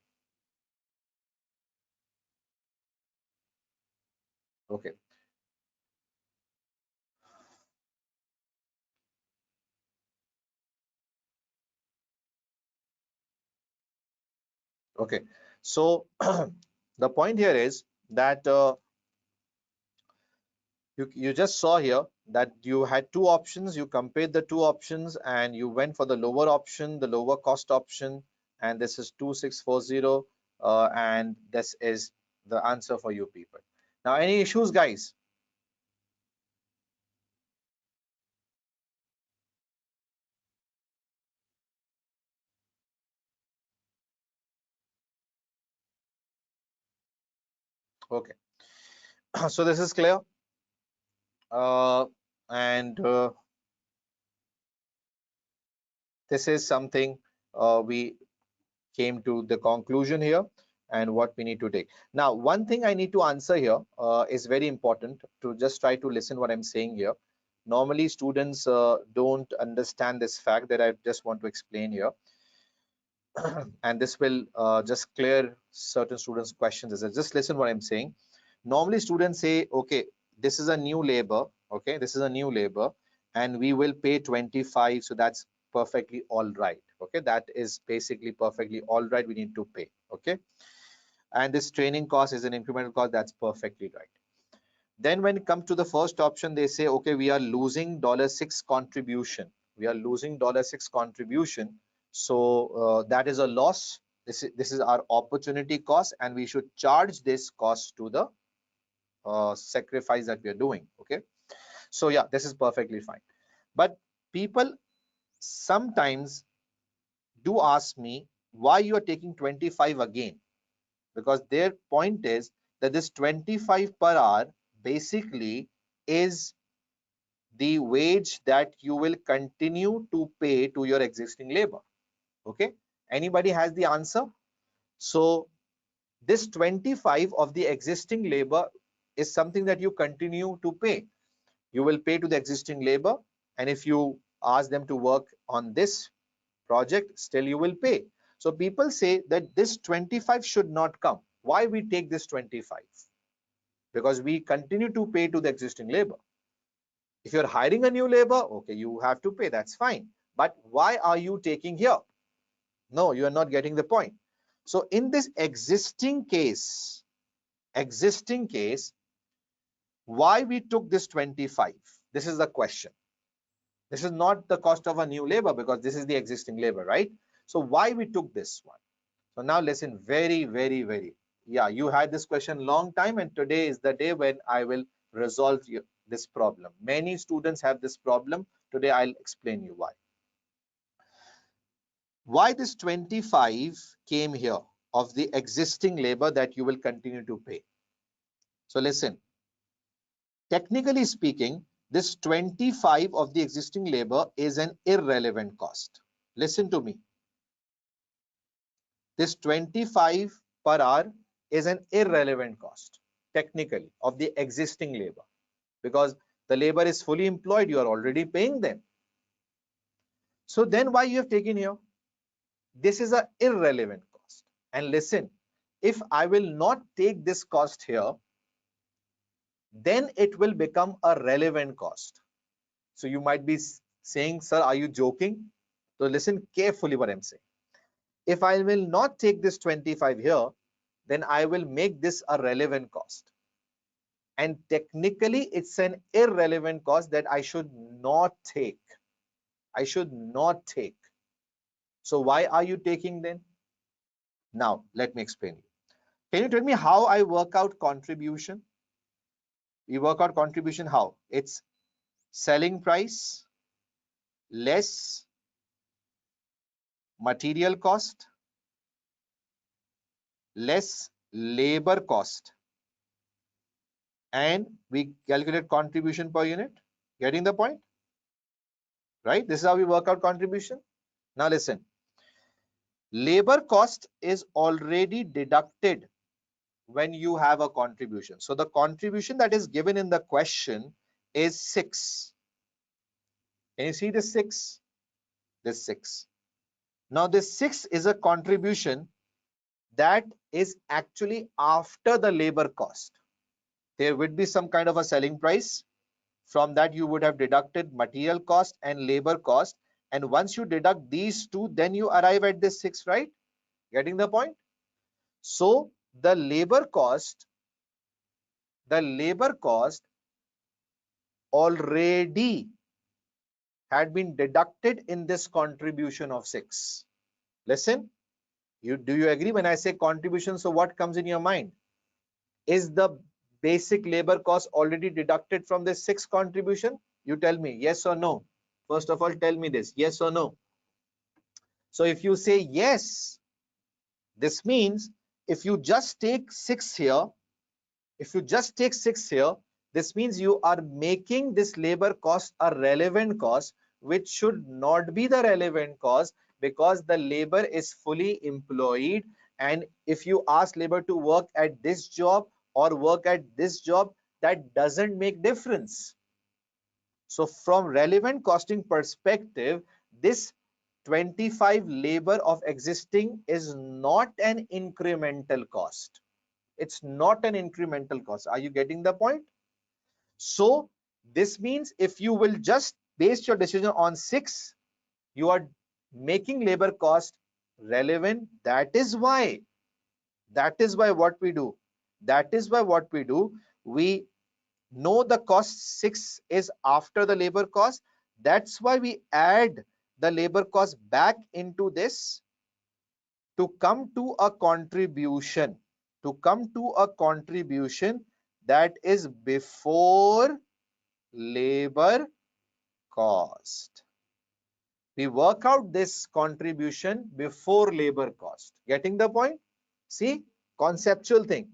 Okay. Okay. So the point here is that you just saw here that you had two options. You compared the two options and you went for the lower option, the lower cost option, and this is 2640, and this is the answer for you people. Now, any issues, guys? Okay. So this is clear. And this is something we came to the conclusion here and what we need to take. Now, one thing I need to answer here is very important to just try to listen what I'm saying here. Normally, students don't understand this fact that I just want to explain here. And this will just clear certain students' questions. Just listen what I'm saying. Normally, students say, okay, this is a new labor. Okay, this is a new labor, and we will pay 25. So that's perfectly all right. Okay, that is basically perfectly all right. We need to pay. Okay, and this training cost is an incremental cost. That's perfectly right. Then when it comes to the first option, they say, okay, we are losing $6 contribution. We are losing $6 contribution. So that is a loss. This is our opportunity cost, and we should charge this cost to the sacrifice that we are doing. Okay. So yeah, this is perfectly fine. But people sometimes do ask me why you are taking 25 again, because their point is that this 25 per hour basically is the wage that you will continue to pay to your existing labor. Okay, anybody has the answer? So this 25 of the existing labor is something that you continue to pay. You will pay to the existing labor, and if you ask them to work on this project, still you will pay. So people say that this 25 should not come. Why we take this 25? Because we continue to pay to the existing labor. If you're hiring a new labor, okay, you have to pay, that's fine. But why are you taking here? No, you are not getting the point. So in this existing case, why we took this 25? This is the question. This is not the cost of a new labor because this is the existing labor, right? So why we took this one? So now listen very, very, very. Yeah, you had this question long time, and today is the day when I will resolve this problem. Many students have this problem. Today I'll explain you why. Why this 25 came here of the existing labor that you will continue to pay. So listen, technically speaking, this 25 of the existing labor is an irrelevant cost. Listen to me. This 25 per hour is an irrelevant cost, technically, of the existing labor, because the labor is fully employed, you are already paying them. So then why you have taken here? This is an irrelevant cost. And listen, if I will not take this cost here, then it will become a relevant cost. So you might be saying, sir, are you joking? So listen carefully what I'm saying. If I will not take this 25 here, then I will make this a relevant cost. And technically, it's an irrelevant cost that I should not take. I should not take. So why are you taking then? Now, let me explain you. Can you tell me how I work out contribution? We work out contribution how? It's selling price less material cost less labor cost, and we calculate contribution per unit. Getting the point? Right? This is how we work out contribution. Now listen, labor cost is already deducted when you have a contribution. So the contribution that is given in the question is 6. Can you see this 6? This 6. Now this 6 is a contribution that is actually after the labor cost. There would be some kind of a selling price. From that you would have deducted material cost and labor cost. And once you deduct these two, then you arrive at this 6, right? Getting the point? So the labor cost already had been deducted in this contribution of 6. Listen, do you agree when I say contribution? So what comes in your mind? Is the basic labor cost already deducted from this 6 contribution? You tell me yes or no. First of all, tell me this, yes or no. So if you say yes, this means if you just take 6 here, this means you are making this labor cost a relevant cost, which should not be the relevant cost because the labor is fully employed. And if you ask labor to work at this job or work at this job, that doesn't make difference. So from relevant costing perspective, this 25 labor of existing is not an incremental cost. It's not an incremental cost. Are you getting the point? So this means if you will just base your decision on 6, you are making labor cost relevant. That is why what we do. We know the cost 6 is after the labor cost. That's why we add the labor cost back into this to come to a contribution. That is before labor cost. We work out this contribution before labor cost. Getting the point? See, conceptual thing.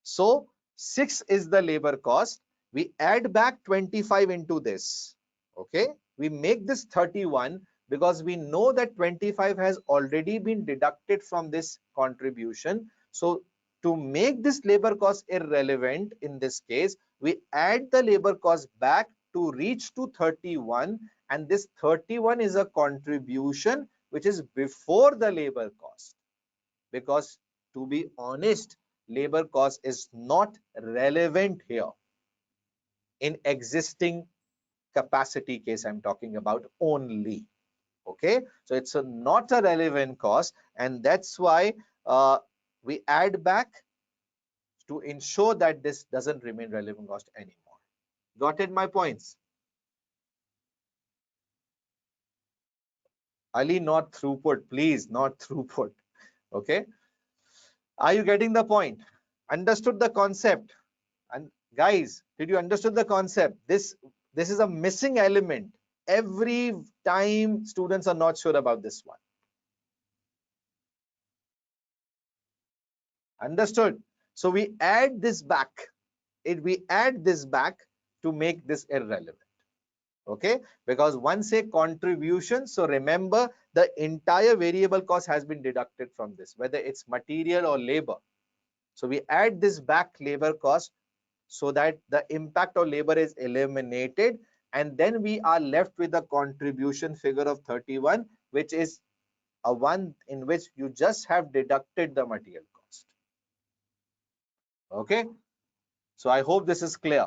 So 6 is the labor cost. We add back 25 into this. Okay, we make this 31 because we know that 25 has already been deducted from this contribution. So to make this labor cost irrelevant in this case, we add the labor cost back to reach to 31, and this 31 is a contribution which is before the labor cost, because to be honest, labor cost is not relevant here. In existing capacity case I'm talking about only. Okay, so it's not a relevant cost, and that's why we add back to ensure that this doesn't remain relevant cost anymore. Got it my points? Ali, not throughput, please, not throughput. Okay, are you getting the point? Understood the concept? And guys, did you understood the concept? This is a missing element. Every time students are not sure about this one. Understood? So we add this back. We add this back to make this irrelevant. Okay, because once a contribution, so remember the entire variable cost has been deducted from this, whether it's material or labor. So we add this back labor cost so that the impact of labor is eliminated, and then we are left with a contribution figure of 31, which is a one in which you just have deducted the material cost. Okay, so I hope this is clear.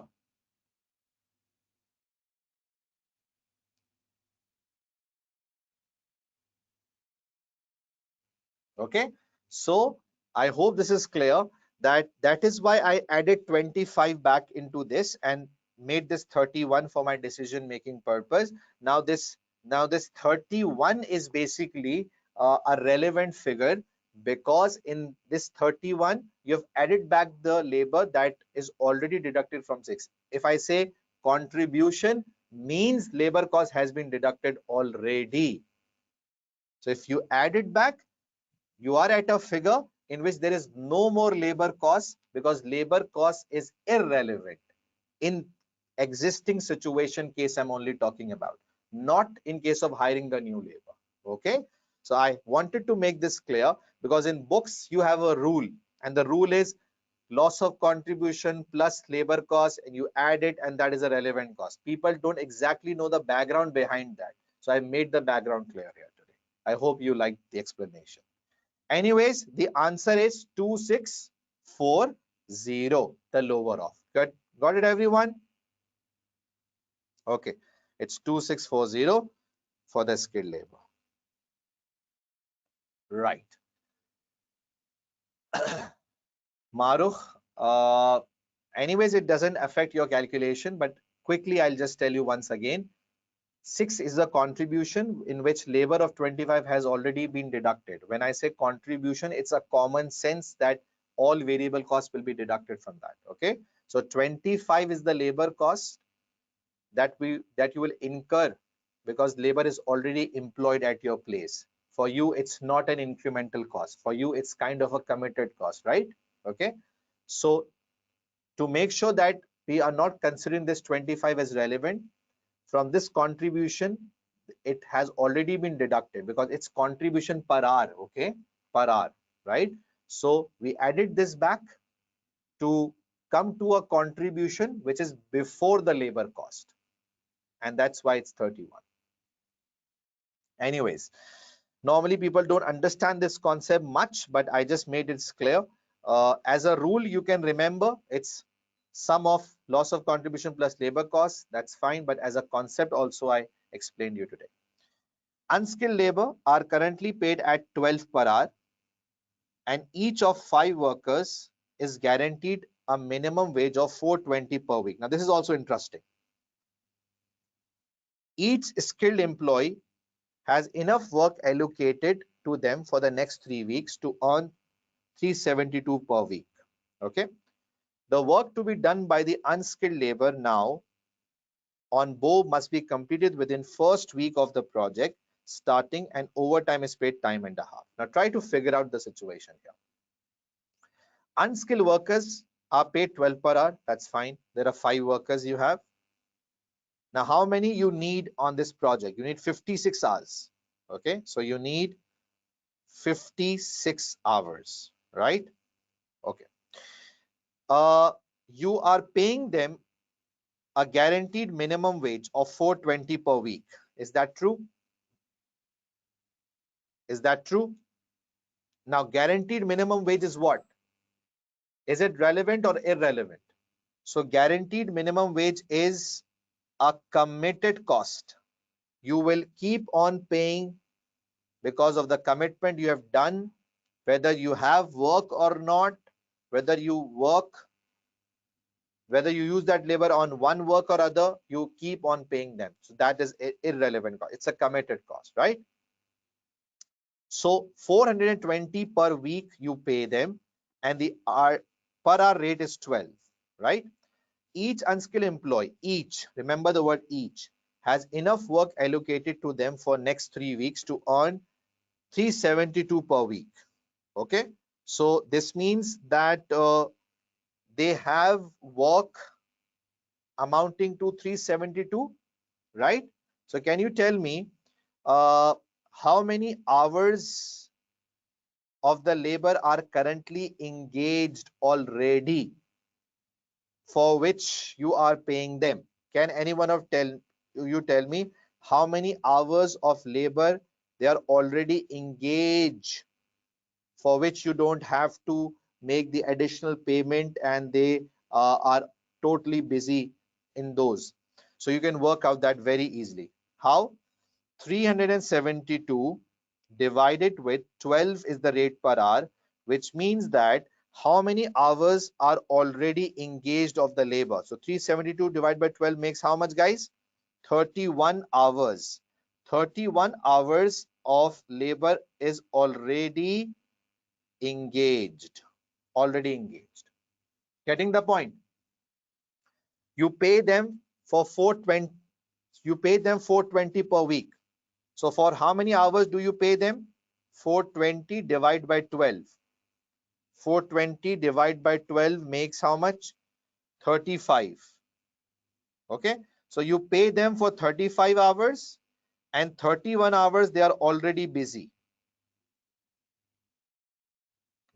Okay, so I hope this is clear. That is why I added 25 back into this and made this 31 for my decision making purpose. Now this 31 is basically a relevant figure, because in this 31 you have added back the labor that is already deducted from 6. If I say contribution, means labor cost has been deducted already. So if you add it back, you are at a figure in which there is no more labor cost, because labor cost is irrelevant. In existing situation case I'm only talking about, not in case of hiring the new labor. Okay, so I wanted to make this clear because in books you have a rule, and the rule is loss of contribution plus labor cost, and you add it, and that is a relevant cost. People don't exactly know the background behind that, so I made the background clear here today. I hope you liked the explanation. Anyways, the answer is 2640, the lower of. Got it, everyone? Okay, it's 2640 for the skilled labor. Right. Marukh, anyways, it doesn't affect your calculation, but quickly I'll just tell you once again. 6 is a contribution in which labor of 25 has already been deducted. When I say contribution, it's a common sense that all variable costs will be deducted from that. Okay, so 25 is the labor cost that you will incur because labor is already employed at your place. For you, it's not an incremental cost. For you, it's kind of a committed cost, right? Okay, so to make sure that we are not considering this 25 as relevant, from this contribution, it has already been deducted because it's contribution per hour. Okay, per hour, right? So we added this back to come to a contribution which is before the labor cost, and that's why it's 31. Anyways, normally people don't understand this concept much, but I just made it clear. As a rule, you can remember it's sum of loss of contribution plus labor costs. That's fine, but as a concept also I explained you today. Unskilled labor are currently paid at 12 per hour, and each of 5 workers is guaranteed a minimum wage of 420 per week. Now, this is also interesting. Each skilled employee has enough work allocated to them for the next 3 weeks to earn 372 per week. Okay, the work to be done by the unskilled labor now on board must be completed within first week of the project starting, and overtime is paid time and a half. Now try to figure out the situation here. Unskilled workers are paid 12 per hour. That's fine. There are 5 workers you have. Now how many you need on this project? You need 56 hours. Okay, so you need 56 hours, right? Okay. You are paying them a guaranteed minimum wage of 420 per week. Is that true? Is that true? Now, guaranteed minimum wage is what? Is it relevant or irrelevant? So, guaranteed minimum wage is a committed cost. You will keep on paying because of the commitment you have done, whether you have work or not, whether you work, whether you use that labor on one work or other, you keep on paying them. So that is irrelevant cost. It's a committed cost, right? So 420 per week you pay them, and the per hour rate is 12, right? Each unskilled employee, remember the word each, has enough work allocated to them for next 3 weeks to earn 372 per week. Okay, so this means that they have work amounting to 372, right? So can you tell me how many hours of the labor are currently engaged already for which you are paying them? Can anyone of tell me how many hours of labor they are already engaged for which you don't have to make the additional payment, and they are totally busy in those? So you can work out that very easily. How? 372 divided with 12 is the rate per hour, which means that how many hours are already engaged of the labor. So 372 divided by 12 makes how much, guys? 31 hours. 31 hours of labor is already engaged. Already engaged. Getting the point? You pay them for 420. You pay them 420 per week. So for how many hours do you pay them? 420 divided by 12. 420 divided by 12 makes how much? 35. Okay, so you pay them for 35 hours and 31 hours they are already busy.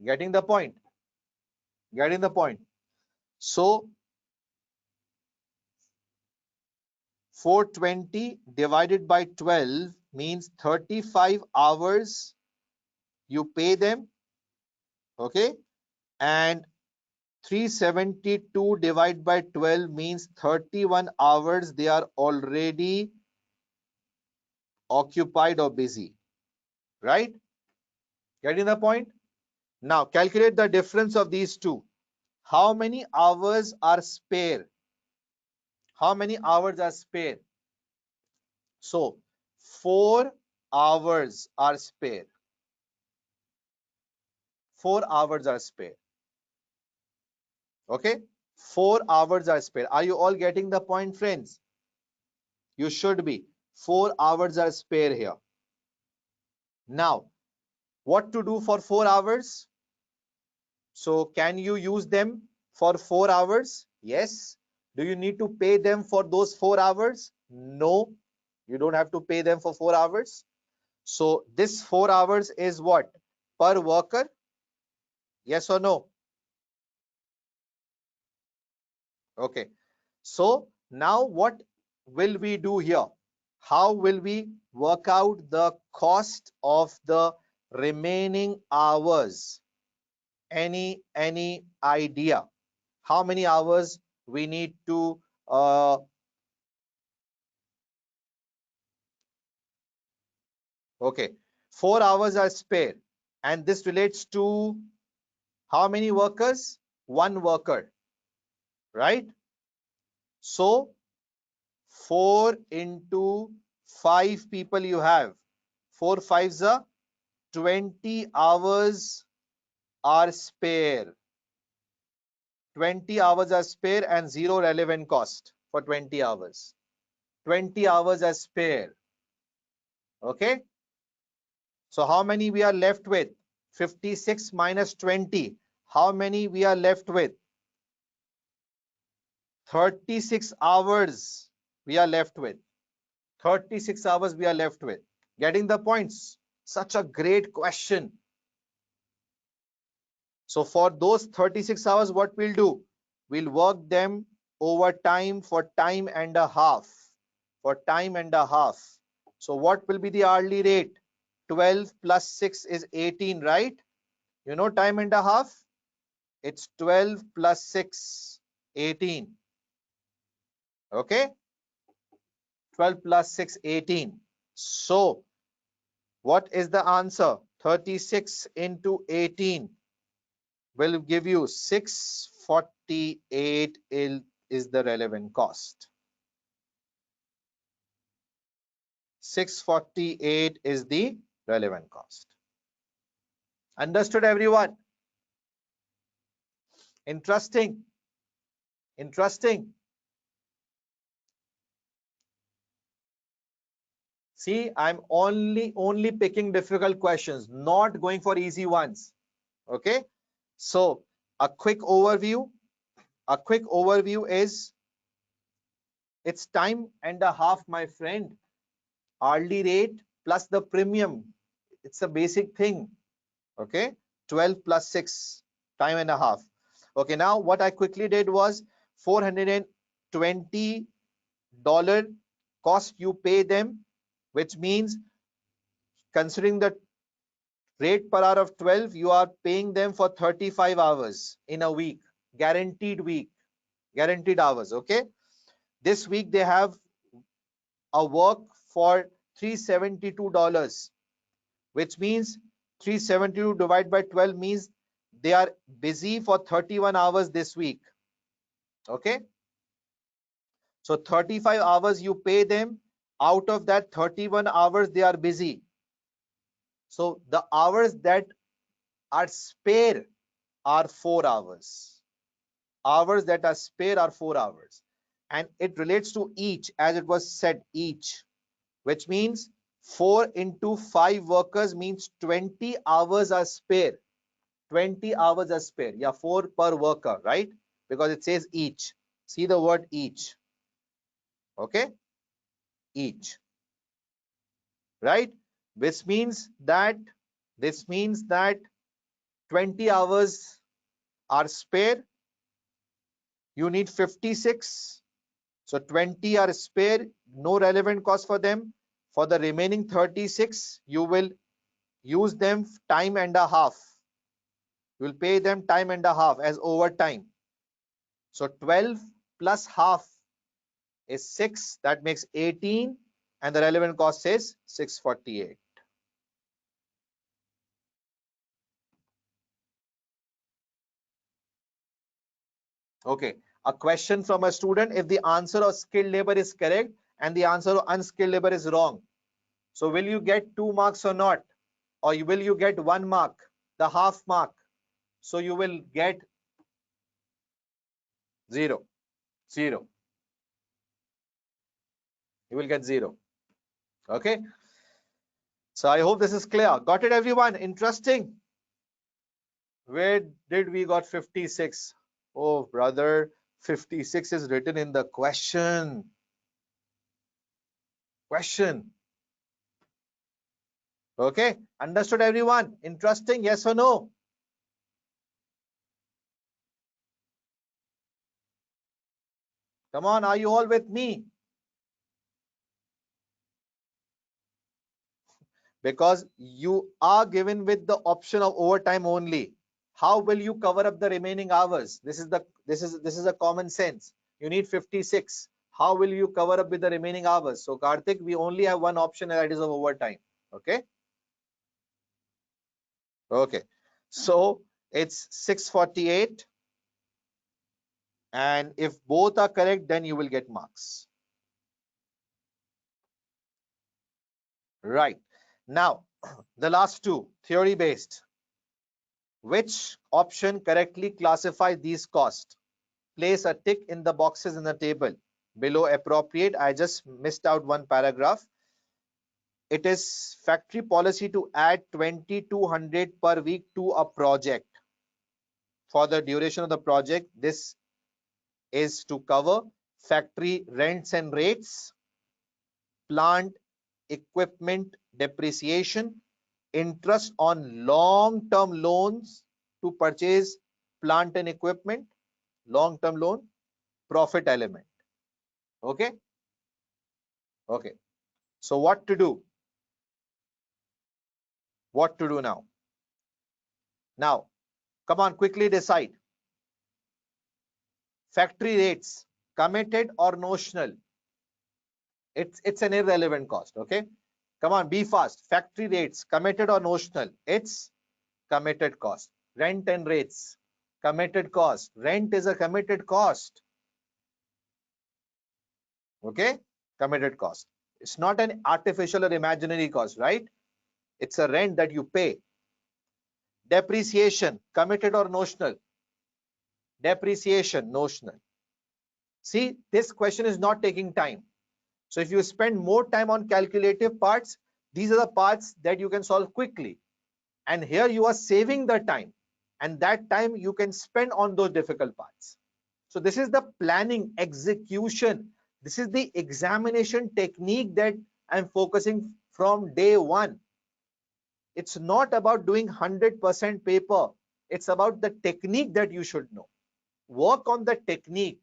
Getting the point? Getting the point? So 420 divided by 12 means 35 hours you pay them, okay? And 372 divided by 12 means 31 hours they are already occupied or busy, right? Getting the point? Now calculate the difference of these two. How many hours are spare? How many hours are spare? So 4 hours are spare. 4 hours are spare. Okay? 4 hours are spare. Are you all getting the point, friends? You should be. 4 hours are spare here. Now, what to do for 4 hours? So, can you use them for 4 hours? Yes. Do you need to pay them for those 4 hours? No. You don't have to pay them for 4 hours. So, this 4 hours is what? Per worker? Yes or no? Okay. So now what will we do here? How will we work out the cost of the remaining hours? Any idea? How many hours we need to okay, 4 hours are spare, and this relates to how many workers? One worker, right? So 4 into 5 people you have. 4 fives are 20 hours are spare. 20 hours are spare and zero relevant cost for 20 hours. 20 hours are spare. Okay. So how many we are left with? 56 minus 20. How many we are left with? 36 hours we are left with. 36 hours we are left with. Getting the points? Such a great question. So for those 36 hours, what we'll do? We'll work them over time for time and a half. For time and a half. So what will be the hourly rate? 12 plus 6 is 18, right? You know time and a half? It's 12 plus 6, 18. Okay? 12 plus 6, 18. So what is the answer? 36 into 18 will give you 648 is the relevant cost. 648 is the relevant cost. Understood, everyone? Interesting. Interesting. See, I'm only picking difficult questions, not going for easy ones. Okay. So a quick overview. A quick overview is it's time and a half, my friend. Hourly rate plus the premium. It's a basic thing. Okay, 12 plus 6, time and a half. Okay, now what I quickly did was $420 cost you pay them, which means considering the rate per hour of 12, you are paying them for 35 hours in a week, week, guaranteed hours. Okay, this week they have a work for $372, which means 372 divided by 12 means they are busy for 31 hours this week. Okay. So 35 hours you pay them. Out of that 31 hours they are busy. So the hours that are spare are 4 hours. Hours that are spare are 4 hours. And it relates to each, as it was said, each, which means 4 into 5 workers means 20 hours are spare. 20 hours are spare. Yeah, 4 per worker, right? Because it says each. See the word each. Okay, each, right? This means that 20 hours are spare. You need 56. So 20 are spare, no relevant cost for them. For the remaining 36, you will use them time and a half. You will pay them time and a half as overtime. So 12 plus half is 6. That makes 18. And the relevant cost is 648. Okay. A question from a student: if the answer of skilled labor is correct and the answer of unskilled labor is wrong, so will you get 2 marks or not? Or will you get 1 mark, the half mark? So you will get 0. You will get 0. Okay. So I hope this is clear. Got it, everyone? Interesting. Where did we got 56? Oh, brother, 56 is written in the question. Okay. Understood, everyone? Interesting. Yes or no? Come on. Are you all with me? Because you are given with the option of overtime only. How will you cover up the remaining hours? This is a common sense. You need 56. How will you cover up with the remaining hours? So Karthik, we only have one option, and that is of overtime. Okay. Okay. So it's 648, and if both are correct, then you will get marks. Right. Now, the last two, theory based. Which option correctly classifies these costs? Place a tick in the boxes in the table. Below appropriate, I just missed out one paragraph. It is factory policy to add 2200 per week to a project. For the duration of the project, this is to cover factory rents and rates, plant equipment depreciation, interest on long-term loans to purchase plant and equipment, long-term loan, profit element. Okay. Okay. So what to do? What to do now? Now, come on, quickly decide. Factory rates, committed or notional? It's an irrelevant cost. Okay. Come on, be fast. Factory rates, committed or notional? It's committed cost. Rent and rates, committed cost. Rent is a committed cost. Okay. Committed cost. It's not an artificial or imaginary cost, right? It's a rent that you pay. Depreciation, committed or notional? Depreciation, notional. See, this question is not taking time. So if you spend more time on calculative parts, these are the parts that you can solve quickly. And here you are saving the time, and that time you can spend on those difficult parts. So this is the planning, execution. This is the examination technique that I'm focusing from day one. It's not about doing 100% paper. It's about the technique that you should know. Work on the technique.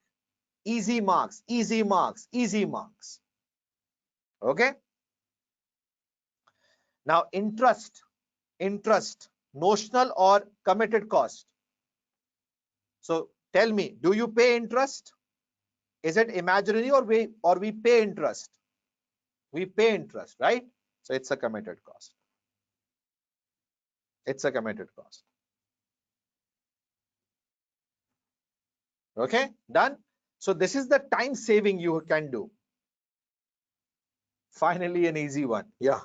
Easy marks, easy marks, easy marks. Okay. Now interest, notional or committed cost? So tell me, do you pay interest? Is it imaginary, or we pay interest? We pay interest, right? So it's a committed cost. It's a committed cost. Okay, done. So this is the time saving you can do. Finally, an easy one. Yeah.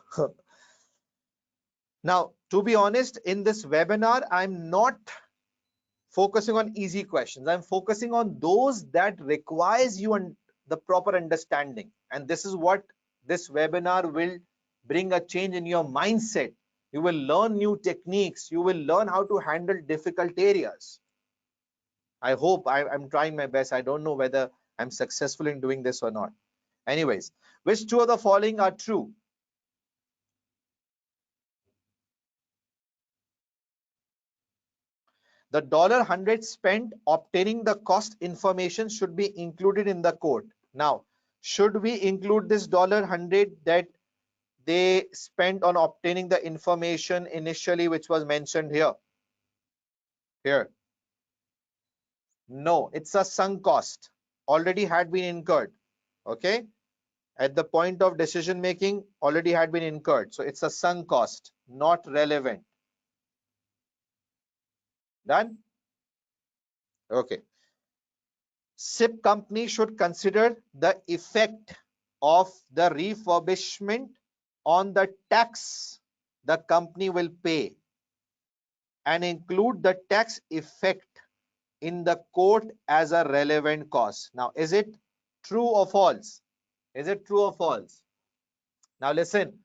Now, to be honest, in this webinar, I'm not focusing on easy questions. I'm focusing on those that requires you and the proper understanding. And this is what this webinar will bring a change in your mindset. You will learn new techniques. You will learn how to handle difficult areas. I hope I'm trying my best. I don't know whether I'm successful in doing this or not. Anyways, which two of the following are true? The $100 spent obtaining the cost information should be included in the quote. Now, should we include this $100 that they spent on obtaining the information initially, which was mentioned here? Here. No, it's a sunk cost. Already had been incurred. Okay. At the point of decision making, already had been incurred. So it's a sunk cost, not relevant. Done? Okay. SIP company should consider the effect of the refurbishment on the tax the company will pay and include the tax effect in the quote as a relevant cost. Now, is it true or false? Is it true or false? Now listen,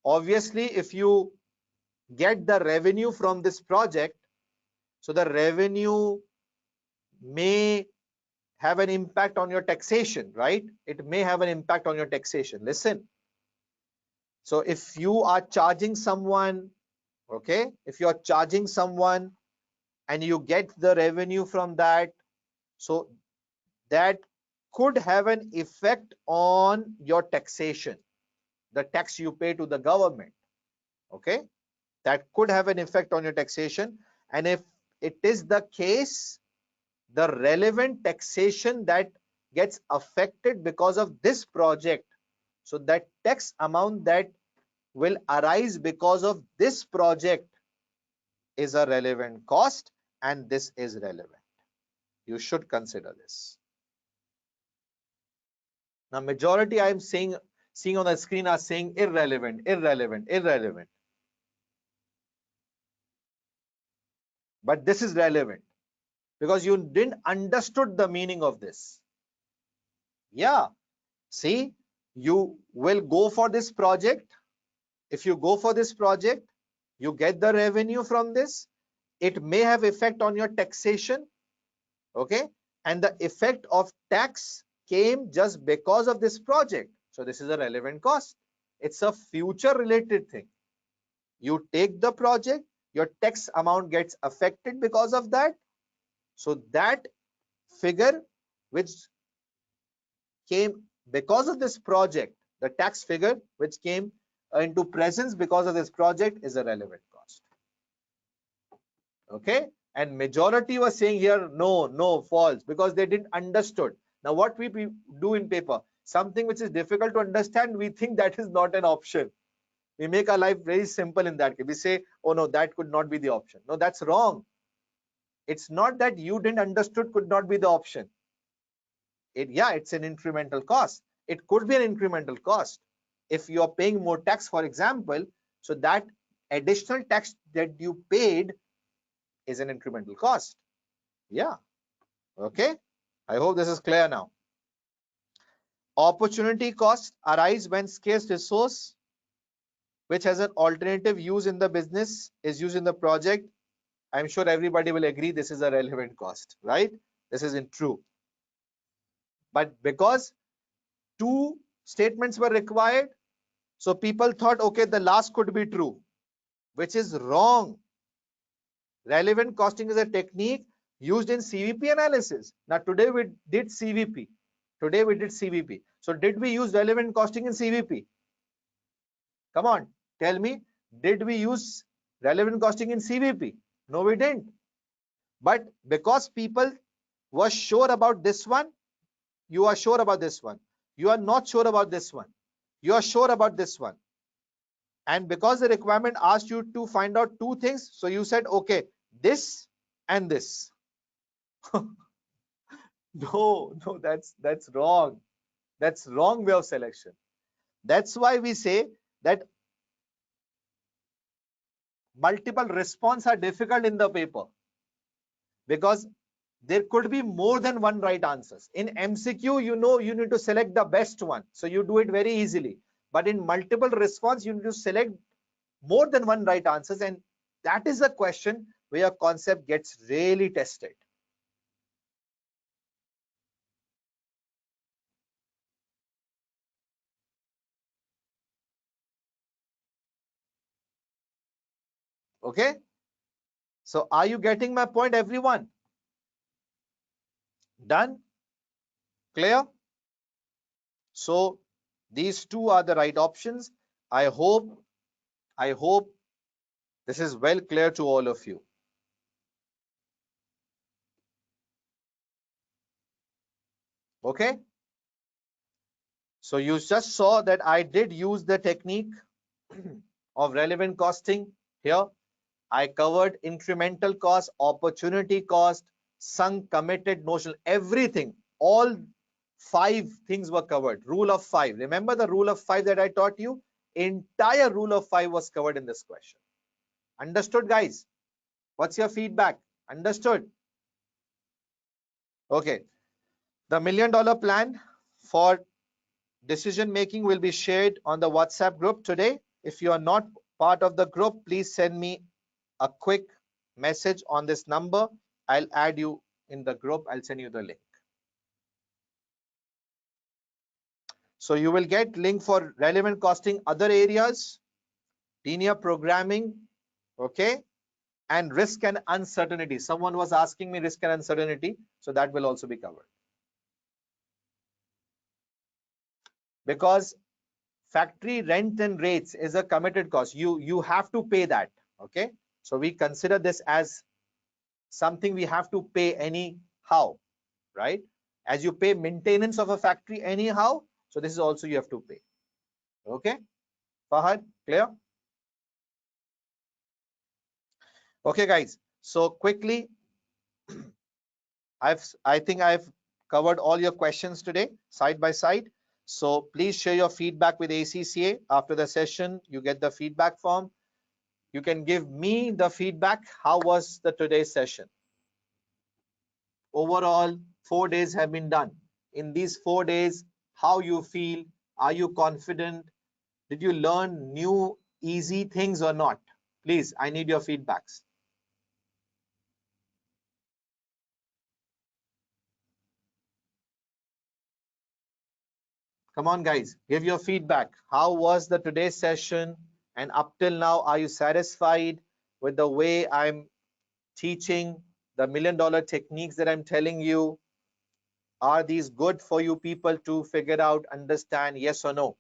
obviously if you get the revenue from this project, so the revenue may have an impact on your taxation, right? It may have an impact on your taxation. Listen, so if you are charging someone, okay, if you are charging someone and you get the revenue from that, so that could have an effect on your taxation, the tax you pay to the government. Okay, that could have an effect on your taxation. And if it is the case, the relevant taxation that gets affected because of this project, so that tax amount that will arise because of this project is a relevant cost, and this is relevant. You should consider this. Now majority I am seeing on the screen are saying irrelevant, irrelevant, irrelevant. But this is relevant because you didn't understood the meaning of this. Yeah, see, you will go for this project. If you go for this project, you get the revenue from this. It may have effect on your taxation. Okay, and the effect of tax came just because of this project. So this is a relevant cost. It's a future related thing. You take the project, your tax amount gets affected because of that. So that figure which came because of this project, the tax figure which came into presence because of this project is a relevant cost. Okay, and majority was saying here no, false, because they didn't understood. Now what we do in paper, something which is difficult to understand, we think that is not an option. We make our life very simple in that case. We say, oh no, that could not be the option. No, that's wrong. It's not that you didn't understood could not be the option. Yeah, it's an incremental cost. It could be an incremental cost. If you are paying more tax, for example, so that additional tax that you paid is an incremental cost. Yeah. Okay. I hope this is clear now. Opportunity costs arise when scarce resource which has an alternative use in the business is used in the project. I'm sure everybody will agree this is a relevant cost, right? This isn't true. But because two statements were required, so people thought, okay, the last could be true, which is wrong. Relevant costing is a technique used in CVP analysis. Now today we did CVP. Today we did CVP. So did we use relevant costing in CVP? Come on, tell me, did we use relevant costing in CVP? No, we didn't. But because people were sure about this one, you are sure about this one. You are not sure about this one. You are sure about this one. And because the requirement asked you to find out two things, so you said, okay, this and this. No, that's wrong. That's wrong way of selection. That's why we say that multiple response are difficult in the paper, because there could be more than one right answers. In MCQ, you know, you need to select the best one, so you do it very easily. But in multiple response, you need to select more than one right answers, and that is a question where your concept gets really tested. Okay, so are you getting my point, everyone? Done? Clear? So these two are the right options. I hope this is well clear to all of you. Okay, so you just saw that I did use the technique of relevant costing here. I covered incremental cost, opportunity cost, sunk, committed, notional, everything. All 5 things were covered. Rule of 5. Remember the rule of 5 that I taught you? Entire rule of 5 was covered in this question. Understood, guys? What's your feedback? Understood? Okay. The $1 million plan for decision making will be shared on the WhatsApp group today. If you are not part of the group, please send me a quick message on this number. I'll add you in the group. I'll send you the link. So you will get link for relevant costing, other areas, linear programming, okay, and risk and uncertainty. Someone was asking me risk and uncertainty, so that will also be covered. Because factory rent and rates is a committed cost. You have to pay that, okay? So we consider this as something we have to pay anyhow, right? As you pay maintenance of a factory anyhow, so this is also you have to pay. Okay, Fahad, clear? Okay, guys. So quickly, I think I've covered all your questions today, side by side. So please share your feedback with ACCA after the session. You get the feedback form. You can give me the feedback. How was the today's session? Overall, 4 days have been done. In these 4 days, how you feel? Are you confident? Did you learn new easy things or not? Please, I need your feedbacks. Come on, guys, give your feedback. How was the today's session? And up till now, are you satisfied with the way I'm teaching the $1 million techniques that I'm telling you? Are these good for you people to figure out, understand, yes or no?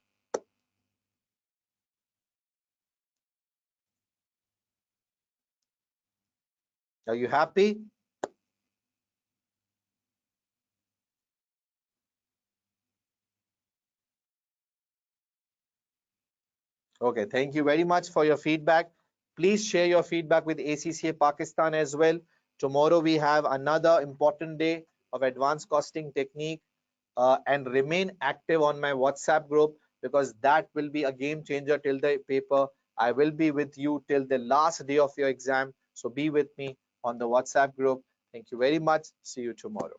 Are you happy? Okay, thank you very much for your feedback. Please share your feedback with ACCA Pakistan as well. Tomorrow we have another important day of advanced costing technique, and remain active on my WhatsApp group, because that will be a game changer till the paper. I will be with you till the last day of your exam. So be with me on the WhatsApp group. Thank you very much. See you tomorrow.